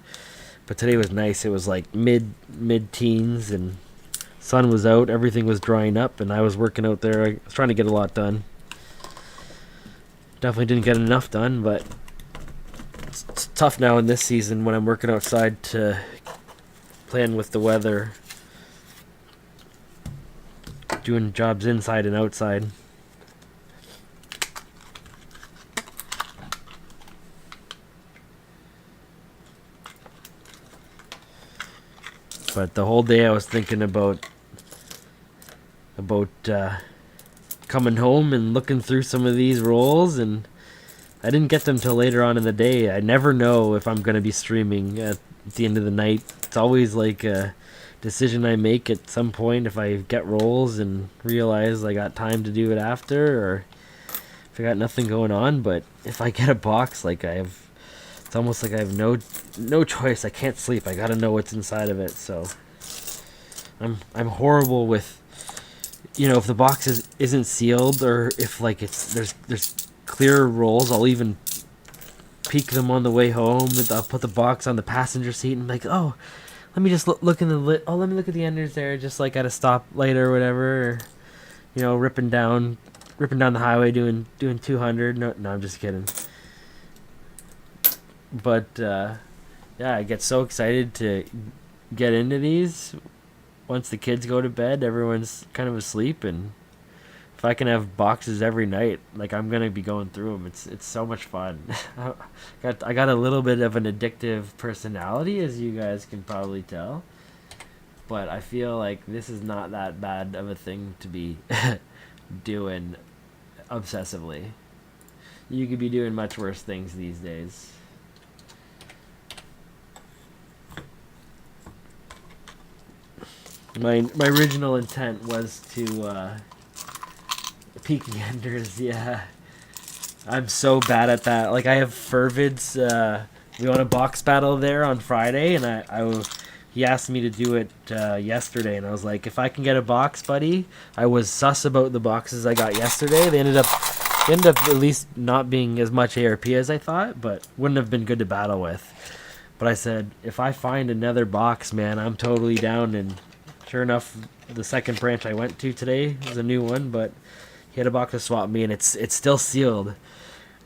But today was nice. It was like mid-teens, and sun was out. Everything was drying up, and I was working out there. I was trying to get a lot done. Definitely didn't get enough done, but it's tough now in this season when I'm working outside to plan with the weather, doing jobs inside and outside. But the whole day I was thinking about coming home and looking through some of these rolls, and I didn't get them till later on in the day. I never know if I'm going to be streaming at the end of the night. It's always like a decision I make at some point, if I get rolls and realize I got time to do it after, or if I got nothing going on. But if I get a box, like it's almost like I have no choice. I can't sleep. I got to know what's inside of it. So I'm horrible with, if the box isn't sealed, or if like there's clear rolls, I'll even peek them on the way home. I'll put the box on the passenger seat and be like, oh, let me just look in the lit. Oh, let me look at the enders there, just like at a stoplight or whatever. Or, ripping down the highway doing 200. No, I'm just kidding. But yeah, I get so excited to get into these. Once the kids go to bed, everyone's kind of asleep, and if I can have boxes every night, like, I'm gonna be going through them. It's so much fun. I got a little bit of an addictive personality, as you guys can probably tell, but I feel like this is not that bad of a thing to be doing obsessively. You could be doing much worse things these days. My original intent was to peek the enders. Yeah, I'm so bad at that. Like, I have Fervid's. We won a box battle there on Friday, and he asked me to do it yesterday, and I was like, if I can get a box, buddy. I was sus about the boxes I got yesterday. They ended up at least not being as much ARP as I thought, but wouldn't have been good to battle with. But I said, if I find another box, man, I'm totally down. And sure enough, the second branch I went to today is a new one, but he had a box to swap me, and it's still sealed.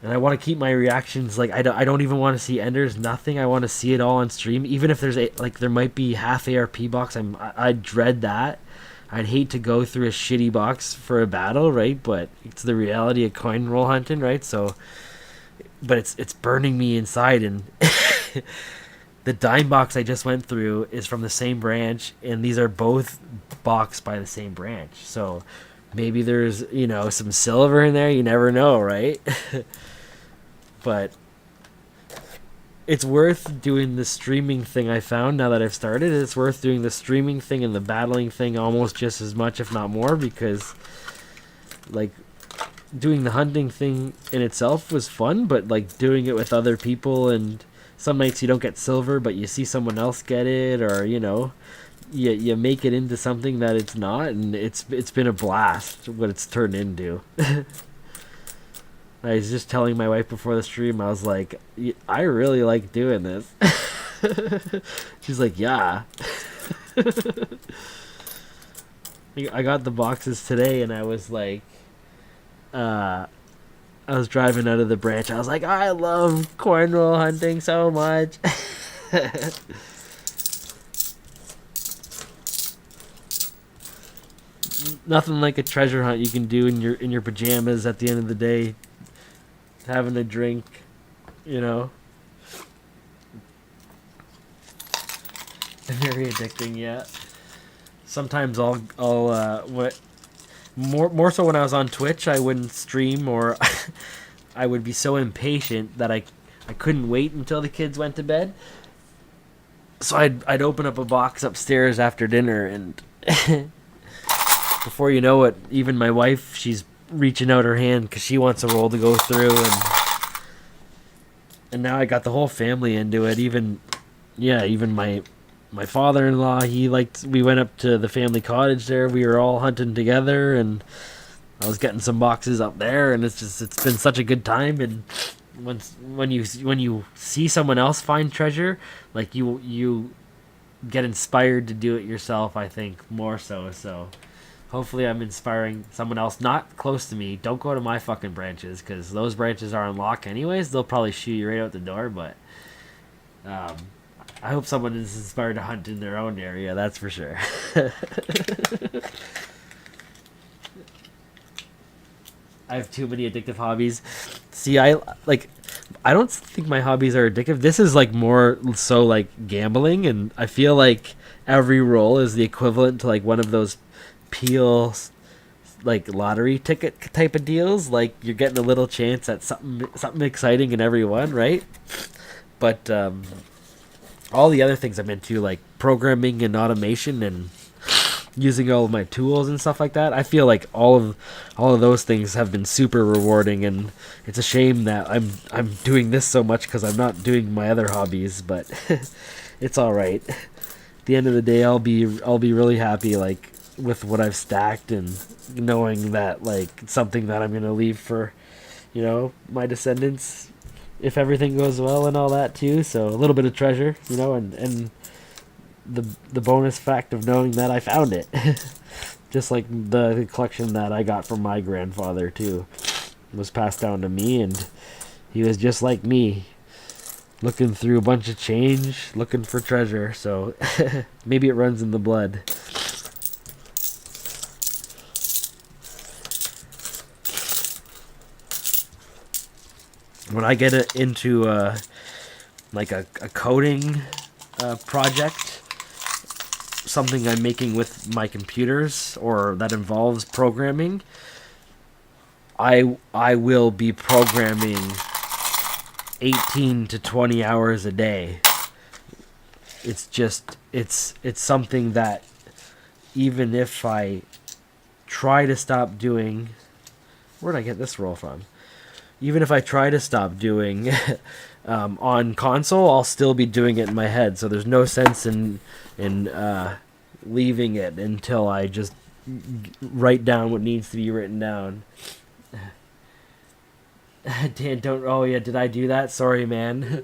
And I want to keep my reactions like I don't even want to see enders, nothing. I want to see it all on stream, even if there's there might be half ARP box. I dread that. I'd hate to go through a shitty box for a battle, right? But it's the reality of coin roll hunting, right? So, but it's burning me inside, and the dime box I just went through is from the same branch, and these are both boxed by the same branch. So maybe there's some silver in there. You never know, right? But it's worth doing the streaming thing. I found now that I've started, it's worth doing the streaming thing and the battling thing almost just as much, if not more, because like doing the hunting thing in itself was fun, but like doing it with other people, and some nights you don't get silver but you see someone else get it, or you make it into something that it's not, and it's been a blast what it's turned into. I was just telling my wife before the stream, I was like, I really like doing this. She's like, yeah. I got the boxes today, and I was like, I was driving out of the branch. I was like, I love coin roll hunting so much. Nothing like a treasure hunt you can do in your pajamas at the end of the day, having a drink, Very addicting, yeah. Sometimes I'll what more so when I was on Twitch, I wouldn't stream, or I would be so impatient that I couldn't wait until the kids went to bed. So I'd open up a box upstairs after dinner, and before you know it, even my wife, she's reaching out her hand because she wants a roll to go through, and now I got the whole family into it. Even my father-in-law, we went up to the family cottage there. We were all hunting together, and I was getting some boxes up there, and it's been such a good time. And when you see someone else find treasure, like you get inspired to do it yourself, I think, more so. Hopefully I'm inspiring someone else not close to me. Don't go to my fucking branches, because those branches are on lock anyways. They'll probably shoot you right out the door, but I hope someone is inspired to hunt in their own area, that's for sure. I have too many addictive hobbies. See, I don't think my hobbies are addictive. This is like more so like gambling, and I feel like every roll is the equivalent to like one of those peel like lottery ticket type of deals. Like you're getting a little chance at something exciting in every one, right? But all the other things I'm into, like programming and automation and using all of my tools and stuff like that, I feel like all of those things have been super rewarding, and it's a shame that I'm doing this so much because I'm not doing my other hobbies, but it's all right. At the end of the day, I'll be really happy like with what I've stacked, and knowing that like it's something that I'm gonna leave for my descendants if everything goes well and all that too. So a little bit of treasure, and the bonus fact of knowing that I found it. Just like the collection that I got from my grandfather too was passed down to me, and he was just like me, looking through a bunch of change, looking for treasure. So maybe it runs in the blood. When I get into like a coding project, something I'm making with my computers or that involves programming, I will be programming 18 to 20 hours a day. It's something that even if I try to stop doing, where'd I get this roll from? Even if I try to stop doing on console, I'll still be doing it in my head. So there's no sense in leaving it until I just write down what needs to be written down. Dan, don't. Oh yeah, did I do that? Sorry, man.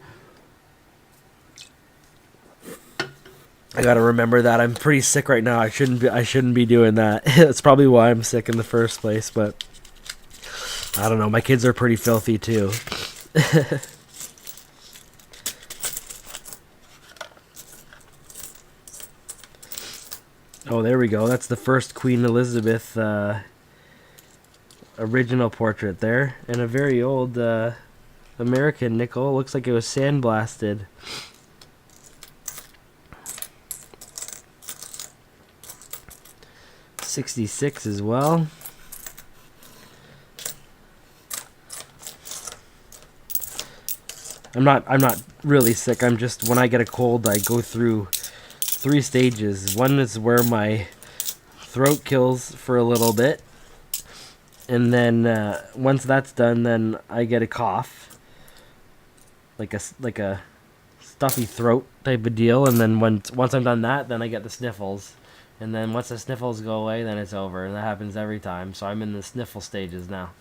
I gotta remember that I'm pretty sick right now. I shouldn't be doing that. That's probably why I'm sick in the first place. But I don't know. My kids are pretty filthy too. Oh, there we go. That's the first Queen Elizabeth original portrait there, and a very old American nickel. Looks like it was sandblasted. '66 as well. I'm not really sick. I'm just, when I get a cold, I go through 3 stages. One is where my throat kills for a little bit, and then once that's done, then I get a cough, like a stuffy throat type of deal. And then once I'm done that, then I get the sniffles. And then once the sniffles go away, then it's over. And that happens every time. So I'm in the sniffle stages now.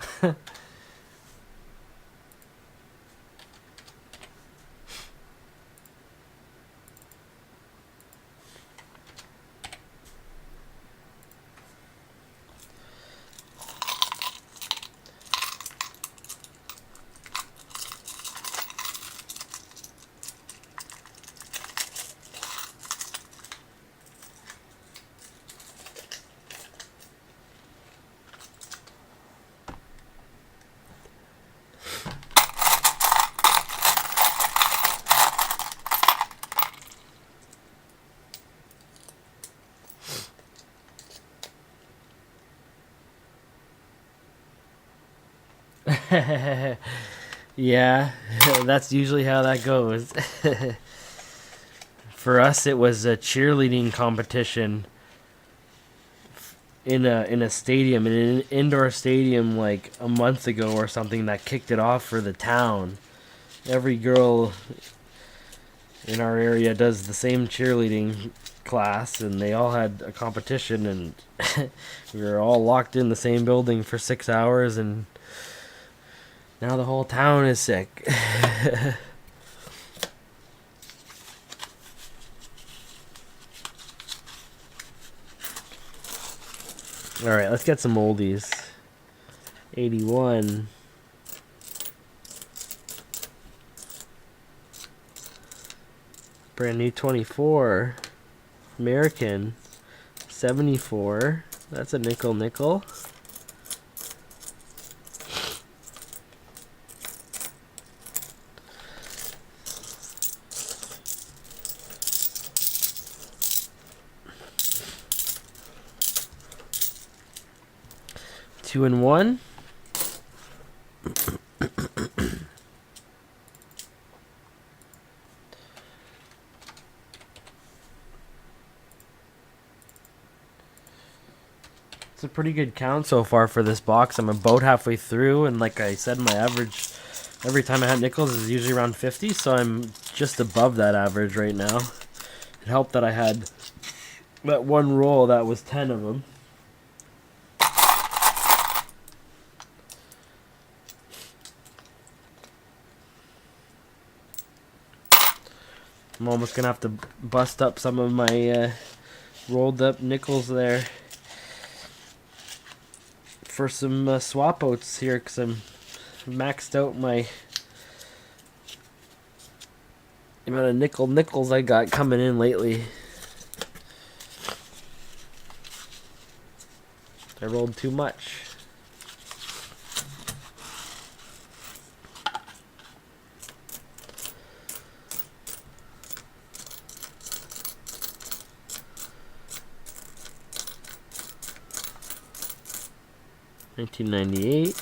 Yeah, that's usually how that goes. For us, it was a cheerleading competition in a stadium, in an indoor stadium, like a month ago or something, that kicked it off for the town. Every girl in our area does the same cheerleading class, and they all had a competition, and we were all locked in the same building for 6 hours, and now the whole town is sick. Alright, let's get some oldies. 81. Brand new 24. American. 74. That's a nickel. 2 and 1. It's a pretty good count so far for this box. I'm about halfway through, and like I said, my average every time I had nickels is usually around 50, so I'm just above that average right now. It helped that I had that one roll that was 10 of them. I'm almost gonna have to bust up some of my rolled up nickels there for some swap outs here, because I'm maxed out my amount of nickels I got coming in lately. I rolled too much. $19.98.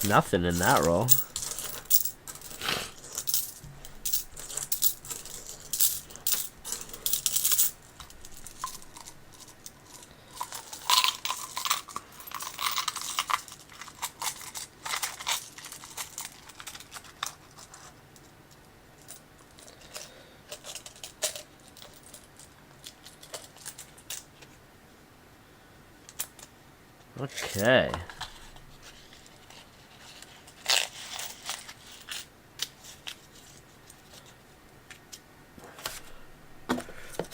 Nothing in that roll. Okay.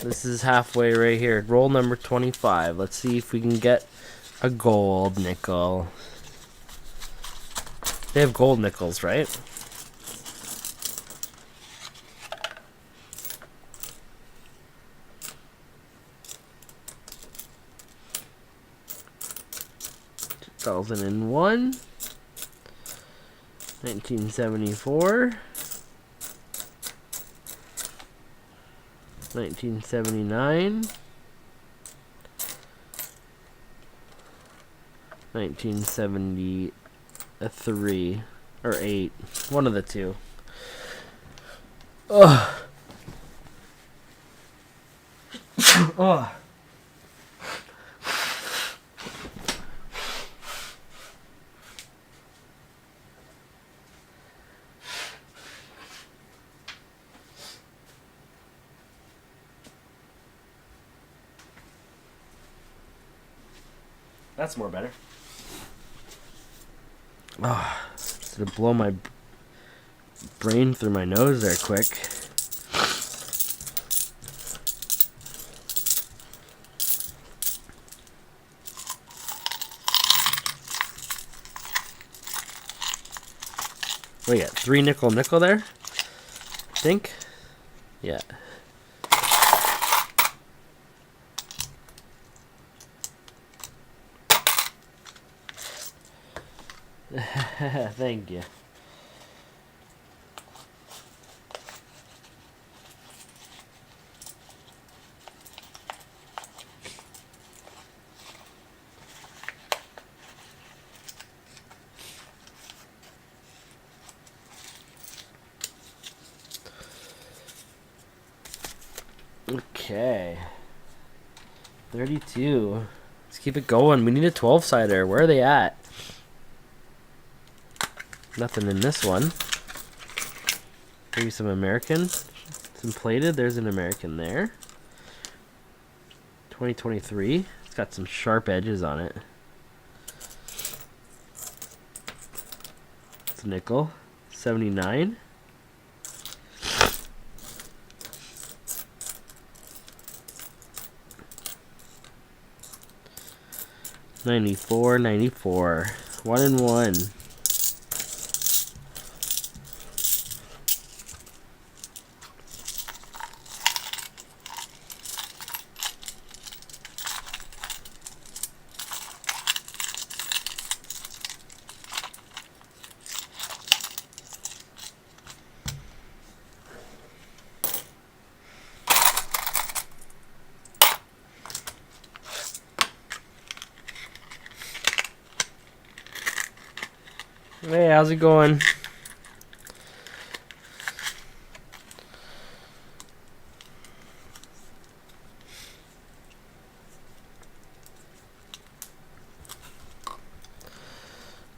This is halfway right here. Roll number 25. Let's see if we can get a gold nickel. They have gold nickels, right? $2001, 1974, 1979, 1973 or 8, one of the two. Ugh. Ugh. That's more better. Oh, it's gonna blow my brain through my nose there quick. What you got? 3 nickel there? I think? Yeah. Thank you. Okay. 32. Let's keep it going. We need a 12-sider. Where are they at? Nothing in this one. Maybe some American. Some plated. There's an American there. 2023. It's got some sharp edges on it. It's a nickel. 79. $94. 1 and 1. Hey, how's it going?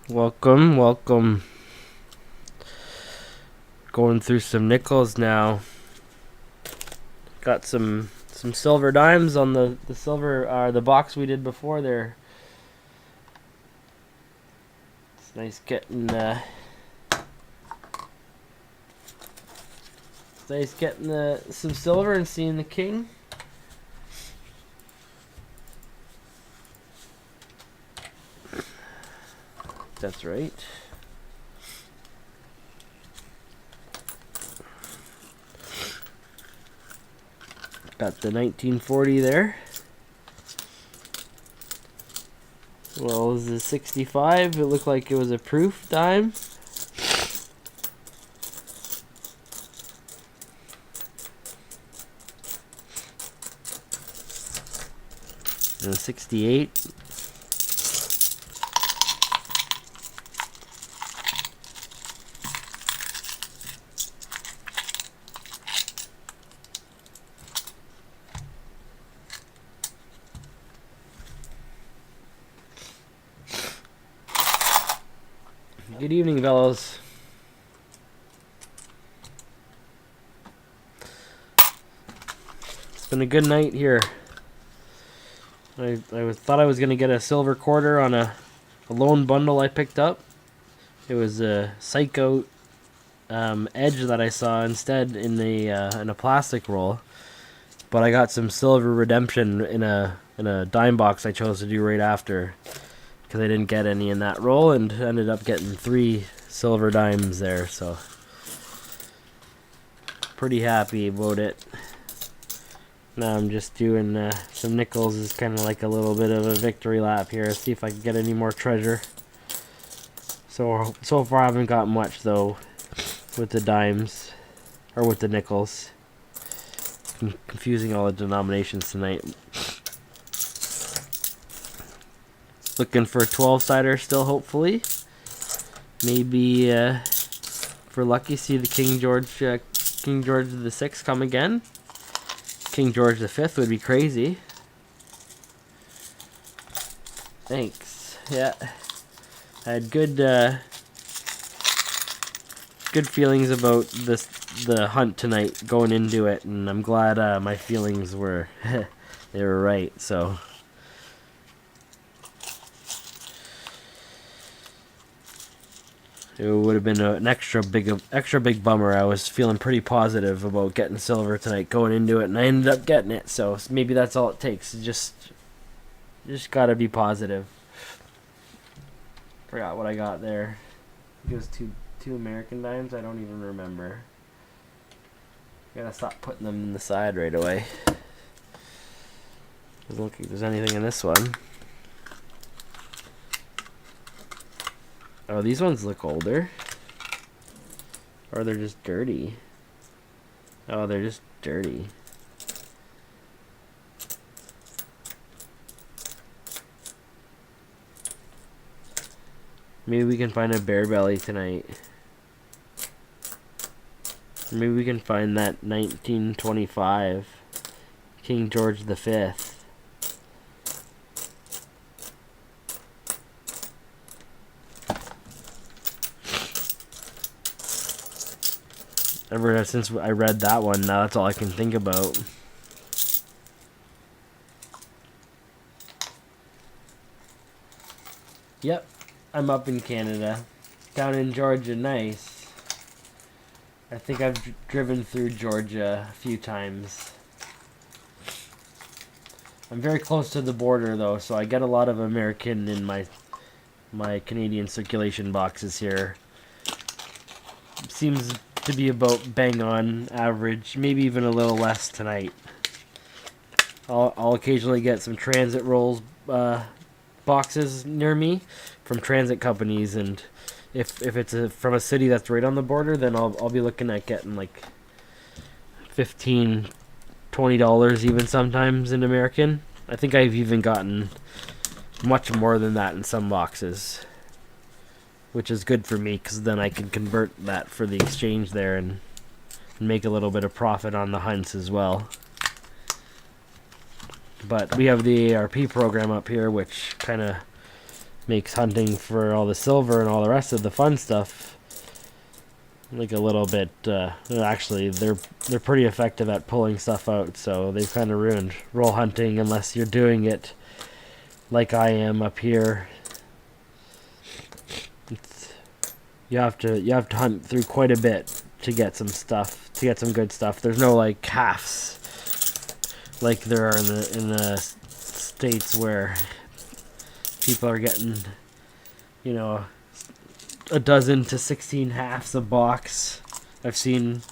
Welcome, welcome. Going through some nickels now. Got some silver dimes on the silver the box we did before there. It's nice getting some silver and seeing the king. That's right. Got the 1940 there. Well, this is 65. It looked like it was a proof dime. And 68. Good evening, fellows. It's been a good night here. I thought I was going to get a silver quarter on a lone bundle I picked up. It was a Psycho edge that I saw instead in a plastic roll. But I got some silver redemption in a dime box I chose to do right after, because I didn't get any in that roll, and ended up getting 3 silver dimes there, so pretty happy about it. Now I'm just doing some nickels is kind of like a little bit of a victory lap here. See if I can get any more treasure. So far I haven't got much though with the dimes, or with the nickels. I'm confusing all the denominations tonight. Looking for a 12-sider still, hopefully. Maybe for lucky, see the King George the Sixth come again. King George the Fifth would be crazy. Thanks. Yeah, I had good feelings about the hunt tonight going into it, and I'm glad my feelings were they were right. So it would have been an extra big bummer. I was feeling pretty positive about getting silver tonight going into it, and I ended up getting it. So maybe that's all it takes. Just gotta be positive. Forgot what I got there. It was two American dimes. I don't even remember. Gotta stop putting them in the side right away. Doesn't look like there's anything in this one. Oh, these ones look older. Or they're just dirty. Oh, they're just dirty. Maybe we can find a bear belly tonight. Maybe we can find that 1925 King George V. Ever since I read that one, now that's all I can think about. Yep, I'm up in Canada. Down in Georgia, nice. I think I've driven through Georgia a few times. I'm very close to the border though, so I get a lot of American in my Canadian circulation boxes here. Seems to be about bang on average, maybe even a little less tonight. I'll occasionally get some transit rolls boxes near me from transit companies, and if it's from a city that's right on the border, then I'll be looking at getting like $15-$20 even sometimes in American. I think I've even gotten much more than that in some boxes, which is good for me because then I can convert that for the exchange there and make a little bit of profit on the hunts as well. But we have the ARP program up here, which kind of makes hunting for all the silver and all the rest of the fun stuff like a little bit actually they're pretty effective at pulling stuff out, so they've kind of ruined roll hunting unless you're doing it like I am up here. You have to hunt through quite a bit to get some stuff, to get some good stuff. There's no like halves like there are in the states where people are getting, you know, a dozen to 16 halves a box. I've seen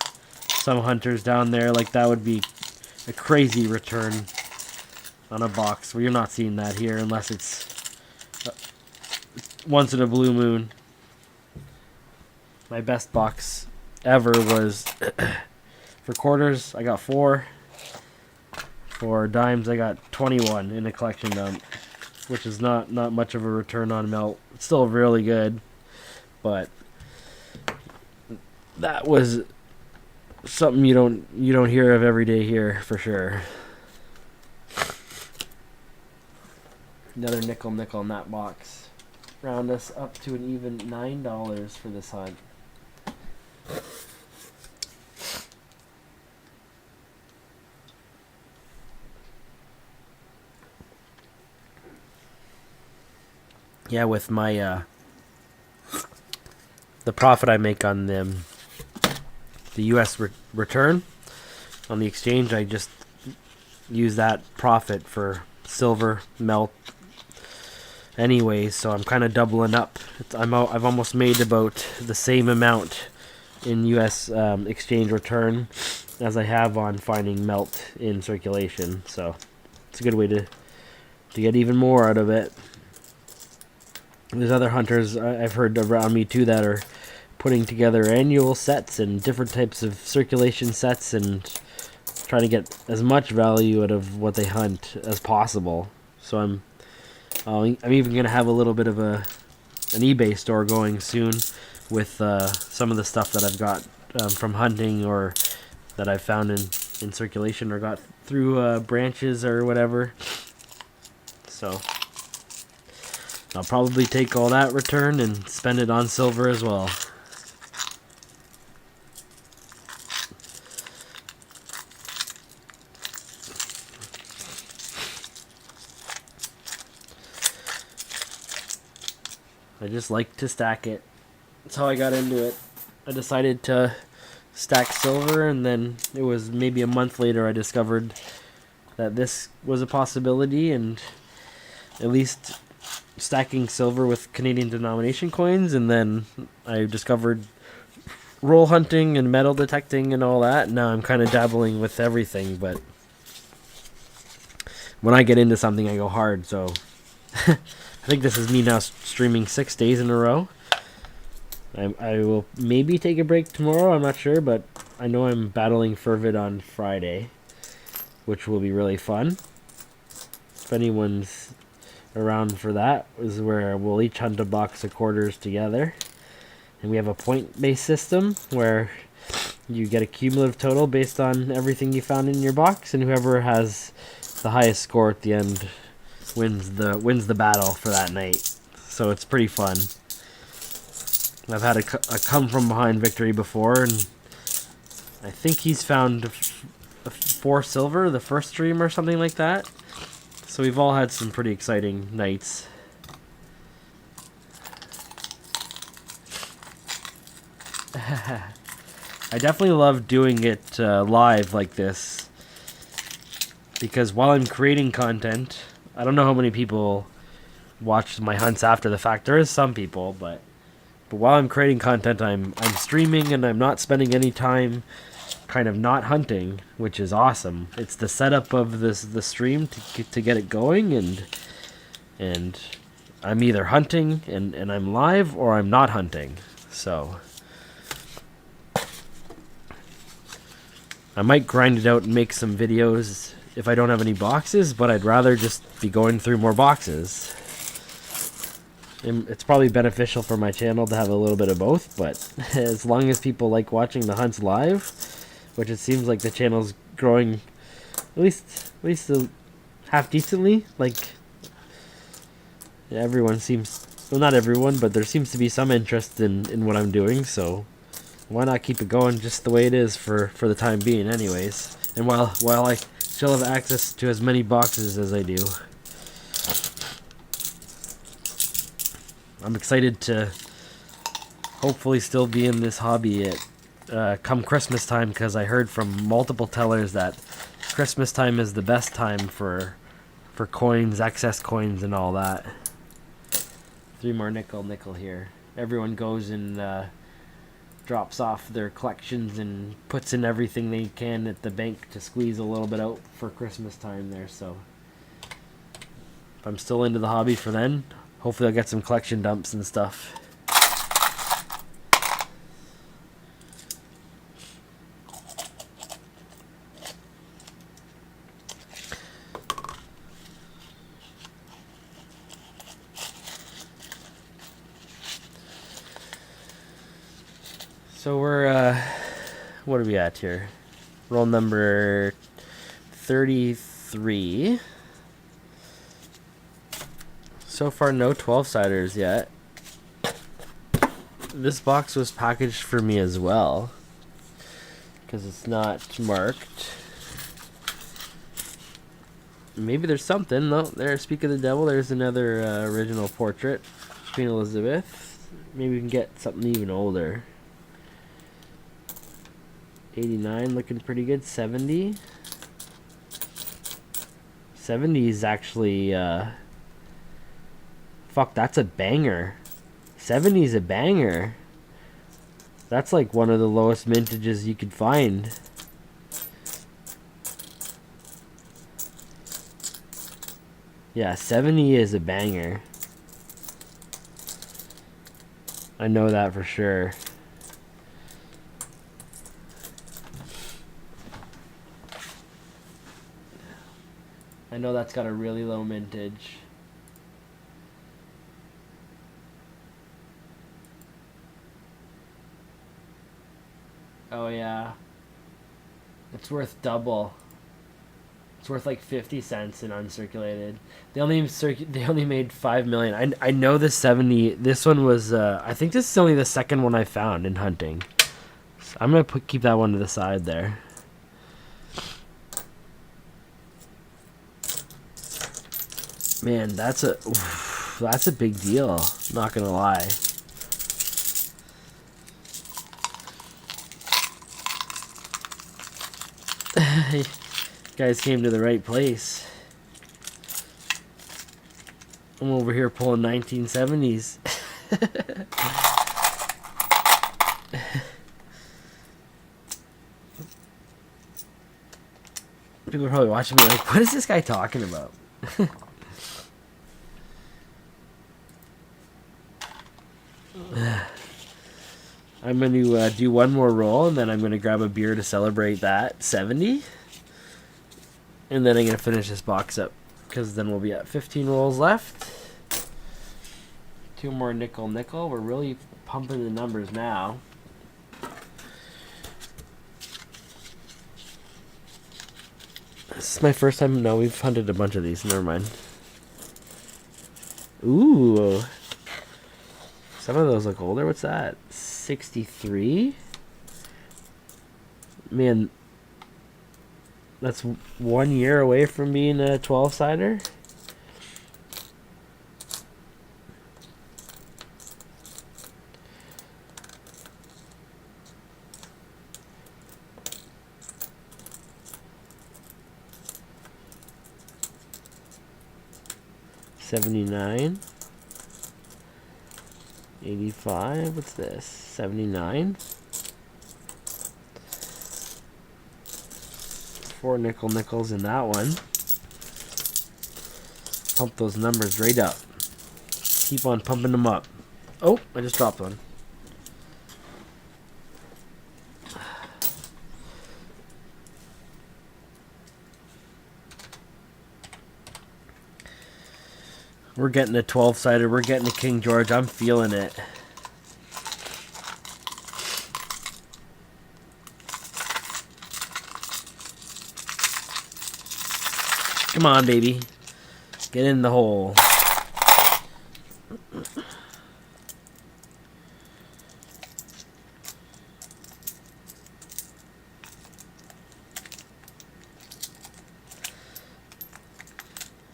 some hunters down there, like that would be a crazy return on a box. Well, you're not seeing that here unless it's once in a blue moon. My best box ever was for quarters I got 4. For dimes I got 21 in a collection dump, which is not much of a return on melt. It's still really good, but that was something you don't hear of every day here for sure. Another nickel in that box. Round us up to an even $9 for this hunt. Yeah, with my the profit I make on the U.S. return on the exchange, I just use that profit for silver melt anyway, so I'm kind of doubling up. I've almost made about the same amount in US exchange return as I have on finding melt in circulation, so it's a good way to get even more out of it. There's other hunters I've heard around me too that are putting together annual sets and different types of circulation sets and trying to get as much value out of what they hunt as possible. So I'm even gonna have a little bit of an eBay store going soon with some of the stuff that I've got from hunting or that I've found in circulation or got through branches or whatever. So I'll probably take all that return and spend it on silver as well. I just like to stack it. That's how I got into it. I decided to stack silver, and then it was maybe a month later I discovered that this was a possibility, and at least stacking silver with Canadian denomination coins, and then I discovered roll hunting and metal detecting and all that. Now I'm kind of dabbling with everything, but when I get into something I go hard, so I think this is me now streaming 6 days in a row. I will maybe take a break tomorrow, I'm not sure, but I know I'm battling Fervid on Friday, which will be really fun. If anyone's around for that, is where we'll each hunt a box of quarters together. And we have a point-based system where you get a cumulative total based on everything you found in your box, and whoever has the highest score at the end wins the battle for that night. So it's pretty fun. I've had a come from behind victory before, and I think he's found 4 silver the first stream or something like that. So we've all had some pretty exciting nights. I definitely love doing it live like this, because while I'm creating content, I don't know how many people watch my hunts after the fact. There is some people, but while I'm creating content, I'm streaming, and I'm not spending any time kind of not hunting, which is awesome. It's the setup of the stream to get it going, and I'm either hunting and I'm live, or I'm not hunting. So I might grind it out and make some videos if I don't have any boxes, but I'd rather just be going through more boxes. It's probably beneficial for my channel to have a little bit of both, but as long as people like watching the hunts live, which it seems like the channel's growing at least half decently, like everyone seems, well, not everyone, but there seems to be some interest in what I'm doing, so why not keep it going just the way it is for the time being anyways, and while I still have access to as many boxes as I do. I'm excited to hopefully still be in this hobby at come Christmas time, because I heard from multiple tellers that Christmas time is the best time for coins, excess coins, and all that. 3 more nickel here. Everyone goes and drops off their collections and puts in everything they can at the bank to squeeze a little bit out for Christmas time there. So if I'm still into the hobby for then, hopefully I'll get some collection dumps and stuff. So we're, what are we at here? Roll number 33. So far, no 12-siders yet. This box was packaged for me as well, because it's not marked. Maybe there's something. No, there, speak of the devil, there's another original portrait. Queen Elizabeth. Maybe we can get something even older. 89, looking pretty good. 70. 70s actually, fuck, that's a banger. 70's a banger. That's like one of the lowest mintages you could find. Yeah, 70 is a banger. I know that for sure. I know that's got a really low mintage. Oh yeah. It's worth double. It's worth like 50 cents in uncirculated. They only made 5 million. I know the 70. This one was I think this is only the second one I found in hunting. So I'm going to keep that one to the side there. Man, that's a big deal. Not going to lie. You guys came to the right place. I'm over here pulling 1970s. People are probably watching me like, what is this guy talking about? I'm going to do one more roll, and then I'm going to grab a beer to celebrate that 70. And then I'm going to finish this box up, because then we'll be at 15 rolls left. 2 more nickel. We're really pumping the numbers now. This is my first time. No, we've hunted a bunch of these. Never mind. Ooh. Some of those look older. What's that? 63? Man, that's 1 year away from being a 12-sider. $79. 85. What's this? 79. 4 nickels in that one. Pump those numbers right up. Keep on pumping them up. Oh, I just dropped one. We're getting a 12-sider. We're getting a King George. I'm feeling it. Come on, baby. Get in the hole.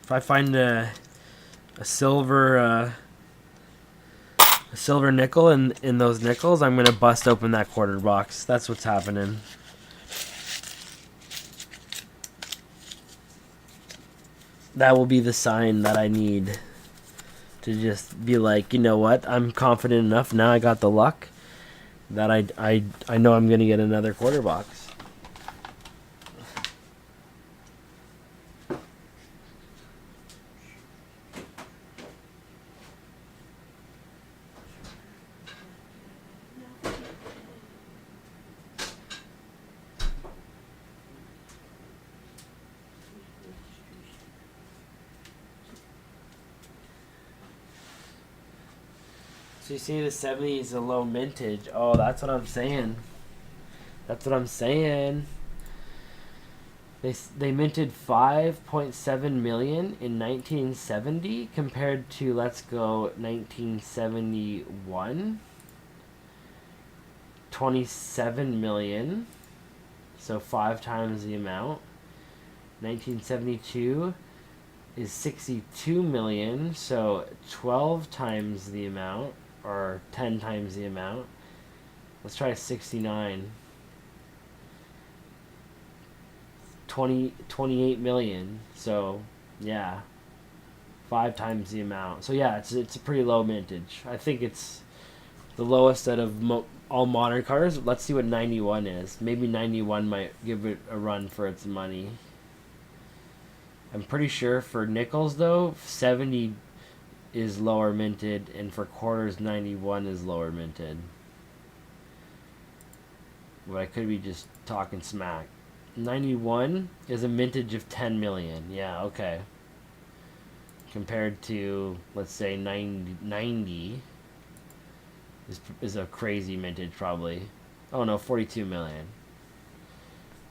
If I find a silver nickel in those nickels, I'm gonna bust open that quarter box. That's what's happening. That will be the sign that I need to just be like, you know what? I'm confident enough now. I got the luck that I know I'm gonna get another quarter box. So you see the 70 is a low mintage. Oh, that's what I'm saying. That's what I'm saying. They minted 5.7 million in 1970 compared to, let's go, 1971. 27 million. So 5 times the amount. 1972 is 62 million, so 12 times the amount. Or 10 times the amount. Let's try 69. 28 million. So Yeah. 5 times the amount. So yeah, it's a pretty low mintage. I think it's the lowest out of all modern cars. Let's see what 91 is. Maybe 91 might give it a run for its money. I'm pretty sure for nickels though, 70 is lower minted, and for quarters 91 is lower minted. But I could be just talking smack. 91 is a mintage of 10 million. Yeah, okay. Compared to, let's say, 90 is a crazy mintage probably. Oh no, 42 million.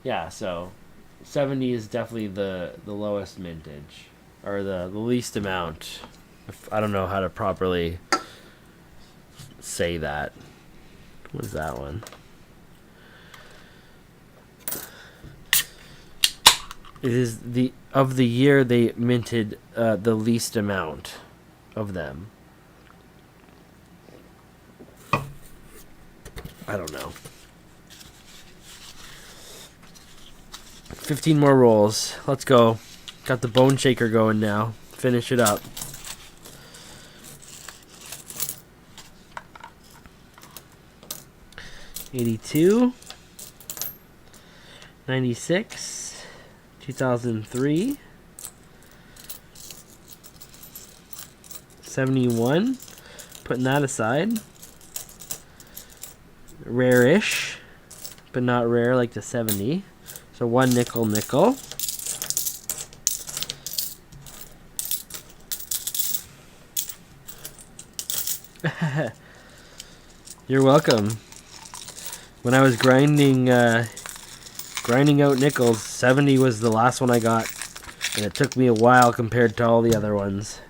Yeah, so 70 is definitely the lowest mintage, or the least amount. I don't know how to properly say that. What is that one? It is the of the year they minted the least amount of them. I don't know. 15 more rolls. Let's go. Got the bone shaker going now. Finish it up. '82, '96, 2003, 71. Putting that aside. Rare-ish, but not rare like the 70. So 1 nickel. You're welcome. When I was grinding out nickels, 70 was the last one I got, and it took me a while compared to all the other ones.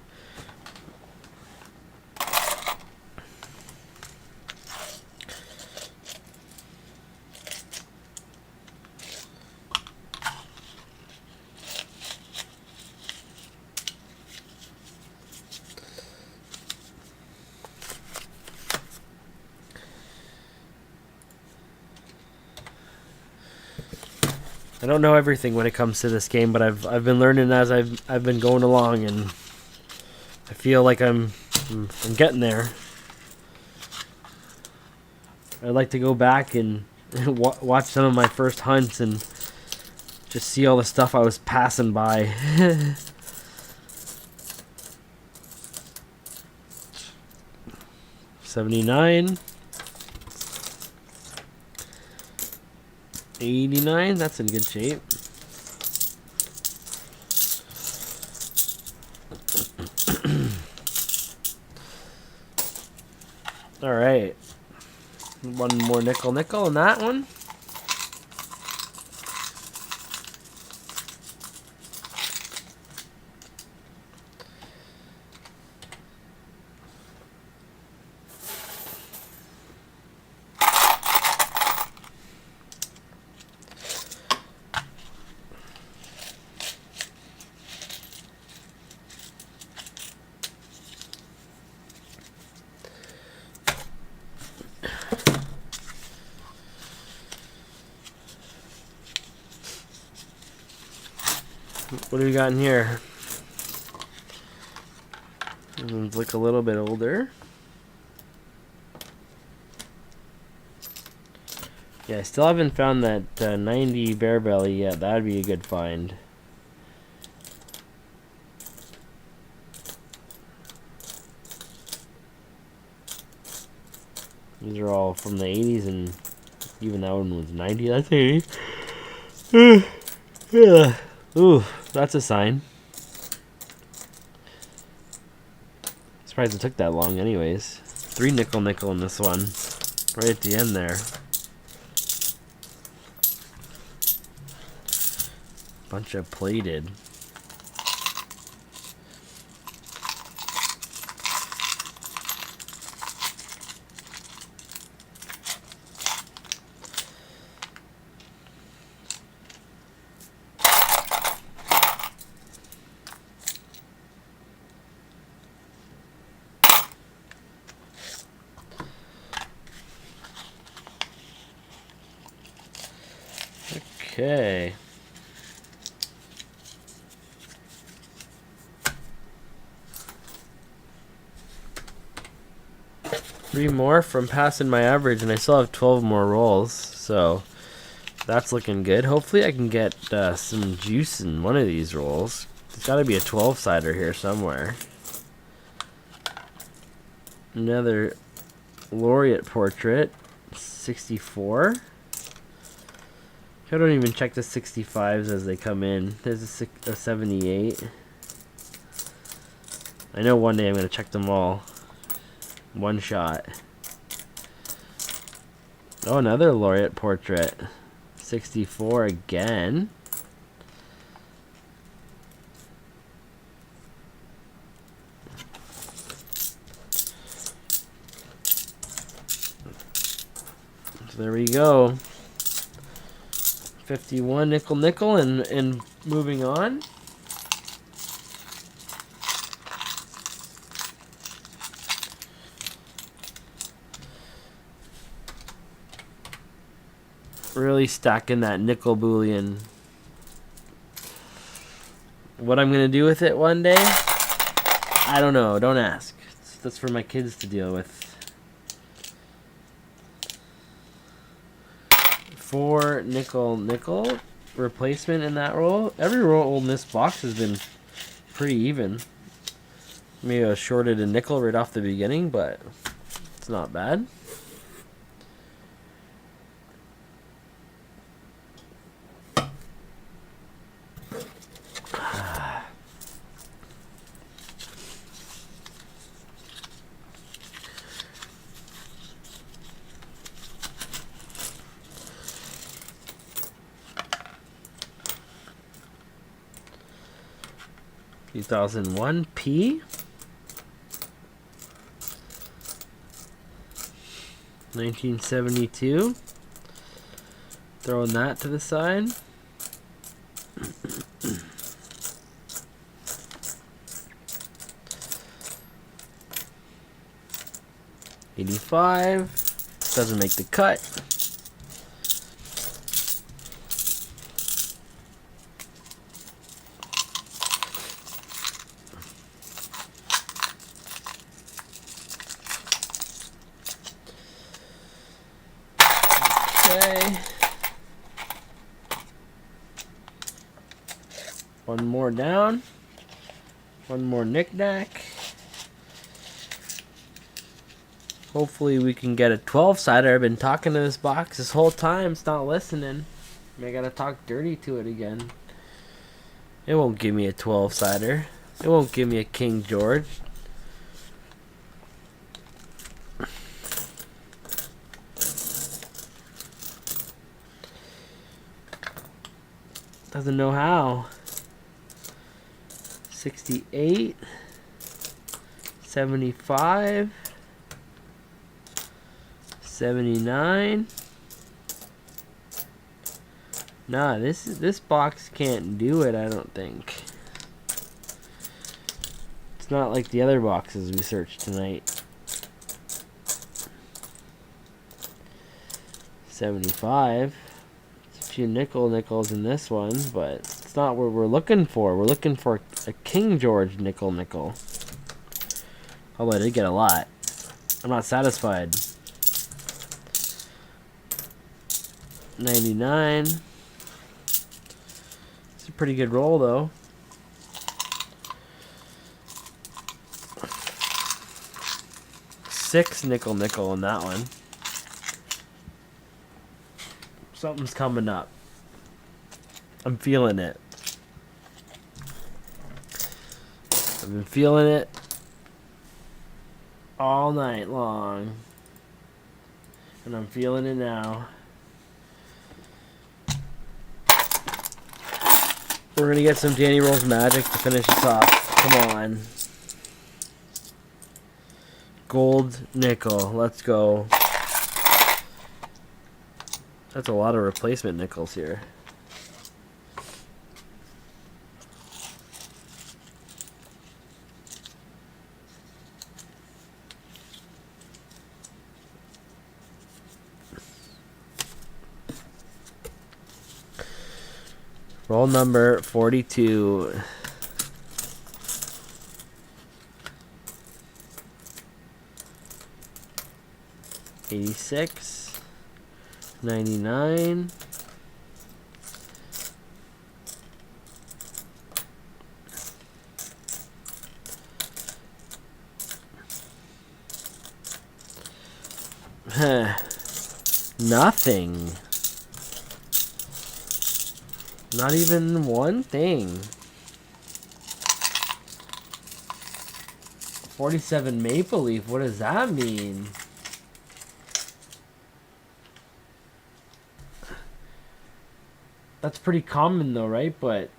I don't know everything when it comes to this game, but I've been learning as I've been going along, and I feel like I'm getting there. I'd like to go back and watch some of my first hunts and just see all the stuff I was passing by. 79. 89, that's in good shape. All right. One more nickel on that one. What do we got in here? Look a little bit older. Yeah, I still haven't found that 90 bear belly yet. That'd be a good find. These are all from the 80s, and even that one was 90. That's 80. Yeah. Ooh, that's a sign. Surprised it took that long anyways. 3 nickel in this one. Right at the end there. Bunch of plated. Okay. 3 more from passing my average, and I still have 12 more rolls, so that's looking good. Hopefully I can get some juice in one of these rolls. There's got to be a 12-sider here somewhere. Another laureate portrait, 64. I don't even check the 65s as they come in. There's a 78. I know one day I'm going to check them all. One shot. Oh, another laureate portrait. 64 again. So there we go. 51 nickel and moving on. Really stacking that nickel bullion. What I'm gonna do with it one day, I don't know. Don't ask. That's for my kids to deal with. 4 nickel replacement in that roll. Every roll in this box has been pretty even. Maybe I shorted a nickel right off the beginning, but it's not bad. $2001 P. 1972. Throwing that to the side. $85. Doesn't make the cut. Okay. One more down. One more knick-knack. Hopefully we can get a 12-sider. I've been talking to this box this whole time. It's not listening. I gotta talk dirty to it again. It won't give me a 12-sider. It won't give me a King George. Doesn't know how. 68. 75. 79. Nah, this box can't do it, I don't think. It's not like the other boxes we searched tonight. 75. There's a few nickels in this one, but it's not what we're looking for. We're looking for a King George nickel. Although I did get a lot. I'm not satisfied. 99. It's a pretty good roll, though. Six nickel in that one. Something's coming up. I'm feeling it. I've been feeling it all night long. And I'm feeling it now. We're gonna get some Danny Rolls Magic to finish us off. Come on. Gold nickel. Let's go. That's a lot of replacement nickels here. Roll number 42. 86, 99. Nothing. Not even one thing. 47 Maple Leaf, what does that mean? That's pretty common though, right? But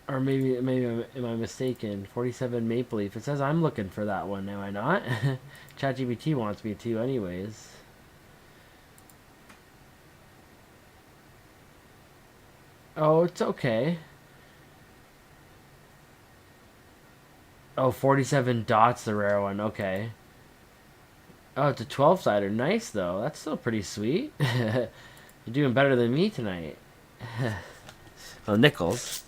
or maybe am I mistaken? 47 Maple Leaf. It says I'm looking for that one, am I not? ChatGPT wants me to anyways. Oh, it's okay. Oh, 47 dots, the rare one. Okay. Oh, it's a 12-sider. Nice, though. That's still pretty sweet. You're doing better than me tonight. Oh, nickels.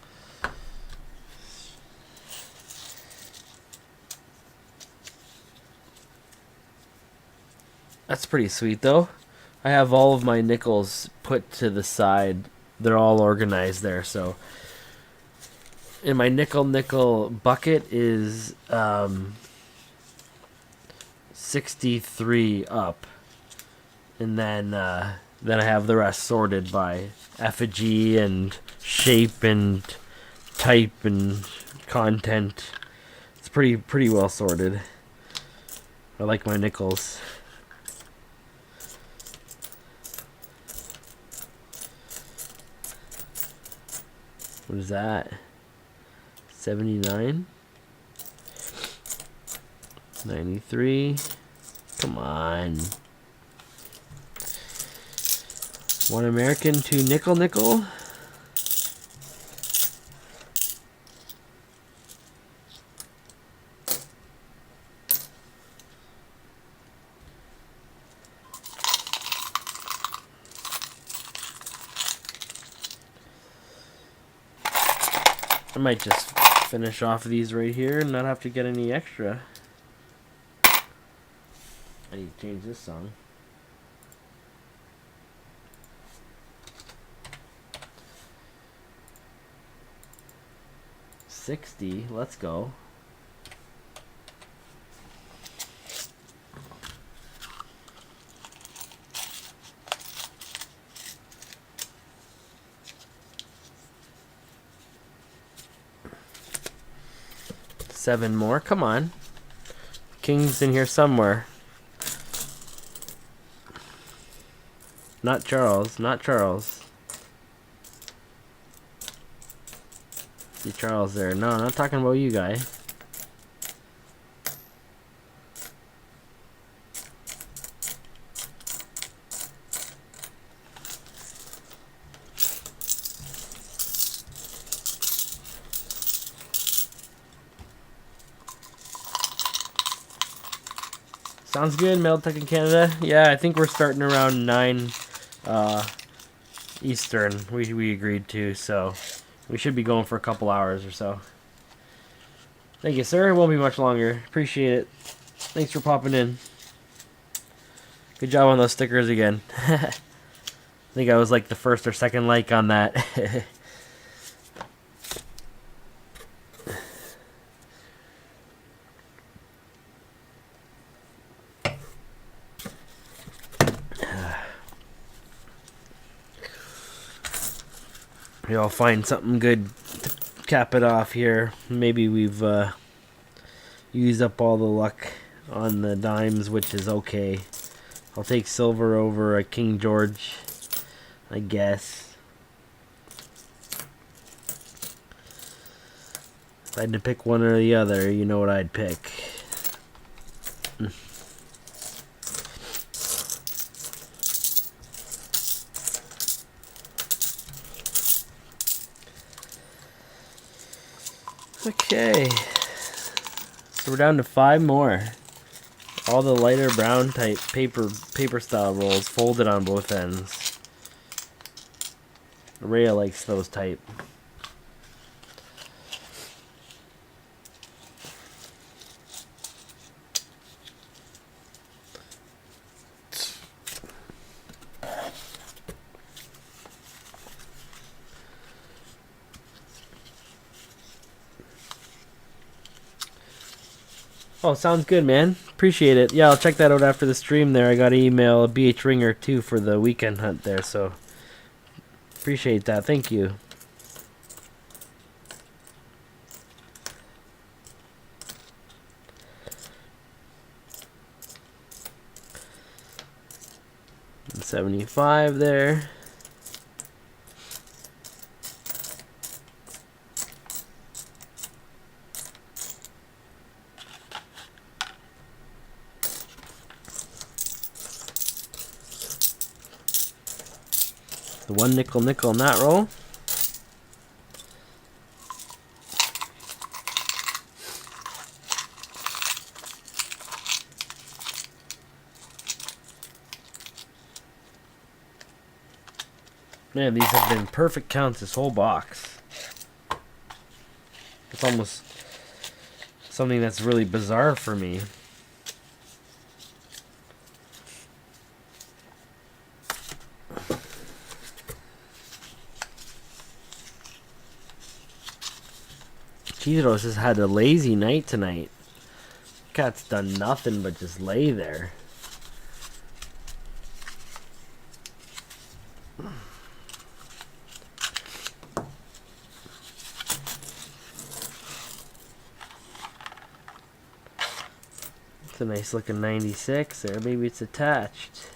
That's pretty sweet, though. I have all of my nickels put to the side. They're all organized there, so... And my nickel bucket is 63 up, and then I have the rest sorted by effigy and shape and type and content. It's pretty well sorted. I like my nickels. What is that? 79, 93. Come on. One American, two nickel. I might just finish off these right here and not have to get any extra. I need to change this song. $60, let's go. Seven more, come on. King's in here somewhere. Not Charles, not Charles. See Charles there. No, I'm not talking about you, guy. Sounds good, Meltech in Canada. Yeah, I think we're starting around 9 Eastern. We agreed to, so we should be going for a couple hours or so. Thank you, sir. It won't be much longer. Appreciate it. Thanks for popping in. Good job on those stickers again. I think I was like the first or second like on that. Maybe I'll find something good to cap it off here. Maybe we've used up all the luck on the dimes, which is okay. I'll take silver over a King George, I guess. If I had to pick one or the other, you know what I'd pick. Okay, so we're down to 5 more. All the lighter brown type paper style rolls folded on both ends. Rhea likes those type. Oh, sounds good, man. Appreciate it. Yeah, I'll check that out after the stream there. I got an email, a BH Ringer, too, for the weekend hunt there, so appreciate that. Thank you. And 75 there. The one nickel in that roll. Man, these have been perfect counts this whole box. It's almost something that's really bizarre for me. Cheetos has had a lazy night tonight. Cat's done nothing but just lay there. It's a nice looking 96 there. Maybe it's attached.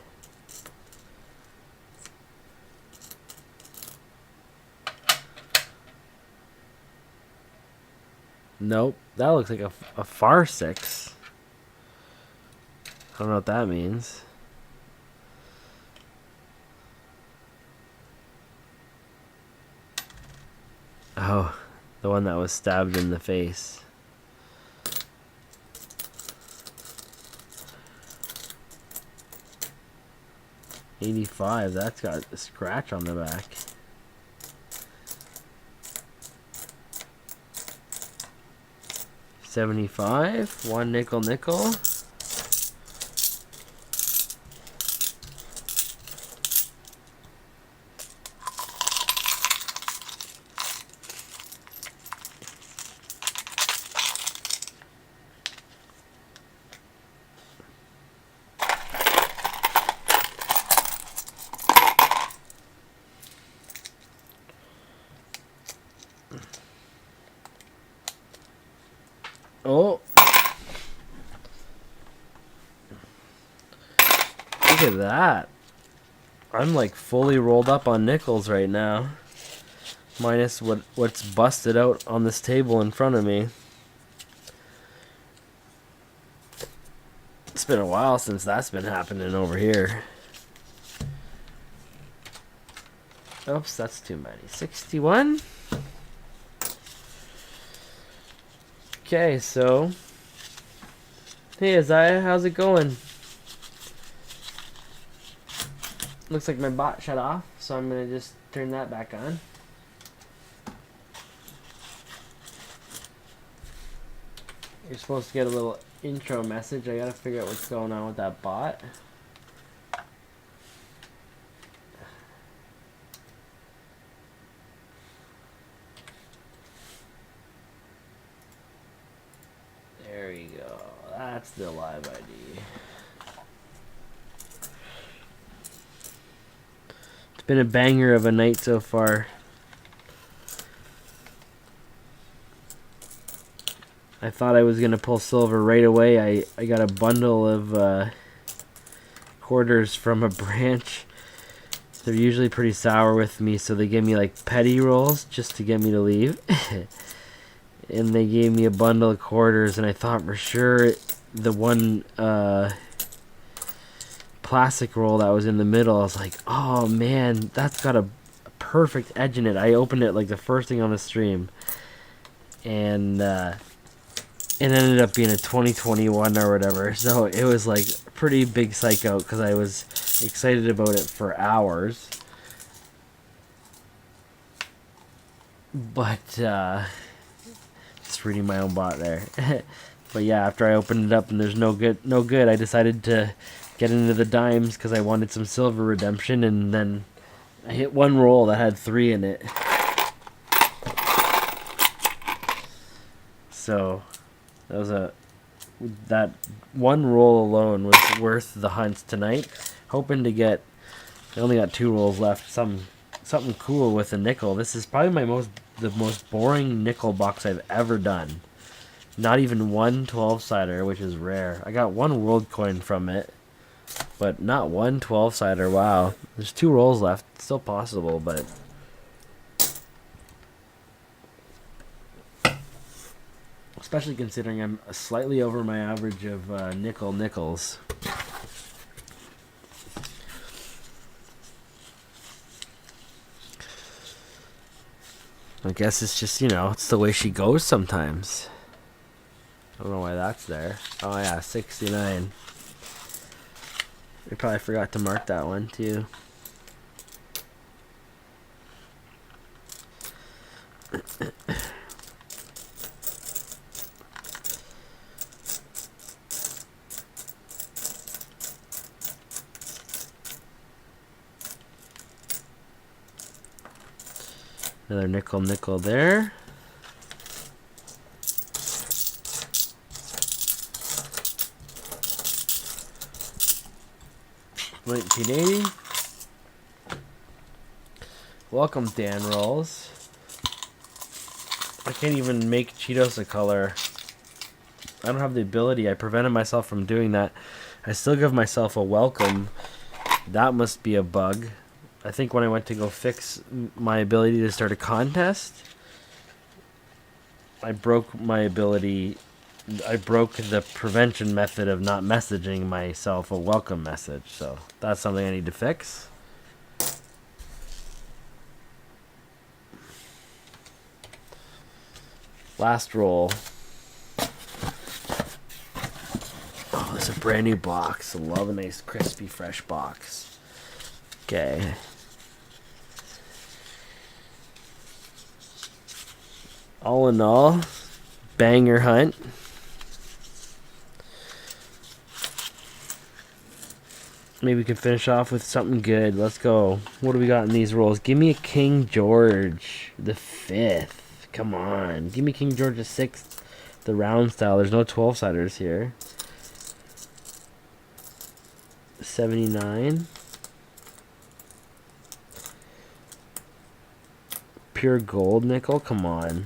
Nope, that looks like a far 6. I don't know what that means. Oh, the one that was stabbed in the face. $85, that's got a scratch on the back. $75, one nickel. Oh, look at that. I'm like fully rolled up on nickels right now. Minus what's busted out on this table in front of me. It's been a while since that's been happening over here. Oops, that's too many. 61? Okay, so hey Isaiah, how's it going? Looks like my bot shut off, so I'm gonna just turn that back on. You're supposed to get a little intro message. I gotta figure out what's going on with that bot. There you go. That's the live ID. It's been a banger of a night so far. I thought I was gonna pull silver right away. I got a bundle of quarters from a branch. They're usually pretty sour with me, so they give me like petty rolls just to get me to leave. And they gave me a bundle of quarters, and I thought for sure the one plastic roll that was in the middle, I was like, oh man, that's got a perfect edge in it. I opened it like the first thing on the stream, and it ended up being a 2021 or whatever, so it was like a pretty big psych out because I was excited about it for hours. But just reading my own bot there. But yeah, after I opened it up and there's no good, I decided to get into the dimes because I wanted some silver redemption, and then I hit one roll that had 3 in it. So that was a that one roll alone was worth the hunts tonight. Hoping to get, I only got 2 rolls left, something cool with a nickel. This is probably the most boring nickel box I've ever done. Not even one 12-sider, which is rare. I got 1 world coin from it, but not one 12-sider. Wow. There's 2 rolls left. Still possible, but especially considering I'm slightly over my average of nickels. I guess it's just, it's the way she goes sometimes. I don't know why that's there. Oh yeah, 69. We probably forgot to mark that one too. Another nickel there. $19.80. Welcome, Dan Rolls. I can't even make Cheetos a color. I don't have the ability. I prevented myself from doing that. I still give myself a welcome. That must be a bug. I think when I went to go fix my ability to start a contest, I broke my ability. I broke the prevention method of not messaging myself a welcome message. So that's something I need to fix. Last roll. Oh, it's a brand new box. I love a nice crispy fresh box. Okay. All in all, banger hunt. Maybe we can finish off with something good. Let's go. What do we got in these rolls? Give me a King George the 5th. Come on. Give me King George the 6th. The round style. There's no 12-siders here. 79. Pure gold nickel. Come on.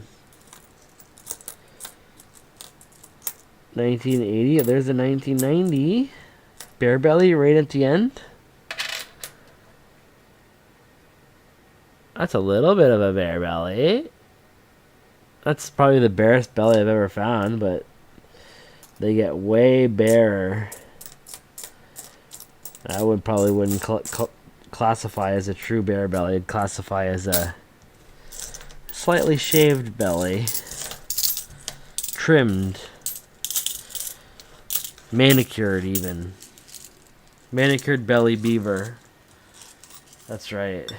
1980. There's a 1990. Bear belly right at the end. That's a little bit of a bear belly. That's probably the barest belly I've ever found, but they get way barer. I wouldn't classify as a true bear belly. I'd classify as a slightly shaved belly, trimmed, manicured even. Manicured belly beaver. That's right.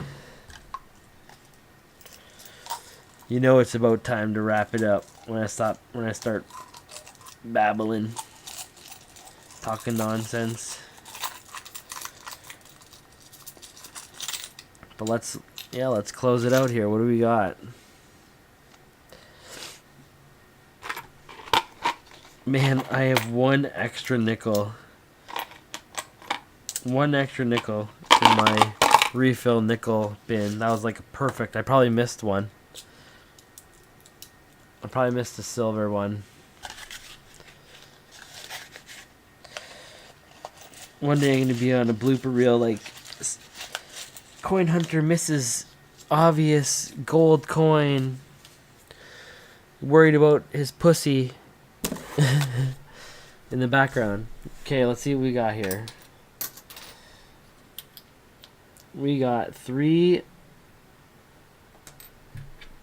You know it's about time to wrap it up when I start babbling, talking nonsense. But let's close it out here. What do we got? Man, I have 1 extra nickel. 1 extra nickel in my refill nickel bin. That was like perfect. I probably missed one. I probably missed a silver one. One day I'm going to be on a blooper reel like Coin Hunter misses obvious gold coin. Worried about his pussy in the background. Okay, let's see what we got here. We got 3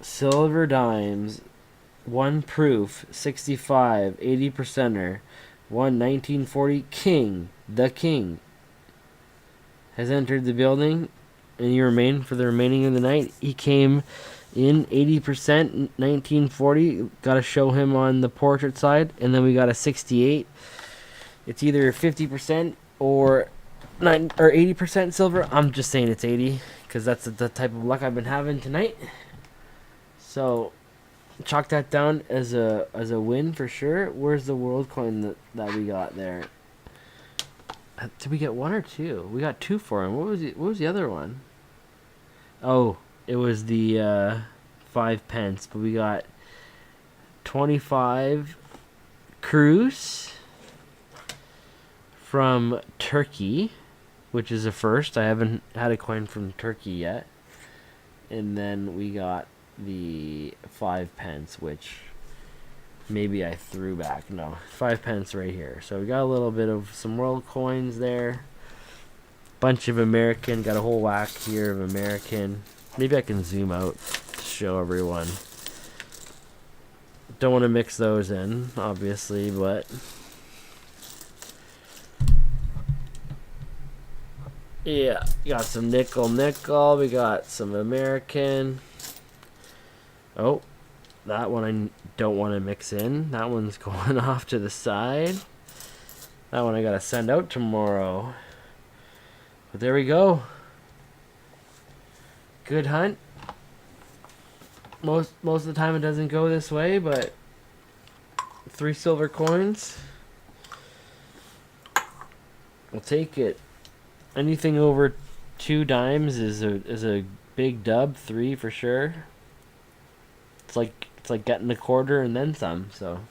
silver dimes, 1 proof, 65, 80%er, 1 1940 king. The king has entered the building, and you remain for the remaining of the night. He came in 80%, 1940. Got to show him on the portrait side, and then we got a 68. It's either 50% or 80% silver. I'm just saying it's 80 because that's the type of luck I've been having tonight. So chalk that down as a win for sure. Where's the world coin that we got there? Did we get one or two? We got two for him. What was the other one? Oh, it was the 5 pence, but we got 25 cruise from Turkey, which is a first. I haven't had a coin from Turkey yet. And then we got the 5 pence, which maybe I threw back. No, 5 pence right here. So we got a little bit of some world coins there. Bunch of American. Got a whole whack here of American. Maybe I can zoom out to show everyone. Don't want to mix those in, obviously, but yeah, got some nickel. We got some American. Oh, that one I don't want to mix in. That one's going off to the side. That one I gotta send out tomorrow. But there we go. Good hunt. Most of the time it doesn't go this way, but 3 silver coins. We'll take it. Anything over 2 dimes is a big dub. 3 for sure. It's like getting a quarter and then some. So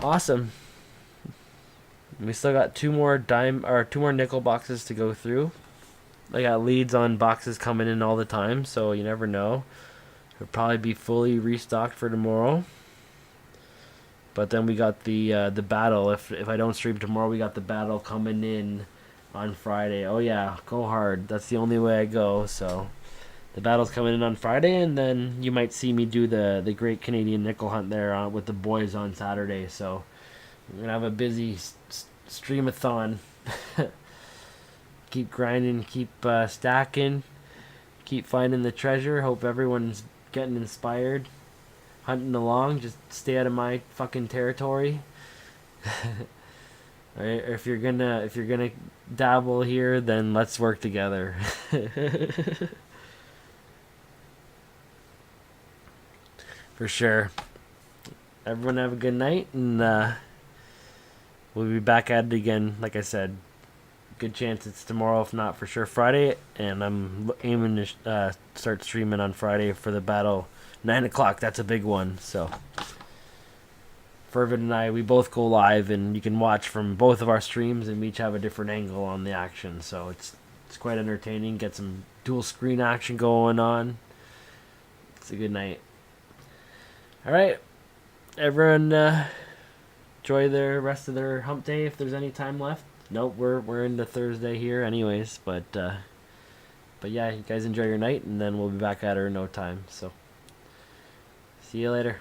awesome. We still got 2 more nickel boxes to go through. I got leads on boxes coming in all the time, so you never know. It'll probably be fully restocked for tomorrow. But then we got the battle. If I don't stream tomorrow, we got the battle coming in on Friday. Oh yeah, go hard. That's the only way I go. So the battle's coming in on Friday, and then you might see me do the Great Canadian Nickel Hunt there with the boys on Saturday. So we're gonna have a busy streamathon. Keep grinding, keep stacking, keep finding the treasure. Hope everyone's getting inspired, hunting along. Just stay out of my fucking territory. Or if you're gonna dabble here, then let's work together. For sure. Everyone have a good night, and we'll be back at it again. Like I said, good chance it's tomorrow, if not for sure Friday, and I'm aiming to start streaming on Friday for the battle. 9 o'clock, that's a big one. So Fervid and I, we both go live, and you can watch from both of our streams, and we each have a different angle on the action. So it's quite entertaining. Get some dual screen action going on. It's a good night. All right, everyone, enjoy the rest of their hump day if there's any time left. Nope, we're into Thursday here anyways, but yeah, you guys enjoy your night, and then we'll be back at her in no time. So see you later.